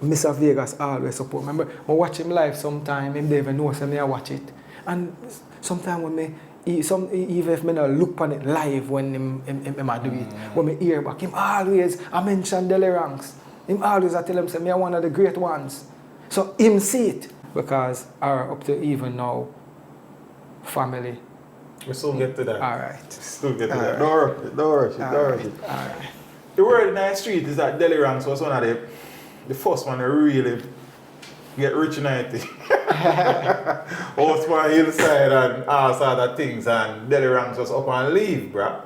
Speaker 1: Mr. Vegas always support. Remember, I watch him live sometime, him never know so I watch it. And sometimes when even if I don't look on it live when him do it, when I hear back, him always, I mention Delly Ranx. Him always I tell him, say, me one of the great ones. So him see it. Because up to even now, family.
Speaker 2: We still get to that.
Speaker 1: Alright.
Speaker 2: Still get to that. Don't rush it.
Speaker 1: Alright.
Speaker 2: The word in the street is that Delly Ranx was one of the first one to really get rich in it. House on hillside and all sorts of things, and Delly Ranx was up and leave, bruh.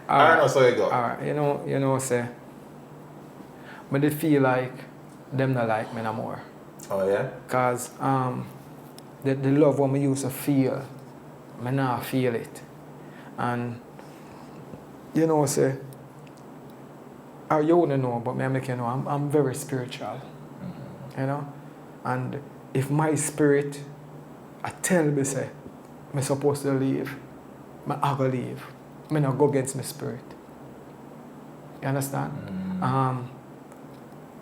Speaker 2: I don't know so you go.
Speaker 1: Alright, you know, say, but they feel like them not like me no more.
Speaker 2: Oh yeah?
Speaker 1: Because the love what I used to feel, I now feel it. And you know, say, you wouldn't know, but I make you know, I'm very spiritual. You know? And if my spirit, I tell me, say, I'm supposed to leave, I have to leave. I not go against my spirit. You understand?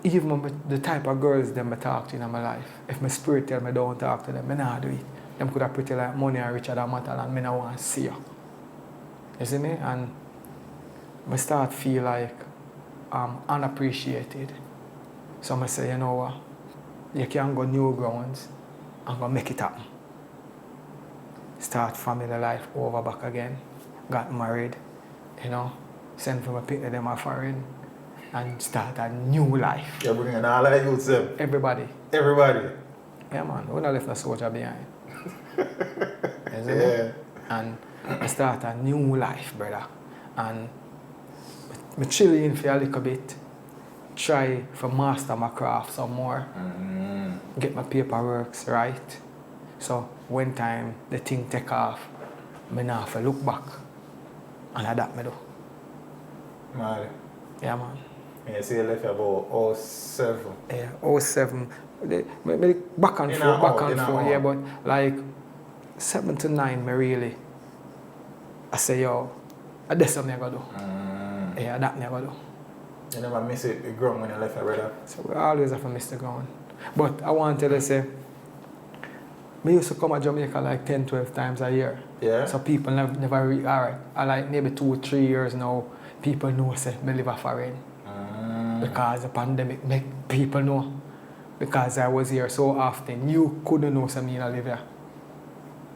Speaker 1: Even the type of girls them I talk to in my life, if my spirit tell me don't talk to them, I not do it. Them could have pretty like money and richer than matter and I don't want to see you. You see me? And I start feel like I'm unappreciated. So I say, you know what? You can go new grounds and go make it happen. Start family life over back again. Got married, you know. Send for my picture them a foreign. and start a new life.
Speaker 2: You're bringing all the youths them?
Speaker 1: Everybody.
Speaker 2: Everybody?
Speaker 1: Yeah, man. We don't left no soldier behind.
Speaker 2: Yeah.
Speaker 1: And I start a new life, brother. And I chill in for a little bit. Try to master my craft some more. Get my paperwork right. So when time the thing take off, I not have to look back. And that I do.
Speaker 2: Mad.
Speaker 1: Yeah, man.
Speaker 2: And you say you left about 07.
Speaker 1: Yeah, 07. Maybe back and forth, yeah, but like 7 to 9, I really, I say, yo, that's something I gotta do. Yeah, that I gotta do.
Speaker 2: You never miss it, the ground when you left your brother?
Speaker 1: So we always have to miss the ground. But I want to tell you, say, I used to come to Jamaica like 10, 12 times a year.
Speaker 2: Yeah.
Speaker 1: So people never alright. I like maybe 2 or 3 years now, people know say I live a foreign. Because the pandemic make people know. Because I was here so often, you couldn't know something I live here.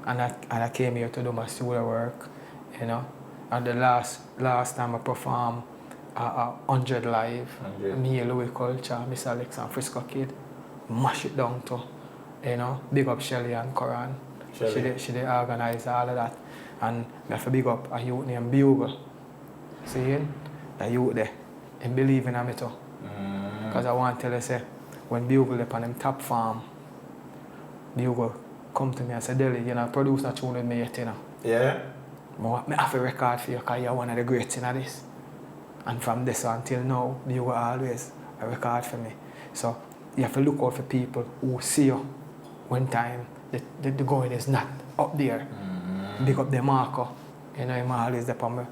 Speaker 1: And I came here to do my studio work, you know. And the last time I performed 100 live, me, Louis Culture, Miss Alex and Frisco Kid, mash it down to, you know, big up Shelly and Coran. She did organize all of that. And I have to big up a youth named Bugle. See, the youth there, and believe in me too. Because I want to tell you, say, when Bugle up on them top farm, Bugle come to me and say, Delly, you know, produce a tune with me yet, you know.
Speaker 2: Yeah.
Speaker 1: I have a record for you because you're one of the greats in this. And from this until now, Bugle always a record for me. So you have to look out for people who see you when time the going is not up there. Big up the marker. You know, I'm always there on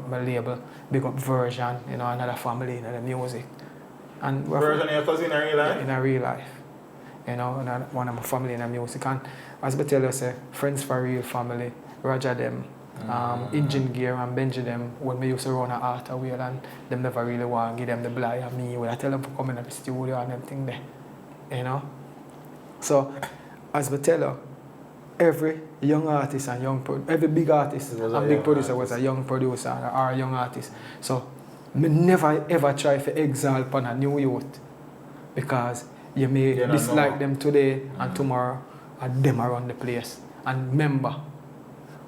Speaker 1: my label. Big up Version, you know, another family in the music. And
Speaker 2: Version your cousin in real life?
Speaker 1: In a real life. You know, one of my family in the music. And as I tell you, say, Friends for Real Family, Roger them, Engine Gear and Benji them, when we used to run an art away and them never really want to give them the blind of me when I tell them to come in the studio and everything there. You know? So, as I tell you, every young artist and every big artist and big producer was a young producer or a young artist. So, I never ever try to exile upon a new youth because you may dislike them today and tomorrow and them around the place. And remember,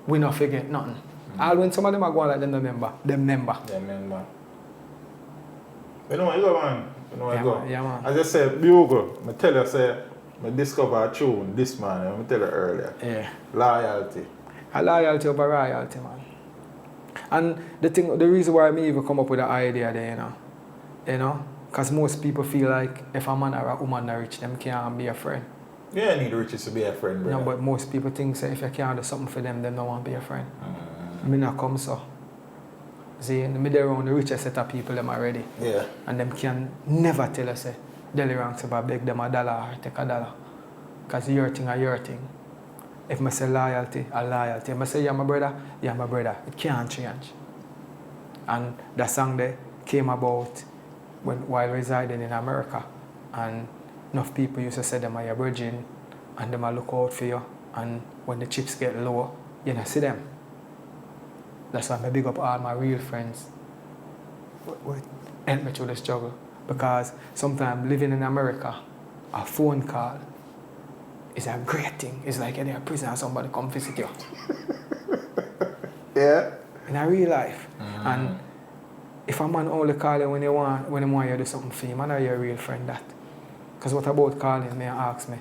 Speaker 1: we not forget nothing. All when some of them are going like them member.
Speaker 2: Them member. You know where you go, man. You know where you go.
Speaker 1: Yeah, man.
Speaker 2: As I said, Bugle, I tell you, say, I discover a tune this man, I tell you earlier.
Speaker 1: Yeah.
Speaker 2: Loyalty.
Speaker 1: A loyalty over royalty, man. And the reason why I even come up with the idea there, you know, because most people feel like if a man or a woman are rich, them can't be a friend.
Speaker 2: Yeah, you need the riches to be a friend, brother.
Speaker 1: No, but most people think say if you can't do something for them, they don't want to be a friend. I mean, not come so. See, in the middle around the richest set of people them already.
Speaker 2: Yeah.
Speaker 4: And them can never tell us, say, Delly Ranx about beg them $1 or take $1. Because your thing are your thing. If I say loyalty, a loyalty. If I say you're my brother, you're my brother. It can't change. And that song there came about while residing in America. And enough people used to say them are your virgin and them will look out for you. And when the chips get low, you don't see them. That's why I big up all my real friends who help me through the struggle. Because sometimes living in America, a phone call is a great thing. It's like you're in a prison and somebody come visit you.
Speaker 2: Yeah.
Speaker 1: In a real life. And if a man only call you when he want you to do something for him, man, are you a real friend that? Because what about calling me and ask me,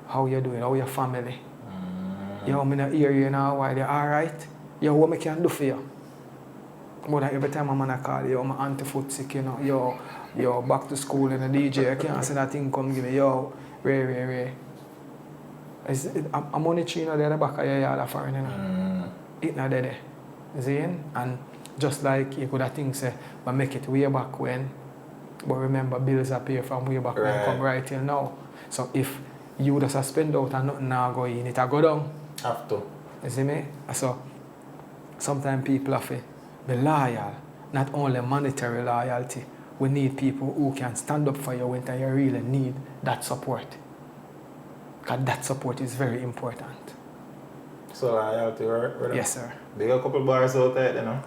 Speaker 1: how you doing, how your family? Yo, I'm not hear you now, why you're alright? Yo, what I can do for you? But every time a man call you, my auntie foot sick, you know, yo, back to school in a DJ, I can't say that thing come give me, yo, Ray. I'm only there at the back of your yard for you know. It's not there. See? And just like you could have think say, but make it way back when. But remember, bills appear from way back when come right till now. So if you just spend out and nothing now go in, it'll go down.
Speaker 2: Have to.
Speaker 1: You see me? So sometimes people have to be loyal, not only monetary loyalty. We need people who can stand up for you when you really need that support. Because that support is very important.
Speaker 2: So loyalty, right?
Speaker 1: Yes, sir.
Speaker 2: Big a couple bars out there, you know.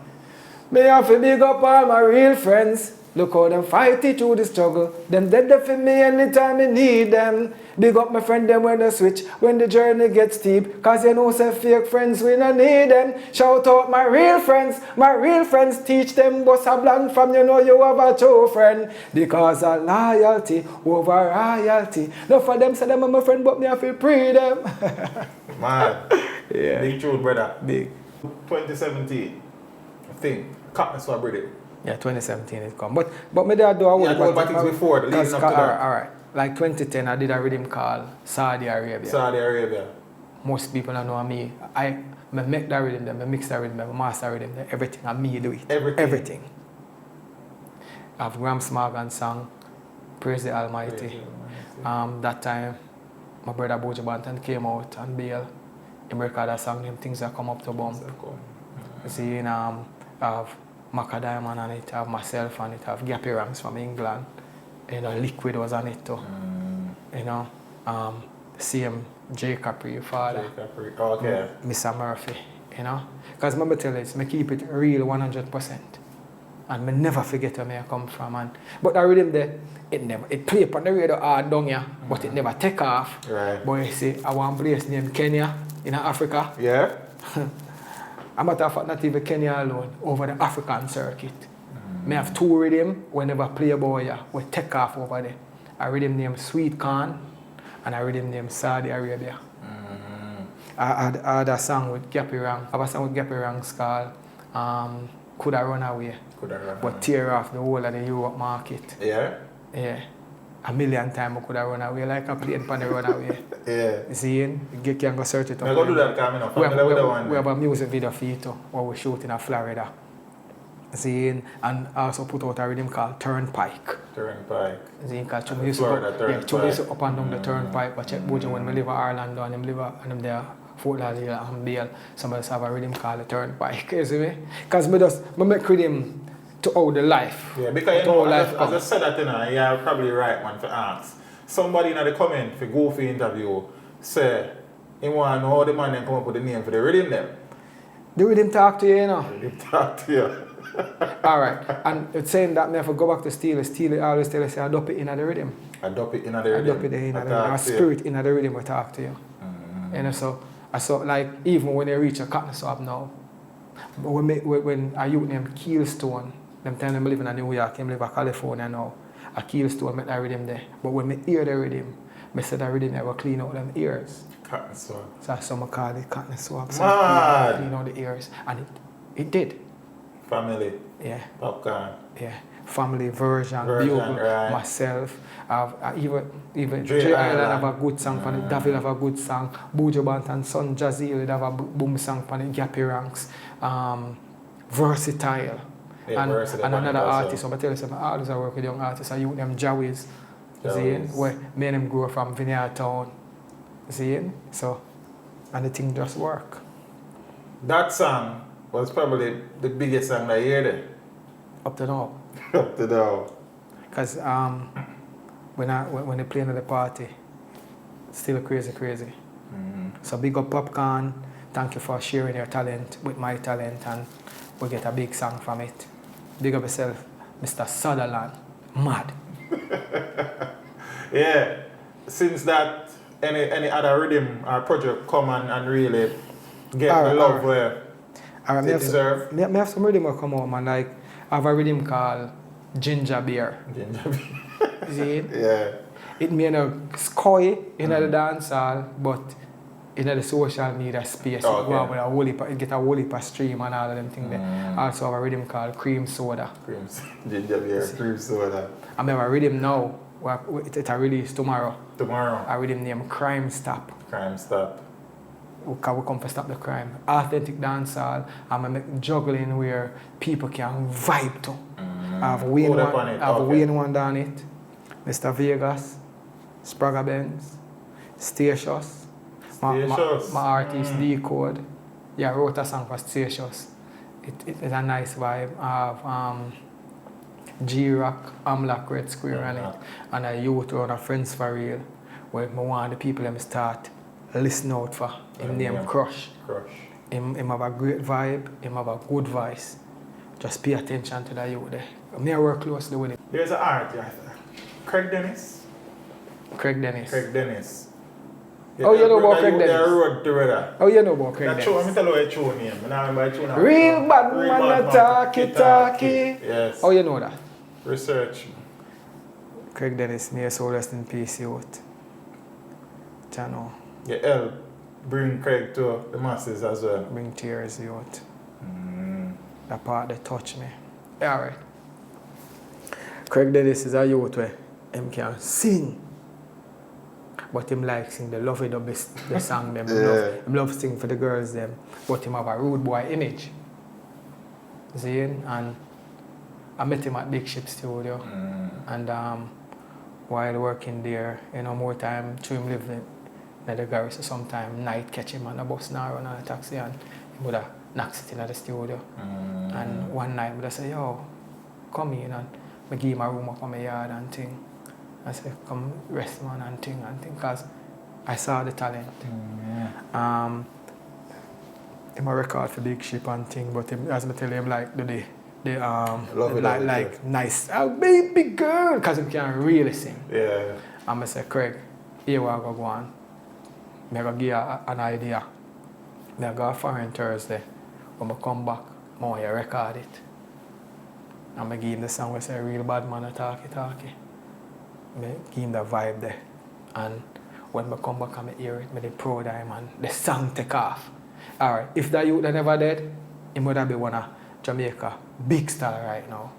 Speaker 1: Me have to big up all my real friends. Look how them fight it through the struggle. Them dead there for me anytime I need them. Big up my friend them when they switch, when the journey gets steep. Cause you know say fake friends we don't need them. Shout out my real friends teach them what's a blank from you know you have a true friend. Because of loyalty over royalty. No for them say them are my friend but me I feel pre them.
Speaker 2: Man,
Speaker 1: yeah.
Speaker 2: big tune brother.
Speaker 1: Big.
Speaker 2: 2017, I think, Cotton's for British.
Speaker 1: Yeah, 2017 it come. But me did do a
Speaker 2: whole but things before, leading up to that.
Speaker 1: Alright. Like 2010 I did a rhythm called Saudi Arabia.
Speaker 2: Saudi Arabia.
Speaker 1: Most people don't know me. I make that rhythm them, I mix that rhythm them, I master rhythm them, everything. And me do it. Everything. I have Gramps Morgan song, Praise the Almighty. That time my brother Buju Banton came out and bail. He recorded a song, them things that come up to bump. You see, I have Maca Diamond on it, I have myself on it, I have Gappy Ranx from England. You know, Liquid was on it too. You know, same J Capri, father.
Speaker 2: J Capri, okay.
Speaker 1: Mr. Murphy, you know. Because remember tell you, I keep it real 100%. And I never forget where I come from. But that rhythm there, it play upon the radio hard down here, but it never take off.
Speaker 2: Right.
Speaker 1: But you see, I want a place named Kenya in Africa.
Speaker 2: Yeah.
Speaker 1: I'm not not even Kenya alone, over the African circuit. I have two rhythm whenever play boy here, we take off over there. A rhythm named Sweet Corn and a rhythm named Saudi Arabia. I had a song with Gappy Ranx. I have a song with Gappy Ranx called Could I Run Away? But tear off the whole of the Europe market.
Speaker 2: Yeah?
Speaker 1: Yeah. A million times I could have run away like a plane pan the run away.
Speaker 2: Yeah.
Speaker 1: You see, you can go search it up.
Speaker 2: I go do that coming up.
Speaker 1: We have a music video for you too, where we shoot in Florida. See, and also put out a rhythm called Turnpike.
Speaker 2: Turnpike.
Speaker 1: See, because we used to up and down the Turnpike, but check Buju when we live in Orlando and them live and them there Fort Lauderdale and Bale. Somebody have a rhythm called the Turnpike. You see me? Because I make rhythm to all the life.
Speaker 2: Yeah, because you know, as I said that, you know, you're probably right, man, for ask. Somebody in the comment for go for interview say, he want to know how the man then come up with the name for the rhythm them.
Speaker 1: The rhythm talk to you, you know?
Speaker 2: The rhythm talk to you.
Speaker 1: Alright, and it's saying that me have to go back to Steelie. Steelie always tell us, I adopt it in the rhythm.
Speaker 2: Adopt it in the rhythm.
Speaker 1: Adopt it in the rhythm. Our spirit in the rhythm will talk to you. You know, so I saw like even when they reach a cotton swab now, but when a youth named Kingston, them time them live in New York, them live in California now, a Kingston make that rhythm there. But when me hear the rhythm, I said that rhythm I will clean out them ears.
Speaker 2: Cotton swab.
Speaker 1: So that's what I call it, cotton swab. So
Speaker 2: Mad.
Speaker 1: clean out the ears. And it did.
Speaker 2: Family.
Speaker 1: Yeah.
Speaker 2: Popcorn.
Speaker 1: Yeah. Family version Bugle,
Speaker 2: right.
Speaker 1: myself. Even
Speaker 2: Dre
Speaker 1: J
Speaker 2: Island
Speaker 1: have a good song for it. David have a good song. Buju Banton, son Jazeel have a boom song for it. Gappy Ranx. Versatile.
Speaker 2: Yeah,
Speaker 1: and another artist. So I tell you something, I always work with young artists. I use them Jawiz. See, where me and them grew from Vineyard Town. See, so and the thing just work.
Speaker 2: That song was probably the biggest song that you hear there.
Speaker 1: Up to now.
Speaker 2: Up to now.
Speaker 1: Because when they play at the party, still crazy. So big up Popcorn. Thank you for sharing your talent with my talent, and we get a big song from it. Big up yourself, Mr. Sutherland. Mad.
Speaker 2: Yeah. Since that, any other rhythm or project come and really get the love where they deserve?
Speaker 1: I have some rhythm will come out, man. Like, I have a rhythm called Ginger Beer.
Speaker 2: Ginger Beer.
Speaker 1: See it?
Speaker 2: Yeah.
Speaker 1: It may not scoy in the dance hall, but in the social media space, it go out with a whole heap, it get a whole heap of stream and all of them things there. Also have a rhythm called Cream Soda.
Speaker 2: Ginger Beer, Cream Soda.
Speaker 1: I have a rhythm now, it's a release tomorrow.
Speaker 2: Tomorrow.
Speaker 1: A rhythm named Crime Stop.
Speaker 2: Crime Stop.
Speaker 1: We come to stop the crime. Authentic dancehall, I'm make juggling where people can vibe to. I have Wayne one down it, Mr. Vegas, Spragga Benz, Statious. My artist Decode. Yeah, I wrote a song for Statious. It's a nice vibe. I have G-Rock, Amlock Red Square on it. And a youth on a Friends for Real, where I want the people to start listen out for. Him name Crush. Him have a great vibe, him have a good voice. Just pay attention to the youth there. Me I work closely with him.
Speaker 2: There's an artist, Craig Dennis.
Speaker 1: Craig Dennis.
Speaker 2: Craig Dennis.
Speaker 1: Oh, you know about Craig Dennis? Oh, you know about Craig Dennis?
Speaker 2: That tell you a true name. I remember a true name.
Speaker 1: Real bad man, talkie.
Speaker 2: Yes.
Speaker 1: Oh, you know that?
Speaker 2: Research.
Speaker 1: Craig Dennis, near soul rest in peace, youth. Channel.
Speaker 2: You help bring Craig to the masses as well.
Speaker 1: Bring tears, youth. That part that touch me. Yeah, alright. Craig Dennis is a youth where him can sing. But him like sing the love it up the song them. Him love sing for the girls them. But him have a rude boy image. See? And I met him at Big Ship Studio. And while working there, you know, more time to him live in the garage, so sometime night catch him on a bus now run on a taxi and he would have knocked it in the studio. And one night I say, yo, come in, and I give him a room up on my yard and thing. I said, come rest man and thing, because I saw the talent. Him a record for Big Ship and thing, but him, as I tell him, like like nice, baby girl, because he can really sing. Yeah. And I say, Craig, here we go on. I go give you an idea. I go foreign Thursday. When I come back, I want you record it. And I give him the song where say real bad man talkie. I give him the vibe there. And when I come back and I hear it, I proud of him and the song take off. Alright, if that youth never dead, he would have been one of Jamaica big star right now.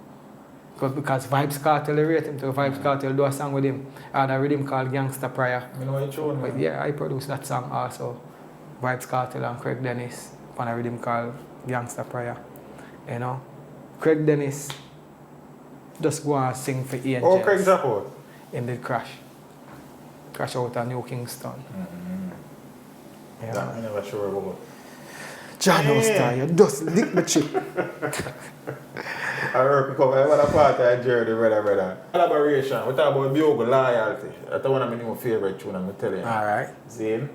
Speaker 1: Because Vybz Kartel rate him to Vybz Kartel do a song with him. And a rhythm called Gangsta Prior.
Speaker 2: You know what you're
Speaker 1: But yeah, I produced that song also. Vybz Kartel and Craig Dennis on a rhythm called Gangsta Prior. You know? Craig Dennis just go and sing for Angels.
Speaker 2: Oh, Craig drop out?
Speaker 1: Him did crash. Crash out at New Kingston.
Speaker 2: Yeah. That I'm never sure about.
Speaker 1: John Oster, you just lick the chip.
Speaker 2: I work because I want a part of journey, brother. Collaboration, we talk about Bugle Loyalty. That's one of my new favorite tunes, I'm telling you.
Speaker 1: Alright.
Speaker 2: Zane.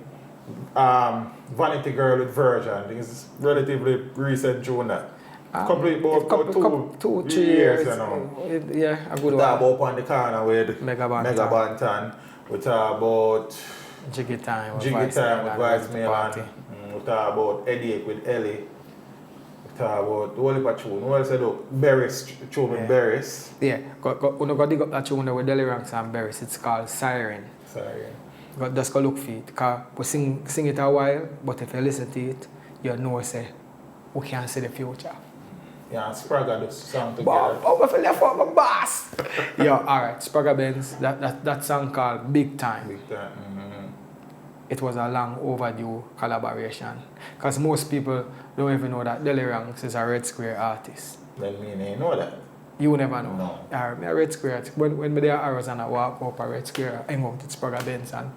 Speaker 2: Vanity Girl with Version. I think it's relatively recent tune that. Complete about 2-3 years, you know.
Speaker 1: Yeah, a good one.
Speaker 2: We talk about On the Corner with
Speaker 1: Mavado.
Speaker 2: Banton. We talk about
Speaker 1: Jiggy Time with
Speaker 2: Vybz Kartel. We talk about Headache with Ellie. We talk about the whole heap of tune. We also do Berries, tune with Berries.
Speaker 1: Yeah, when go dig up that tune with Delly Ranx and Berries, it's called Siren. Just go look for it. Because we sing it a while, but if you listen to it, you know say we can see the future.
Speaker 2: Yeah, Spragga does song together.
Speaker 1: Oh, I left out my boss. Yeah, alright, Spragga Benz, that song called Big Time.
Speaker 2: Big Time.
Speaker 1: It was a long overdue collaboration. Because most people don't even know that Delly Ranx is a Red Square artist.
Speaker 2: Then me ain't know that.
Speaker 1: You never know.
Speaker 2: No.
Speaker 1: I'm a Red Square. When there are arrows and I walk up a Red Square, I hang out with Spragga Benz and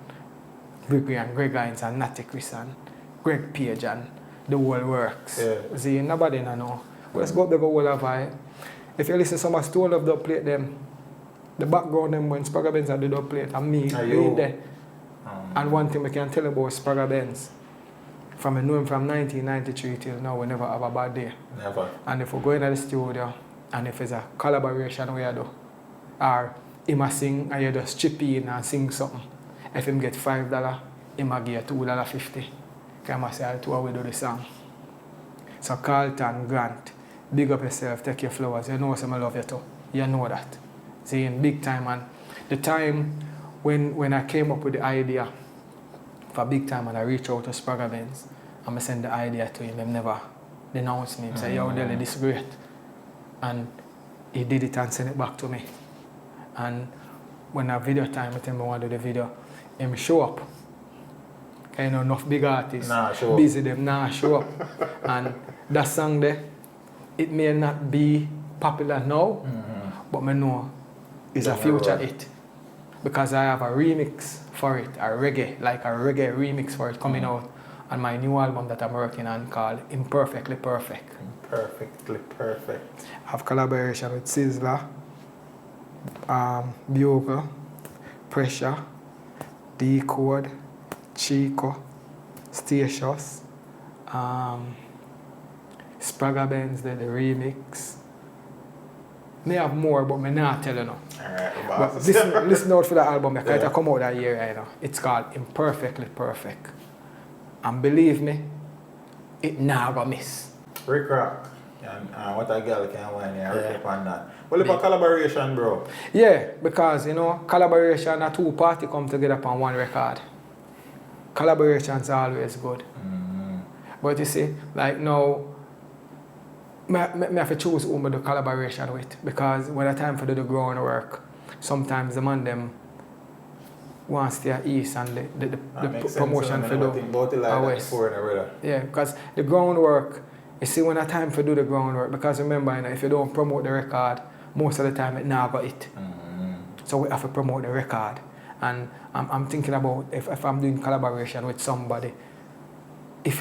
Speaker 1: Gregory and Greg Hines and Natty Chris and Greg Page and the whole works. Yeah. See, nobody know. Let's go up the whole of vibe. If you listen to some of Stone of the plate them, the background them when Spragga Benz had the dub plate and me being there. And one thing we can tell about Spragga Benz, from I know him from 1993 till now, we never have a bad day.
Speaker 2: Never.
Speaker 1: And if we go into the studio, and if it's a collaboration we do, or him a sing and you just chip in and sing something, if him get $5, him a give you $2.50. Because I say, I two we do the song. So Carlton, Grant, big up yourself, take your flowers. You know I love you too. You know that. See, in big time, and the time when I came up with the idea for Big Time and I reached out to Spragga Benz and I sent the idea to him, he never denounced me. He said, yo, Delly, this is great. And he did it and sent it back to me. And when I video time, I tell him I want to do the video, him show up. You know, enough big artists, busy them, show up. And that song there, it may not be popular now, but I know it's a future hit. Because I have a remix for it, a reggae remix for it coming out on my new album that I'm working on called Imperfectly Perfect.
Speaker 2: Imperfectly Perfect.
Speaker 1: I have collaboration with Sizzler, Bugle, Pressure, Decode, Chico, Statious, Spragga Benz, the remix, may have more, but me not tell you no.
Speaker 2: Alright,
Speaker 1: but listen out for the album because it come out that year, you know. It's called Imperfectly Perfect. And believe me, it never miss.
Speaker 2: Rick Rock. And what a girl can win here, on that. Well, if a collaboration, bro.
Speaker 1: Yeah, because, you know, collaboration are two parties come together upon one record. Collaboration's always good. But you see, like now, I have to choose who I do collaboration with. Because when it's time for do the groundwork, sometimes the man them want to stay east and the promotion for do west. Yeah, because the groundwork, you see when it's time for do the groundwork, because remember, you know, if you don't promote the record, most of the time it never got it. So we have to promote the record. And I'm thinking about if I'm doing collaboration with somebody, if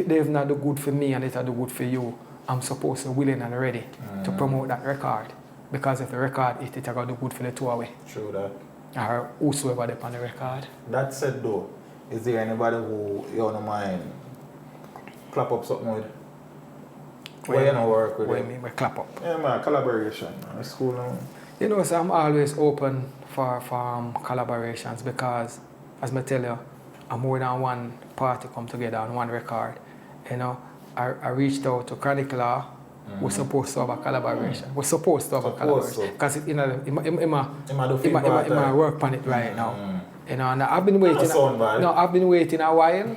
Speaker 1: they've not do good for me and it do good for you, I'm supposed to willing and ready to promote that record. Because if the record it going to do good for the two away.
Speaker 2: True that.
Speaker 1: Or whosoever they on the record.
Speaker 2: That said though, is there anybody who you don't mind clap up something with? Where you don't work with?
Speaker 1: What do you mean by clap up?
Speaker 2: Yeah man, collaboration. It's cool now.
Speaker 1: You know, so I'm always open for collaborations because, as I tell you, I'm more than one party come together on one record. You know, I reached out to Chronicle Law. We're supposed to have a collaboration. We're supposed to have a collaboration. Because you know, I work on it right now. You know, and I've been waiting. No, I've been waiting a while.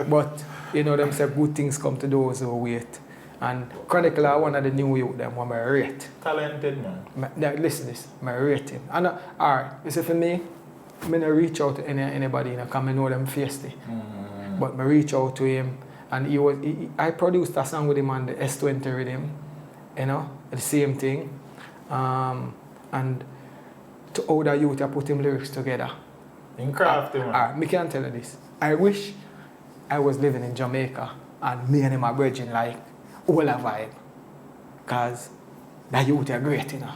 Speaker 1: But you know, them say good things come to those who wait. And Chronicle are one of the new youth them who I rate.
Speaker 2: Talented man.
Speaker 1: Listen this, I rate him. And alright, you see for me, I don't reach out to anybody, you know, because I know them fiercely. But I reach out to him and I produced a song with him on the S20 rhythm, you know, the same thing. And to older youth I put him lyrics together.
Speaker 2: In craft, man.
Speaker 1: I can't tell you this. I wish I was living in Jamaica and me and him are bridging like all a vibe. Because the youth are great, you know.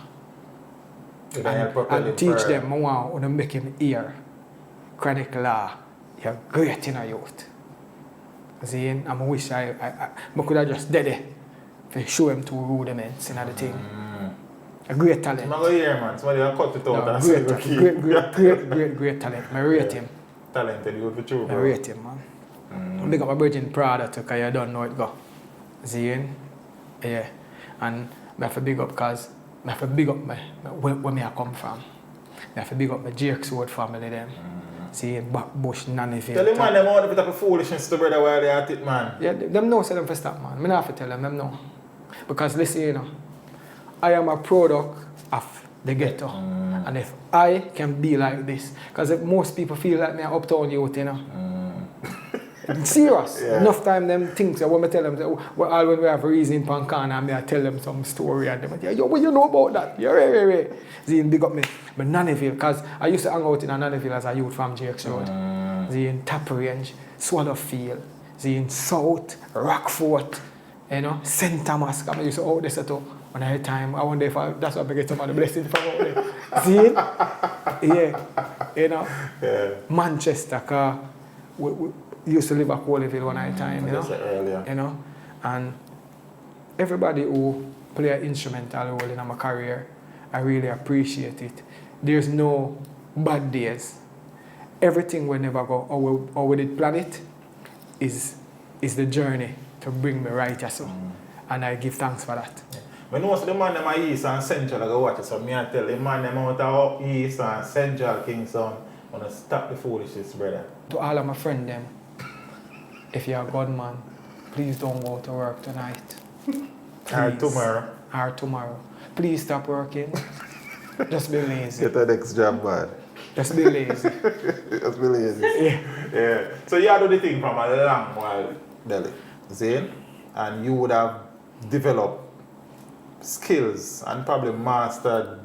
Speaker 1: And teach them, I want to make him hear. Chronicle Law, you're great in a youth. See, and I wish I could have just did it to show him two rudiments in the thing. A great talent.
Speaker 2: I'm not going to hear, man. Somebody will cut it out and
Speaker 1: great talent. I rate him.
Speaker 2: Talented youth for true,
Speaker 1: I rate him, man. I big up my virgin Prada too, because you don't know it go. See, yeah. And I have to big up because I have to big up where I come from. I have to big up my Jake's Road family them. See, Backbush, Nannyville.
Speaker 2: Tell them man, them all the bit of foolishness to brother while they at it, man.
Speaker 1: Yeah, them know say them for stop, man. I don't have to tell them know. Because listen, you know, I am a product of the ghetto. And if I can be like this, because if most people feel like me an uptown youth, you know. Serious. Yeah. Enough time them things when I tell them when we have reason in Pancana and I tell them some story and them yo, what you know about that? Yeah. Zine big up me. But Nannyville, because I used to hang out in Nannyville as a youth from Jake's Road. Zine Tap Range, Swallowfield, Zine South, Rockfort, you know, St. Thomas. I used to out there too. When I had time, I wonder if that's what I get some of the blessings from out there. Zine? Yeah. You know? Yeah. Manchester, because we used to live at Coleyville one time, you know? You know? And everybody who play an instrumental role in my career, I really appreciate it. There's no bad days. Everything will never go, or we did plan it, is the journey to bring me right here. So. And I give thanks for that. Yeah.
Speaker 2: But know the man them are East and Central, I go watch it, so me I tell the man them out of East and Central Kingston, want to stop the foolishness, brother.
Speaker 1: To all of my friends them, if you're a good man, please don't go to work tonight. Or tomorrow. Please stop working. Just be lazy.
Speaker 2: Get the next job, man.
Speaker 1: Just be lazy.
Speaker 2: Just be lazy. Yeah. So you do the thing from a long while, Delly. See? And you would have developed skills and probably mastered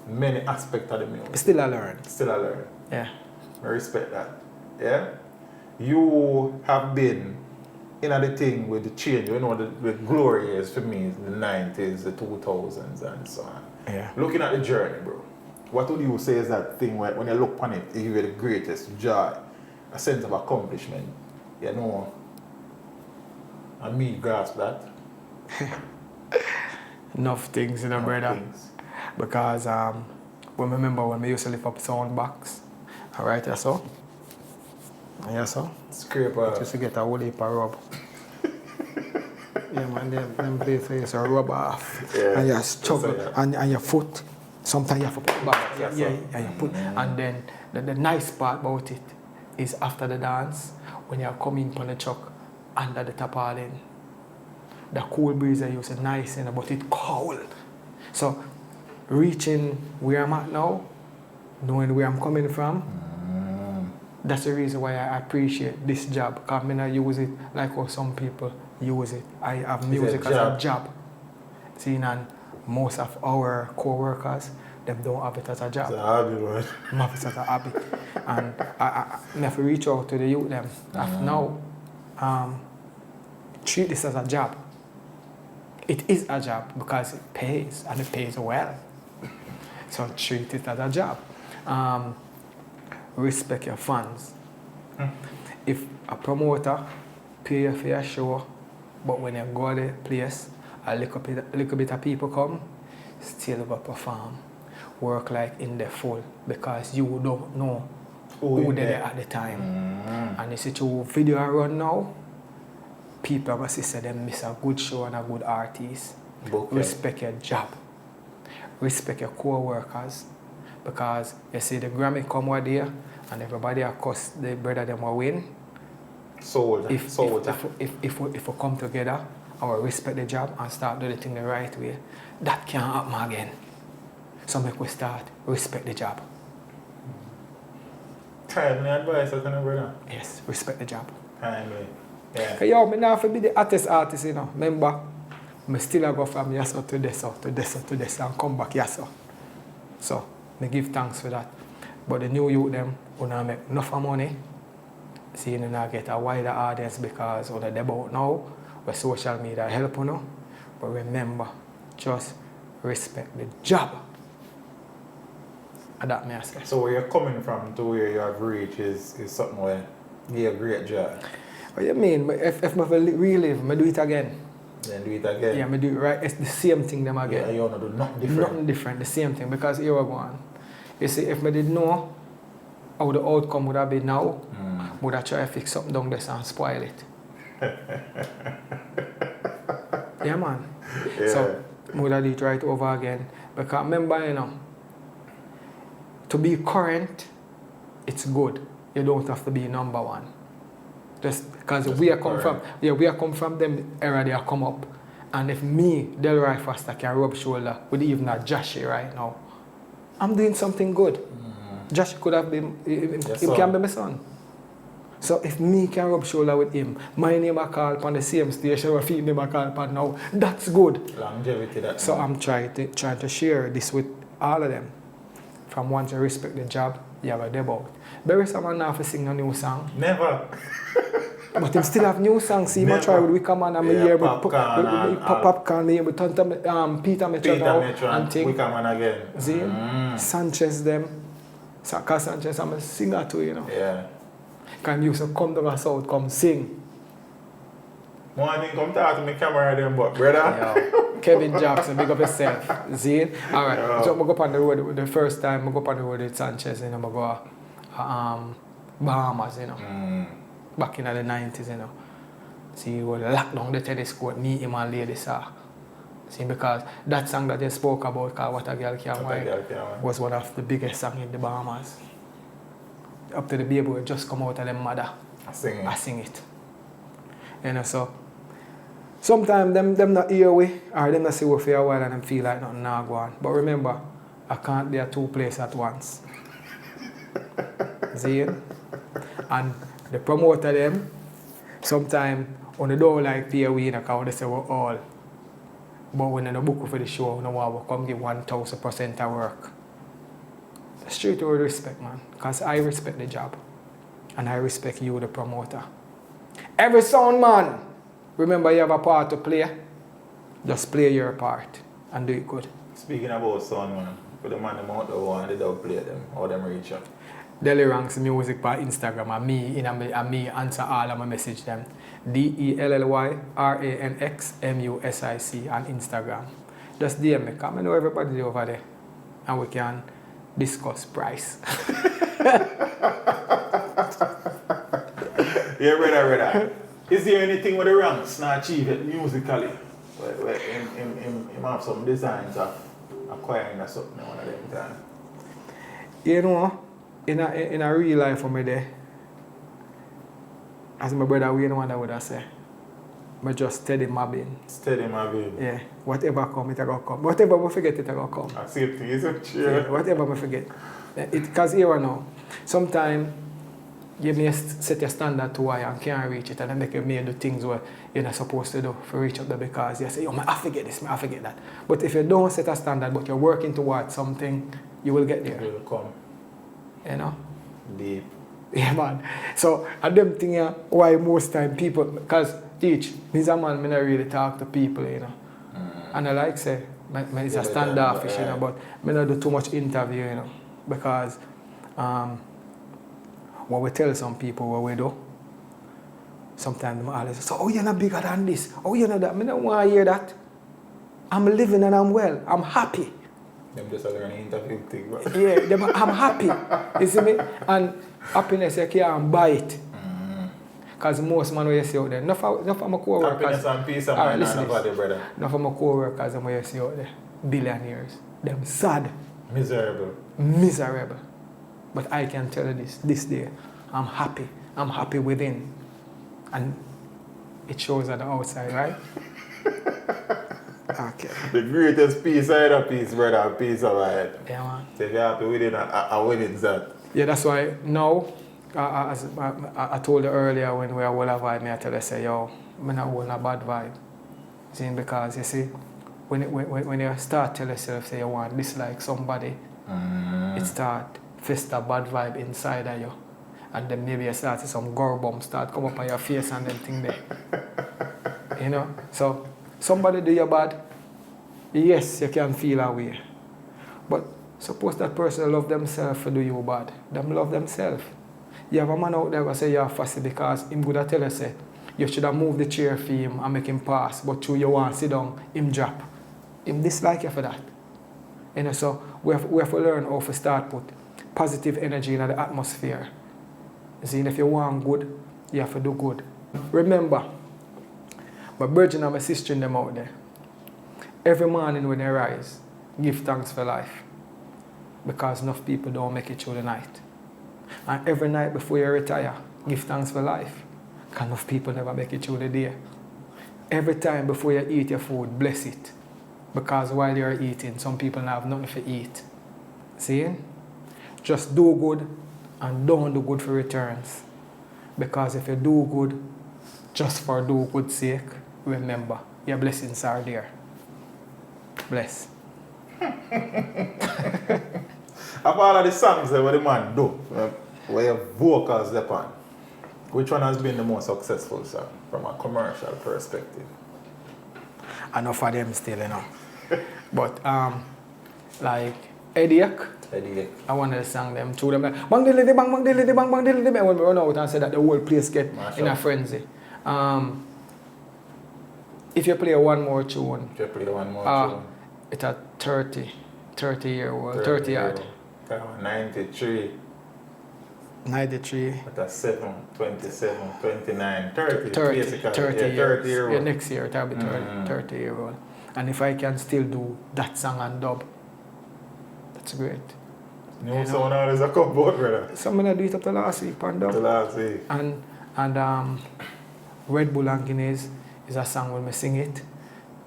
Speaker 2: many aspects of the music.
Speaker 1: Still I learn.
Speaker 2: Yeah. I respect that. Yeah? You have been in the thing with the change, you know, the glory years for me, the 90s, the 2000s and so on.
Speaker 1: Yeah.
Speaker 2: Looking at the journey, bro, what would you say is that thing where when you look upon it, it gives you the greatest joy, a sense of accomplishment, you know, and me grasp that?
Speaker 1: Enough things, you know, brother. Because remember when we used to lift up sound box, alright, yes sir? Yes sir?
Speaker 2: Scraper.
Speaker 1: Just to get a whole heap of rub. Yeah man, them places where you used to rub off.
Speaker 2: Yeah.
Speaker 1: And you struggle, and your foot, sometimes you have to put back.
Speaker 2: Yes,
Speaker 1: Yeah, and you put, and then the nice part about it is after the dance, when you're coming from the truck under the tarpaulin, the cool breeze I use is nice, you know, but it's cold. So reaching where I'm at now, knowing where I'm coming from, that's the reason why I appreciate this job. Because I don't use it like how some people use it. I have music as a job. See, and most of our co-workers, them don't have it as a job.
Speaker 2: It's a hobby, man.
Speaker 1: I have it as a hobby. And I have to reach out to the youth them. Now, treat this as a job. It is a job because it pays, and it pays well. So treat it as a job. Respect your fans. If a promoter pay you for your show, but when you go to the place, a little bit of people come, still go perform. Work like in the full, because you don't know who they're there at the time. And you see through video I run now, people are going to say they miss a good show and a good artist. Okay. Respect your job. Respect your co-workers. Because you see the Grammy come one day and everybody across the brother them will win. If we come together and we respect the job and start doing the thing the right way, that can't happen again. So make we start respect the job.
Speaker 2: Timely advice, I can brother.
Speaker 1: Yes, respect the job.
Speaker 2: Timely. Yeah.
Speaker 1: Yo, me now for be the artist, you know. Remember, I still go from yes to this and come back yes. So I give thanks for that. But the new youth them wanna make enough money. See, you know, get a wider audience because on the about now, where social media help you know. But remember, just respect the job. And that may I say.
Speaker 2: So where you're coming from to where you have reached is something where you a great job.
Speaker 1: What you mean? If I relive, I do it again.
Speaker 2: Then do it again?
Speaker 1: Yeah, I do it right. It's the same thing them again.
Speaker 2: Yeah, you want to do nothing different?
Speaker 1: Nothing different, the same thing. Because here we go on. You see, if I did know how the outcome would have been now, I would have tried to fix something down there and spoil it. Yeah, man. Yeah. So, I would have did it right over again. Because remember, you know, to be current, it's good. You don't have to be number one. Just because we are come from them era they are come up. And if me, Delly Ranx, can rub shoulder with even a Joshy right now, I'm doing something good. Josh could have been, he can be my son. So if me can rub shoulder with him, my name I call on the same station where feed name I call upon now, that's good.
Speaker 2: Longevity that.
Speaker 1: So I'm trying to share this with all of them. From once you respect the job, you have a debut. Bury someone now for sing a new song.
Speaker 2: Never.
Speaker 1: But him still have new songs. See, I try with Wicker Man and me here with Popcorn, me with Peter Metro and thing.
Speaker 2: Wicker Man again.
Speaker 1: See, Sanchez them. Because Sanchez I'm a singer too, you know.
Speaker 2: Yeah.
Speaker 1: Can you so come to the south, come sing.
Speaker 2: Morning, come talk to me camera them, but brother.
Speaker 1: Yo, Kevin Jackson, big up yourself. See? Alright. Yeah. So I go up on the road the first time I go up on the road with Sanchez, you know, I go Bahamas, you know. Back in the 90s, you know. See, we locked down the tennis court, me, him and Lady saw. See, because that song that they spoke about, called What a Girl Can Wine, was one of the biggest songs in the Bahamas. Up to the baby will just come out of their mother. I sing it. You know, so sometimes them not hear we, or them not see we for a while and them feel like nothing now go on. But remember, I can't be at two places at once. See it? And the promoter them, sometimes when they don't like pay we in account, they say we're all. But when they book for the show, no one will come give 1000% of work. Straight with respect, man. Because I respect the job. And I respect you, the promoter. Every sound man, remember you have a part to play. Just play your part and do it good.
Speaker 2: Speaking about sound man, for the man them out there and they don't play them, how them reach out.
Speaker 1: Delly Ranx music by Instagram and me answer all of my message them. DELLYRANX MUSIC on Instagram. just DM me, because I know everybody over there. And we can discuss price.
Speaker 2: Yeah, brother. Is there anything with the Ranx not achieve it musically? Where him have some designs of acquiring or something one of them time?
Speaker 1: You know, in a real life for me there, as my brother Wayne Wonder would have said, I just steady mobbing.
Speaker 2: Steady mobbing.
Speaker 1: Yeah. Whatever come, it will come. Whatever I forget, it will come.
Speaker 2: I see it, isn't it? Yeah.
Speaker 1: Whatever I forget. Because here now, sometimes you may set your standard too high and can't reach it, and then make you may do things where you're not supposed to do for reach up there because you say, I forget this, I forget that. But if you don't set a standard, but you're working towards something, you will get there.
Speaker 2: It will come.
Speaker 1: You know?
Speaker 2: Deep.
Speaker 1: Yeah, man. So, and them thing here, why most time people, because me's a man, I don't really talk to people, you know. And I like say, it's a standoffish, you know, but I don't do too much interview, you know, because what we tell some people what we do, sometimes they always say, oh, you're not bigger than this, oh, you're not that. I don't want to hear that. I'm living and I'm well, I'm happy.
Speaker 2: Them just learn an interview thing, bro.
Speaker 1: Yeah, I'm happy, you see me? And happiness, you can't buy it. Because most man will see out there. Enough of my co-workers.
Speaker 2: Happiness and peace of mind and nobody, brother.
Speaker 1: Enough of my co-workers will see out there. Billionaires. Them sad. Miserable. But I can tell you this day, I'm happy. I'm happy within. And it shows at the outside, right? Okay.
Speaker 2: The greatest peace side of peace, brother, and peace of mind.
Speaker 1: Yeah, man.
Speaker 2: So if you're happy within, a winning's that.
Speaker 1: Yeah, that's why now, as I told you earlier when we were all a vibe, I tell you, say, yo, I'm not holding a bad vibe. See, because you see, when you start tell yourself, say you want to dislike somebody, it start fester bad vibe inside of you. And then maybe you start to see some gore bomb start come up on your face and them thing there. You know? So, somebody do you bad, yes, you can feel a way. But suppose that person love themselves for do you bad. Them love themselves. You have a man out there who say you're fussy because him good at tell you say you should have moved the chair for him and make him pass, but through you want to sit down, him drop. Him dislike you for that. You know, so we have to learn how to start put positive energy in the atmosphere. See, if you want good, you have to do good. Remember, my brother and my sister and them out there, every morning when they rise, give thanks for life. Because enough people don't make it through the night. And every night before you retire, give thanks for life. Because enough people never make it through the day. Every time before you eat your food, bless it. Because while you're eating, some people have nothing to eat. See? Just do good and don't do good for returns. Because if you do good, just for do good sake, remember, your blessings are there. Bless.
Speaker 2: Of all of the songs that the man do, where your vocals depend, which one has been the most successful song from a commercial perspective?
Speaker 1: Enough of them still, you know. But like Headache, I wanted to sing them through them like bang dilly bang bang dilly bang bang dilly bang. When we run out and say that the whole place get in a frenzy. If you play one more tune, it's a 30 yard.
Speaker 2: 93.
Speaker 1: 93.
Speaker 2: That's 7, 27, 29, 30.
Speaker 1: 30 years.
Speaker 2: year old.
Speaker 1: Yeah, next year it'll be 30 year old. And if I can still do that song and dub, that's great.
Speaker 2: No, someone always a come board, brother.
Speaker 1: Someone do it up to last week and dub.
Speaker 2: The last week.
Speaker 1: And Red Bull and Guinness is a song when I sing it.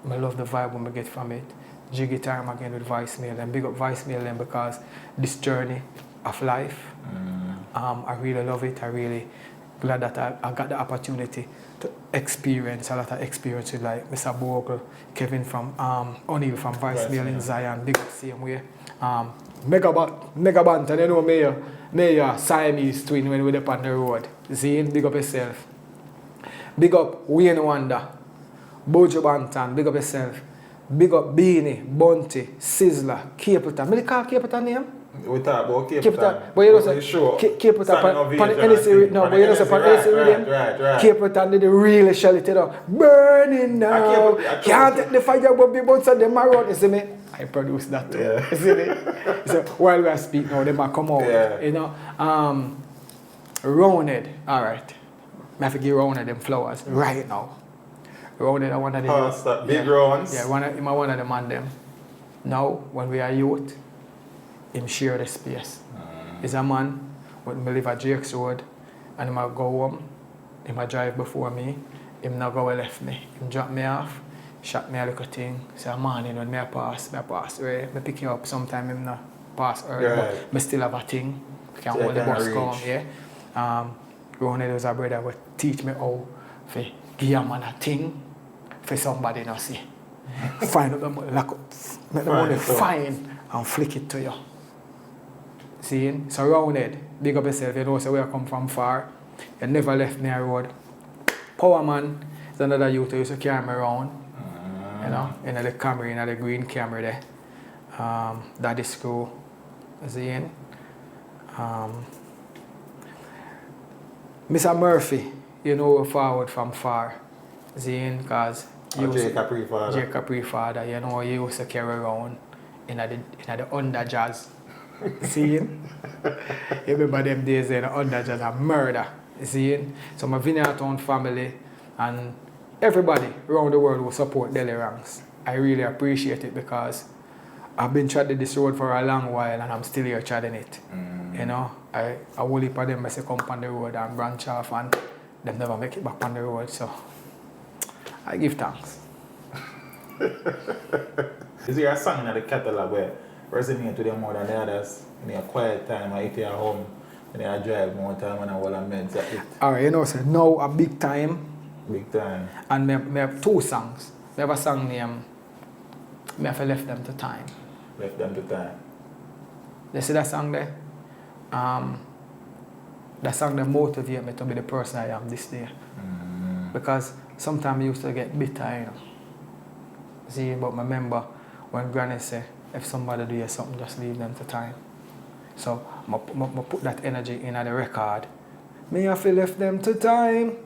Speaker 1: I love the vibe when I get from it. Jiggy time again with Voicemail and big up Voicemail then because this journey of life, I really love it. I really glad that I got the opportunity to experience a lot of experience with like Mr. Bogle, Kevin from O'Neil from Voicemail in Zion, big up same way. Mega Banton, you know Mayor Siamese twin when we're up on the road. Zane, big up yourself. Big up Wayne Wonder, Buju Banton, big up yourself. Big up Beenie, Bunty, Sizzler, Capleton. May they call Capleton name?
Speaker 2: We talk about Cape Town.
Speaker 1: But you know, Cape Town, any series, no, but you know, any series,
Speaker 2: right.
Speaker 1: Cape Town did the real shell it up. Burning now. Can't take the fire, but the bones of them around. You see me? I produced that too.
Speaker 2: Yeah.
Speaker 1: You see me? So while we are speaking now, they might come out.
Speaker 2: Yeah.
Speaker 1: You know, Rounded, alright. I have to give Rounded them flowers right now. Rounded are one of the
Speaker 2: big rounds.
Speaker 1: Yeah, one of the man them. Now, when we are youth, him share the space. He's a man when me live at Jake's Road and him a go home, him a drive before me, him not go left me. Him drop me off, shot me a little thing. Say, morning when me pass, right? Me pick you up sometime him not pass early, but me still have a thing. Can't hold the bus come, yeah. Ronald was a brother who teach me how to give a man a thing for somebody not see. Find up the money, lock up, make the money fine and flick it to you. See? So Rounded, big up yourself, you know, so where I come from far. You never left me a road. Power Man is another youth who used to carry me around. You know, in the Camry, in the green Camry there. Daddy Screw, see? Mr. Murphy, you know, forward from far. See? Because
Speaker 2: Jake
Speaker 1: Capri father, you know, he used to carry around in the under jazz. See? Remember them days in the under jazz a murder. See? So my Vineyard family and everybody around the world will support Delly Ranx. I really appreciate it because I've been treading this road for a long while and I'm still here treading it. You know, I will heap of them as I come on the road and branch off and they never make it back on the road. So I give thanks.
Speaker 2: Is there a song in the catalog where resonate to them more than the others? In a quiet time, I eat at home, and I drive more time and I will have meds at it.
Speaker 1: Alright, you know, so now a big time.
Speaker 2: Big time.
Speaker 1: And I have two songs. I have a song named I have left them to time.
Speaker 2: Left them to time.
Speaker 1: You see that song there? That song that motivates me to be the person I am this day. Because sometimes I used to get bitter, you know. See, but I remember when Granny said, if somebody do you something, just leave them to time. So I put that energy in the record. Me have to left them to time.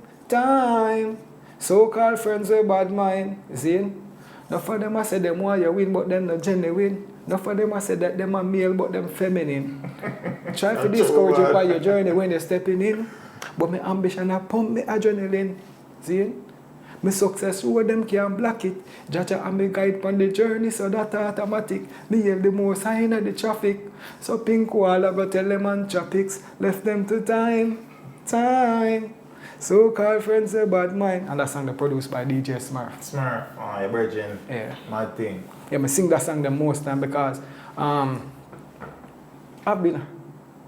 Speaker 1: So-called friends with bad mind. See? Enough of them I say them want you win, but them not genuine. Enough of them I say that them are male, but them feminine. Try to discourage you by your journey when you're stepping in. But my ambition I pump me adrenaline. See? My success road them can't block it. Jaja and me guide on the journey, so that automatic. Me hear the most high in the traffic. So pink wall I go tell them on tropics. Left them to time. So-called friends a bad mind. And that song they produced by DJ Smurf.
Speaker 2: Smurf, oh, your virgin.
Speaker 1: Yeah.
Speaker 2: Mad thing.
Speaker 1: Yeah, I sing that song the most time because I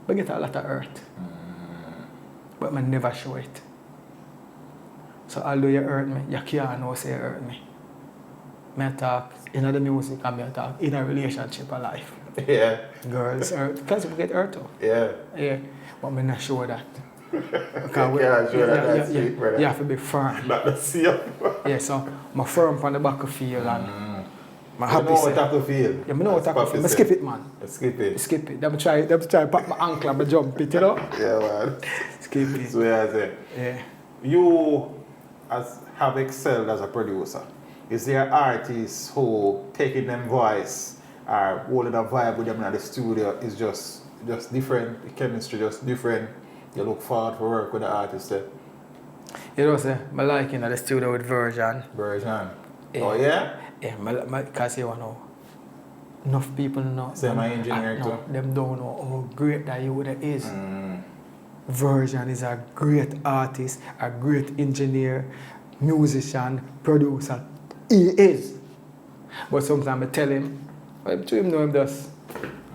Speaker 1: get a lot of hurt. But I never show it. So although you hurt me, you can't know say you hurt me. I talk in the music and I talk in a relationship of life.
Speaker 2: Yeah.
Speaker 1: Girls hurt. Because we get hurt too.
Speaker 2: Yeah.
Speaker 1: Yeah. But I not show that.
Speaker 2: Because
Speaker 1: you have to be firm.
Speaker 2: Not the same.
Speaker 1: Yeah, so I'm firm on the back of field and I'm happy.
Speaker 2: You know what tackle feel?
Speaker 1: Yeah, I know what tackle feel. I skip it, man.
Speaker 2: Skip it.
Speaker 1: Skip it. Them try to pop my ankle and jump it, you know?
Speaker 2: Yeah, man.
Speaker 1: Skip it.
Speaker 2: So yeah, I say.
Speaker 1: Yeah.
Speaker 2: You have excelled as a producer. Is there artists who taking them voice or holding a vibe with them in the studio is just different, the chemistry just different? You look forward for work with the artist there?
Speaker 1: You know, say, I like in the studio with Version.
Speaker 2: Yeah. Oh yeah?
Speaker 1: Yeah, because you know, enough people know.
Speaker 2: Say my engineer too.
Speaker 1: Them don't know how great that you is. Version is a great artist, a great engineer, musician, producer. He is. But sometimes I tell him, to him know him does.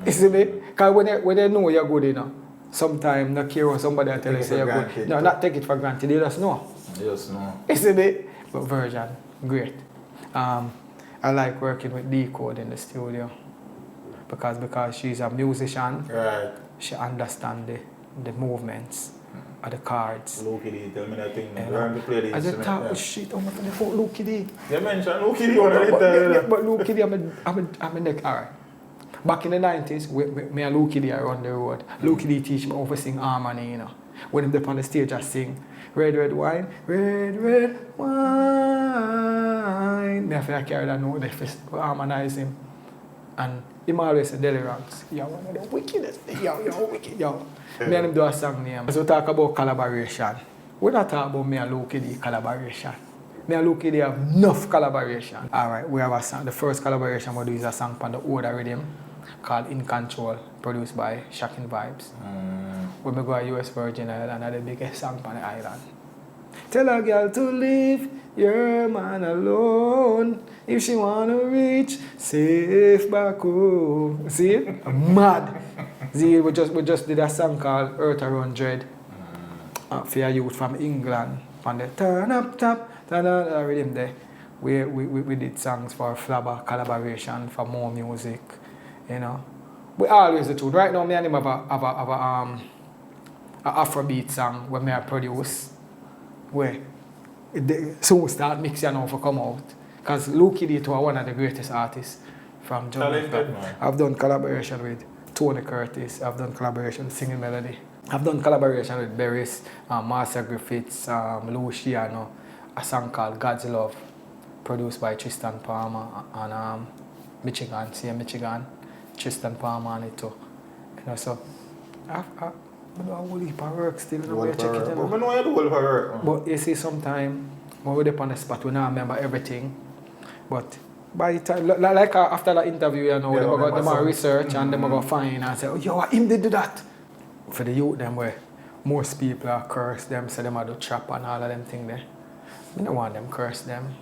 Speaker 1: You see me? Because when they know you're good enough, sometimes not care what somebody tell you say you're good. No, not take it for granted, they just know.
Speaker 2: They just know.
Speaker 1: You see me? But Version, great. I like working with Decode in the studio. Because she's a musician.
Speaker 2: Right.
Speaker 1: She understands the movements of the cards.
Speaker 2: Lucky D, tell me that thing. Learn to play the
Speaker 1: I just
Speaker 2: instrument.
Speaker 1: talk shit on the phone, Lucky D.
Speaker 2: You mentioned Lucky D on the
Speaker 1: But Lucky D, I'm a neck. Alright. Back in the 90s, me and Lucky D are on the road. Lucky D teach me how to sing harmony, you know. When him up on the stage, I sing red, red wine, red, red wine. Me have to carry that note there to harmonize him. And him always say, Delly Ranx, you're one of the wickedest. You're wicked, yo. Me and him do a song name. So we talk about collaboration. We not talk about me and Lucky D collaboration. Me and Lucky D have enough collaboration. Alright, we have a song. The first collaboration we do is a song on the older rhythm called In Control, produced by Shocking Vybz. When we go to US Virgin Island, that's the biggest song on the island. Tell a girl to leave your man alone. If she wanna reach safe back home. See it? Mad. See, we just did a song called Earth Around Dread for a youth from England. On the turn up top, turn up rhythm there. We did songs for Flabba collaboration for more music, you know. We always do truth. Right now, me and him have a Afrobeat song where me I produce. Where soon start mixing now for come out. Because Lucky D is one of the greatest artists from Jamaica. I've done collaboration with Tony Curtis. I've done collaboration with Singing Melody. I've done collaboration with Berries, Master Griffiths, Luciano, a song called God's Love, produced by Tristan Palmer and Michigan, Michigan. Tristan Palmer on it too. You know, so I do a whole heap of work still. But I know you do a whole heap of work. But you see, sometimes when we're up on the spot, we don't remember everything. But by the time, like after that interview, you know, they go research and they go find and say, oh, yo, him did do that. For the youth, them where most people are curse them, say them are do trap and all of them things there. I don't want them curse them.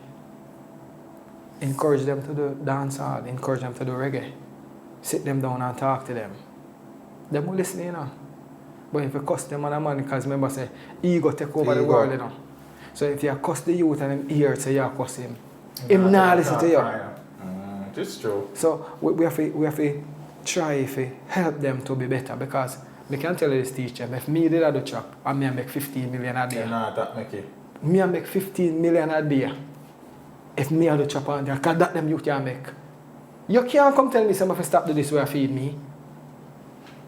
Speaker 1: Encourage them to do dancehall, encourage them to do reggae. Sit them down and talk to them. They will listen, you know. But if you cuss them on a man, because remember say, ego take over the world, you know. So if you cuss the youth and him hear say you cuss him, him not listen to you.
Speaker 2: That's true.
Speaker 1: So we have to try to help them to be better, because I can tell you this, teacher, if me did do trap, I make 15 million a day.
Speaker 2: Yeah, that make it.
Speaker 1: Me make 15 million a day. If me do trap on there, because that them you can make. You can't come tell me somebody stop do this where I feed me.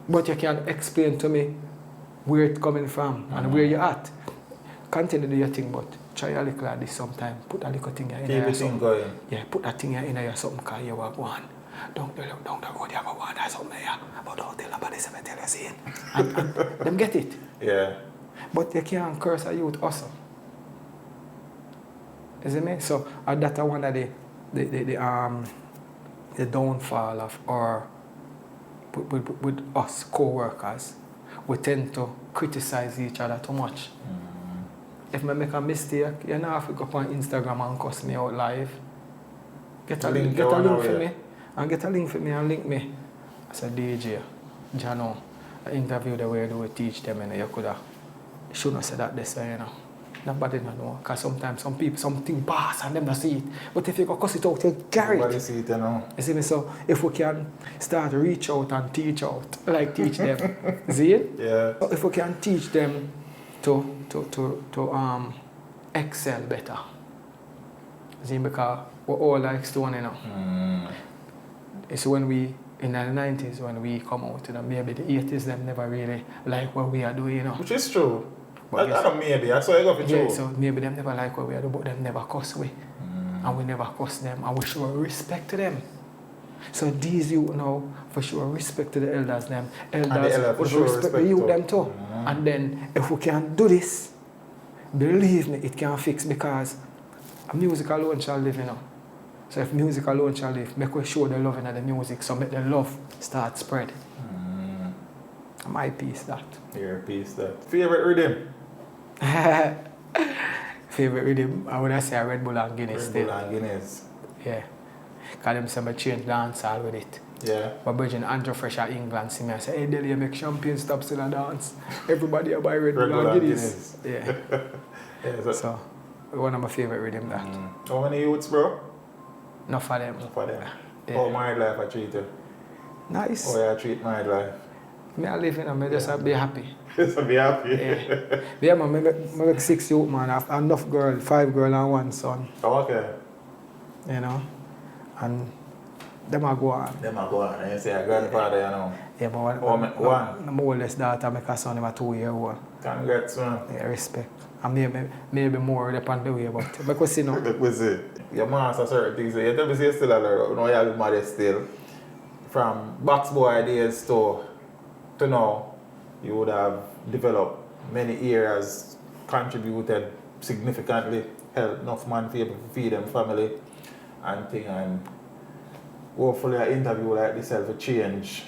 Speaker 1: But you can explain to me where it's coming from and where you're at. Continue to do your thing, but try a little of this sometime. Put a little thing in there.
Speaker 2: Keep the thing going.
Speaker 1: Yeah, put that thing in there something because you are going. Down the road, you have a one or something there. But don't tell nobody something tell you saying. And them get it.
Speaker 2: Yeah.
Speaker 1: But you can't curse a youth also. You see me? So that's one of the downfall of our with us co-workers. We tend to criticize each other too much. If I make a mistake, you know, if you go on Instagram and cuss me out live, get a link for me. And get a link for me and link me. As a DJ, Jano, I interview the way we teach them, and you could have shouldn't have said that this way, you know. Nobody know, because sometimes some people, something pass and them don't see it. But if you go cuss it out, you carry it.
Speaker 2: Nobody see it, you know.
Speaker 1: You see me? So if we can start to reach out and teach out, like teach them, see it?
Speaker 2: Yeah.
Speaker 1: So if we can teach them to excel better. See, because we're all like stone, you know. It's when we, in the 90s, when we come out, you know, maybe the 80s, them never really like what we are doing, you know.
Speaker 2: Which is true. I don't maybe, that's why I go for true.
Speaker 1: Yeah, so maybe them never like what we are doing, but them never cuss we. And we never cuss them, and we show respect to them. So these youth now, for sure, respect to the elders them. Elders will sure respect the youth them too. And then, if we can do this, believe me, it can fix, because a music alone shall live, you know. So if music alone shall live, make we show the love in the music, so make the love start spread. My piece that.
Speaker 2: Your piece that. Favorite rhythm?
Speaker 1: Favorite rhythm, I would say Red Bull and Guinness.
Speaker 2: Red Bull and Guinness.
Speaker 1: Yeah. Because them say I change dancehall with it.
Speaker 2: Yeah.
Speaker 1: My virgin Andrew Fresh at England see me and say, hey Delly, you make champagne stop still and dance. Everybody buy Red Bull and Guinness. Yeah. Yeah, so one of my favorite rhythm that.
Speaker 2: How many youths, bro?
Speaker 1: Not for them.
Speaker 2: Not for them.
Speaker 1: Yeah.
Speaker 2: How married life I treat you?
Speaker 1: Nice.
Speaker 2: How you treat married life?
Speaker 1: Me I live in and I just be happy.
Speaker 2: Just be happy?
Speaker 1: Yeah. Yeah man, I make 6 youth man. I have enough girl, 5 girls and 1 son.
Speaker 2: Oh, okay.
Speaker 1: You know? And Them a go on.
Speaker 2: Them a go on. And you say a grandfather, you know.
Speaker 1: Yeah, but
Speaker 2: one.
Speaker 1: My oldest daughter make a son him a 2-year-old.
Speaker 2: Congrats, man.
Speaker 1: Yeah, respect. And maybe more depend the way, but make we see now.
Speaker 2: Make we see. Your master certain things. You tell me say you still a learner. You know you have been modest still. From box boy days to now, you would have developed many areas, contributed significantly, helped enough man to be able to feed them family and thing, and hopefully an interview like this will change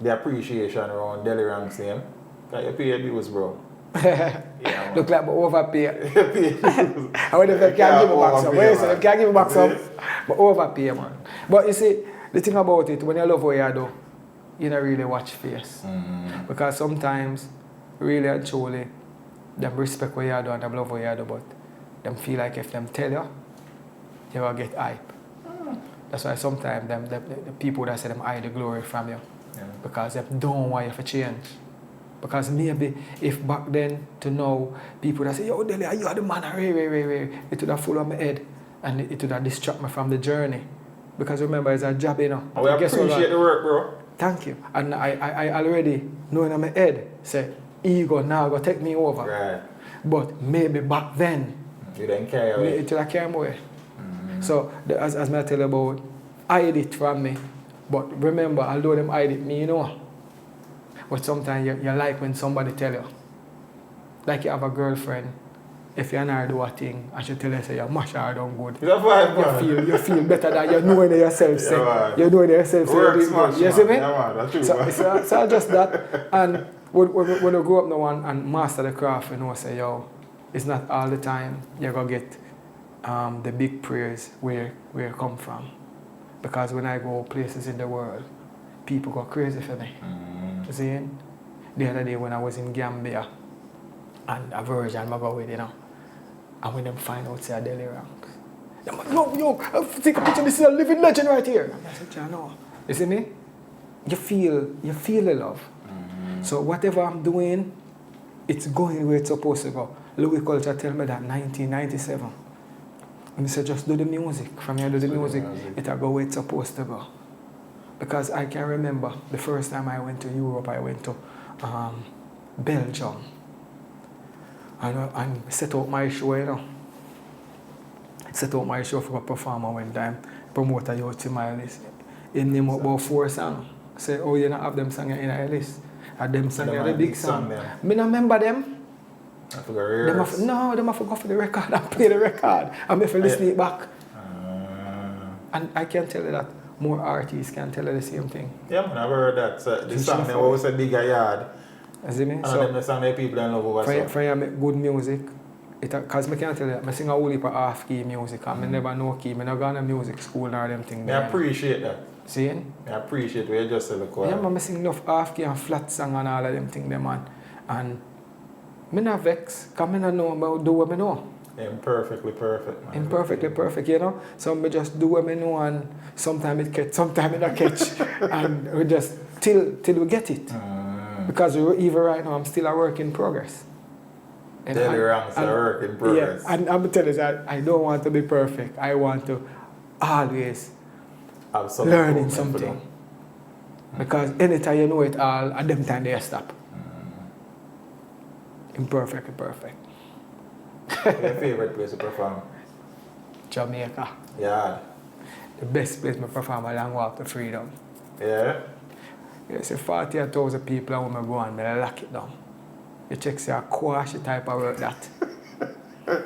Speaker 2: the appreciation around Delly Ranx name. Because you pay your bills, bro.
Speaker 1: Yeah, look like I overpay. I wonder if I can't give it back some. Wait, so I can't give it back some, but overpay, man. But you see, the thing about it, when you love what you do, you don't really watch face. Because sometimes, really and truly, them respect what you do and them love what you do, but them feel like if them tell you, you will get hype. That's why sometimes the people that say them hide the glory from you. Yeah. Because they don't want you to change. Because maybe if back then to now, people that say, yo, Delly, you are the man, it would have full of my head and it would have distract me from the journey. Because remember, it's a job, you know.
Speaker 2: We appreciate the work, bro.
Speaker 1: Thank you. And I already know in my head, say, ego now go take me over.
Speaker 2: Right.
Speaker 1: But maybe back then,
Speaker 2: you didn't carry away.
Speaker 1: It would have carried away. So, as I tell you about, hide it from me. But remember, although them hide it, me, you know. But sometimes you like when somebody tell you. Like you have a girlfriend, if you're not do a thing, and she tell you, say, you mash her down good. You feel better than you know it yourself. Say, you know it yourself. Say, you see me? So just that. And when you grow up now and master the craft, you know, say, yo, it's not all the time you're going to get the big praise where you come from. Because when I go places in the world, people go crazy for me. You see? The other day when I was in Gambia, and a virgin I go with, you know, and when them find out say Delly Ranx, they're like, yo, take a picture, this is a living legend right here. I said, yeah, no. You see me? You feel the love. So whatever I'm doing, it's going where it's supposed to go. Louis Culture tell me that 1997. And he said, just do the music. From here, do the music. It'll go where it's supposed to go. Because I can remember the first time I went to Europe, I went to Belgium. And set out my show, you know. Set out my show for a performer one time. Promoter you to my list. He named about 4 songs. Say, oh, you don't have them songs in your list. And them songs are the big song. I don't remember them.
Speaker 2: I forgot
Speaker 1: no, them I forgot for the record and play the record. And if I listen it back. And I can tell you that more artists can tell you the same thing.
Speaker 2: Yeah, man, I've heard that. So the song they always said Digga Yard.
Speaker 1: You see me?
Speaker 2: And so, the song that people don't love over.
Speaker 1: For you make good music, because I can tell you, I sing a whole heap of half-key music and I never know key. I never gone to music school nor them things.
Speaker 2: I appreciate that.
Speaker 1: See?
Speaker 2: I appreciate where you just said the choir.
Speaker 1: Yeah, man, I sing enough half-key and flat song and all of them things, man. And I'm not vex, because I don't know about do what I know.
Speaker 2: Imperfectly perfect, man.
Speaker 1: Imperfectly perfect, you know? So I just do what I know and sometimes it catch, sometimes it don't catch. And we just, till we get it. Because even right now, I'm still a work in progress.
Speaker 2: Delly Ranx, a work in progress.
Speaker 1: Yeah, and I'm telling you that I don't want to be perfect. I want to always learning something. Because anytime you know it all, at them time they stop. Imperfectly perfect.
Speaker 2: Your favorite place to perform?
Speaker 1: Jamaica.
Speaker 2: Yeah.
Speaker 1: The best place to perform along Walk to Freedom.
Speaker 2: Yeah?
Speaker 1: You see 40,000 people and when I go on, I lock it down. You check say a quash type of work that.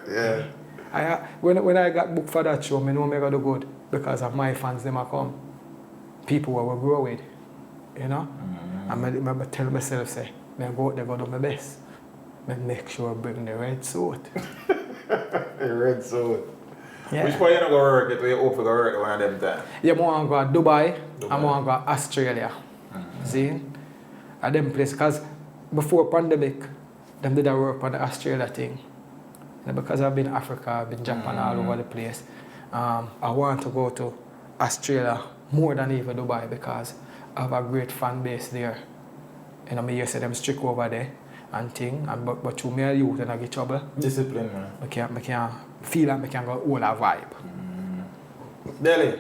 Speaker 2: Yeah.
Speaker 1: When I got booked for that show, I know I got do good because of my fans them a come. People who I grow with. You know? And I tell myself say, I go out there go do my best. I make sure I bring the red suit.
Speaker 2: The red suit.
Speaker 1: Yeah.
Speaker 2: Which part you not go work it where you hope to go work one of them times?
Speaker 1: Yeah, I want to go to Dubai. I want to go to Australia. See? At them place, because before pandemic, them did a work on the Australia thing. And because I've been Africa, I've been Japan, all over the place. I want to go to Australia more than even Dubai because I have a great fan base there. And I hear say them strict over there and thing. And but through me a youth and I get trouble.
Speaker 2: Discipline, man.
Speaker 1: I can feel like I can go all a vibe.
Speaker 2: Delly,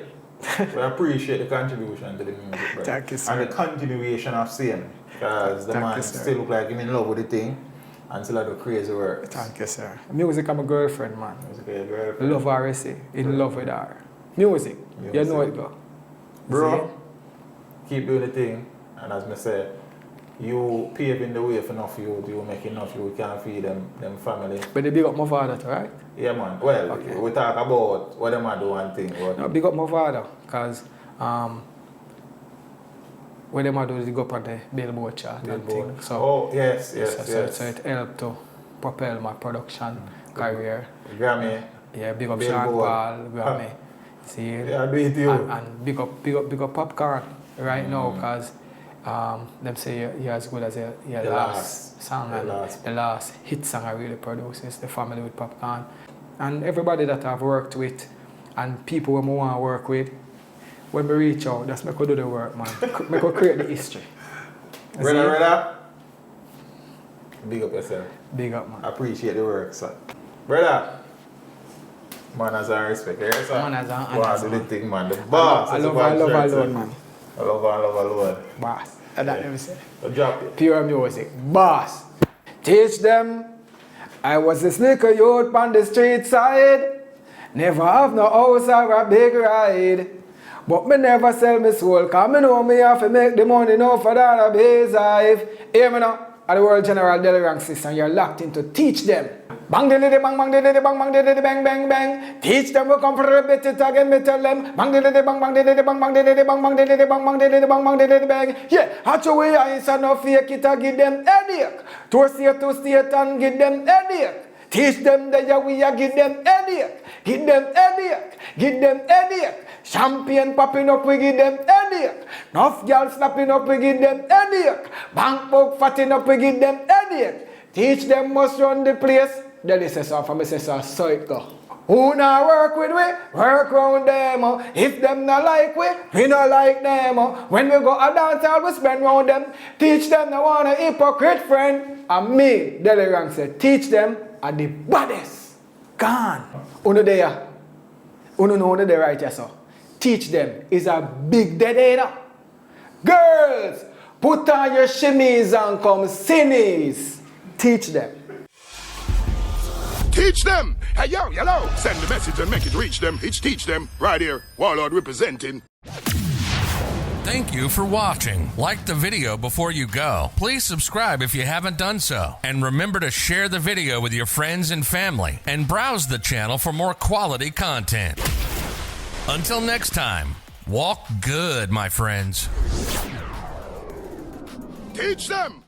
Speaker 2: We appreciate the contribution to the music, bro.
Speaker 1: Thank you, sir.
Speaker 2: And the continuation of same. Because the man still look like him in love with the thing and still do crazy work.
Speaker 1: Thank you, sir. Music, I'm a girlfriend, man.
Speaker 2: Music, a girlfriend.
Speaker 1: Love her, I say. In love with her. Music. You know it go.
Speaker 2: Bro, keep doing the thing. And as I say, you paving the way for enough youth, you make enough youth can feed them family.
Speaker 1: But they big up Mavado, right?
Speaker 2: Yeah, man. Well, we talk about what them are doing thing. But
Speaker 1: no, big up Mavado, because what them are doing is go up on the Billboard chart and things. So,
Speaker 2: yes.
Speaker 1: So it helped to propel my production career.
Speaker 2: Grammy.
Speaker 1: Yeah, big up Sean Paul, Grammy. See?
Speaker 2: Yeah, do it too.
Speaker 1: And big up Popcorn right now, because them say you're as good as your last song and the last hit song I really produced is The Family with Popcorn. And everybody that I've worked with and people who I want to work with, when we reach out, just make us do the work, man. Make us create the history.
Speaker 2: Brother, big up yourself.
Speaker 1: Big up, man.
Speaker 2: I appreciate the work, sir. Brother, manners and respect, yes, sir?
Speaker 1: Manners and
Speaker 2: honor, do the thing, man. The boss.
Speaker 1: I love alone, man.
Speaker 2: I love alone.
Speaker 1: Boss. That's what them say.
Speaker 2: Drop it.
Speaker 1: Pure music. Boss. Teach them. I was a sneaker youth on the street side. Never have no house or a big ride. But me never sell me soul, cause me know me have to make the money now for that a base hive. Hear me now, at the World General Delly Ranx, and you're locked in to teach them. Bang diddy bang bang diddy bang bang diddy bang bang bang. Teach them we come for a bit it again, me tell them. Bang diddy bang bang diddy bang bang diddy bang bang diddy bang bang diddy bang bang diddy bang. Yeah, hatch away eyes and no fake it and give them headache. To state and give them headache. Teach them that we are give them headache. Give them headache. Give them headache. Champagne popping up, we give them headache. Enough girls snapping up, we give them headache. Bank book fatting up, we give them headache. Teach them must run the place. Delly says so, for me says so it go. Who now work with we? Work round them. If them not like we not like them. When we go a dance hall, we spend round them. Teach them no want a hypocrite friend. And me, Delly Ranx said, teach them are the baddest. Gone. Uno there. Uno know uno there right here, so. Teach them is a big dead end. Girls, put on your shimmies and come sinnies. Teach them.
Speaker 3: Teach them. Hey, yo, hello. Send the message and make it reach them. It's teach them. Right here. Warlord representing.
Speaker 5: Thank you for watching. Like the video before you go. Please subscribe if you haven't done so. And remember to share the video with your friends and family. And browse the channel for more quality content. Until next time, walk good, my friends.
Speaker 3: Teach them.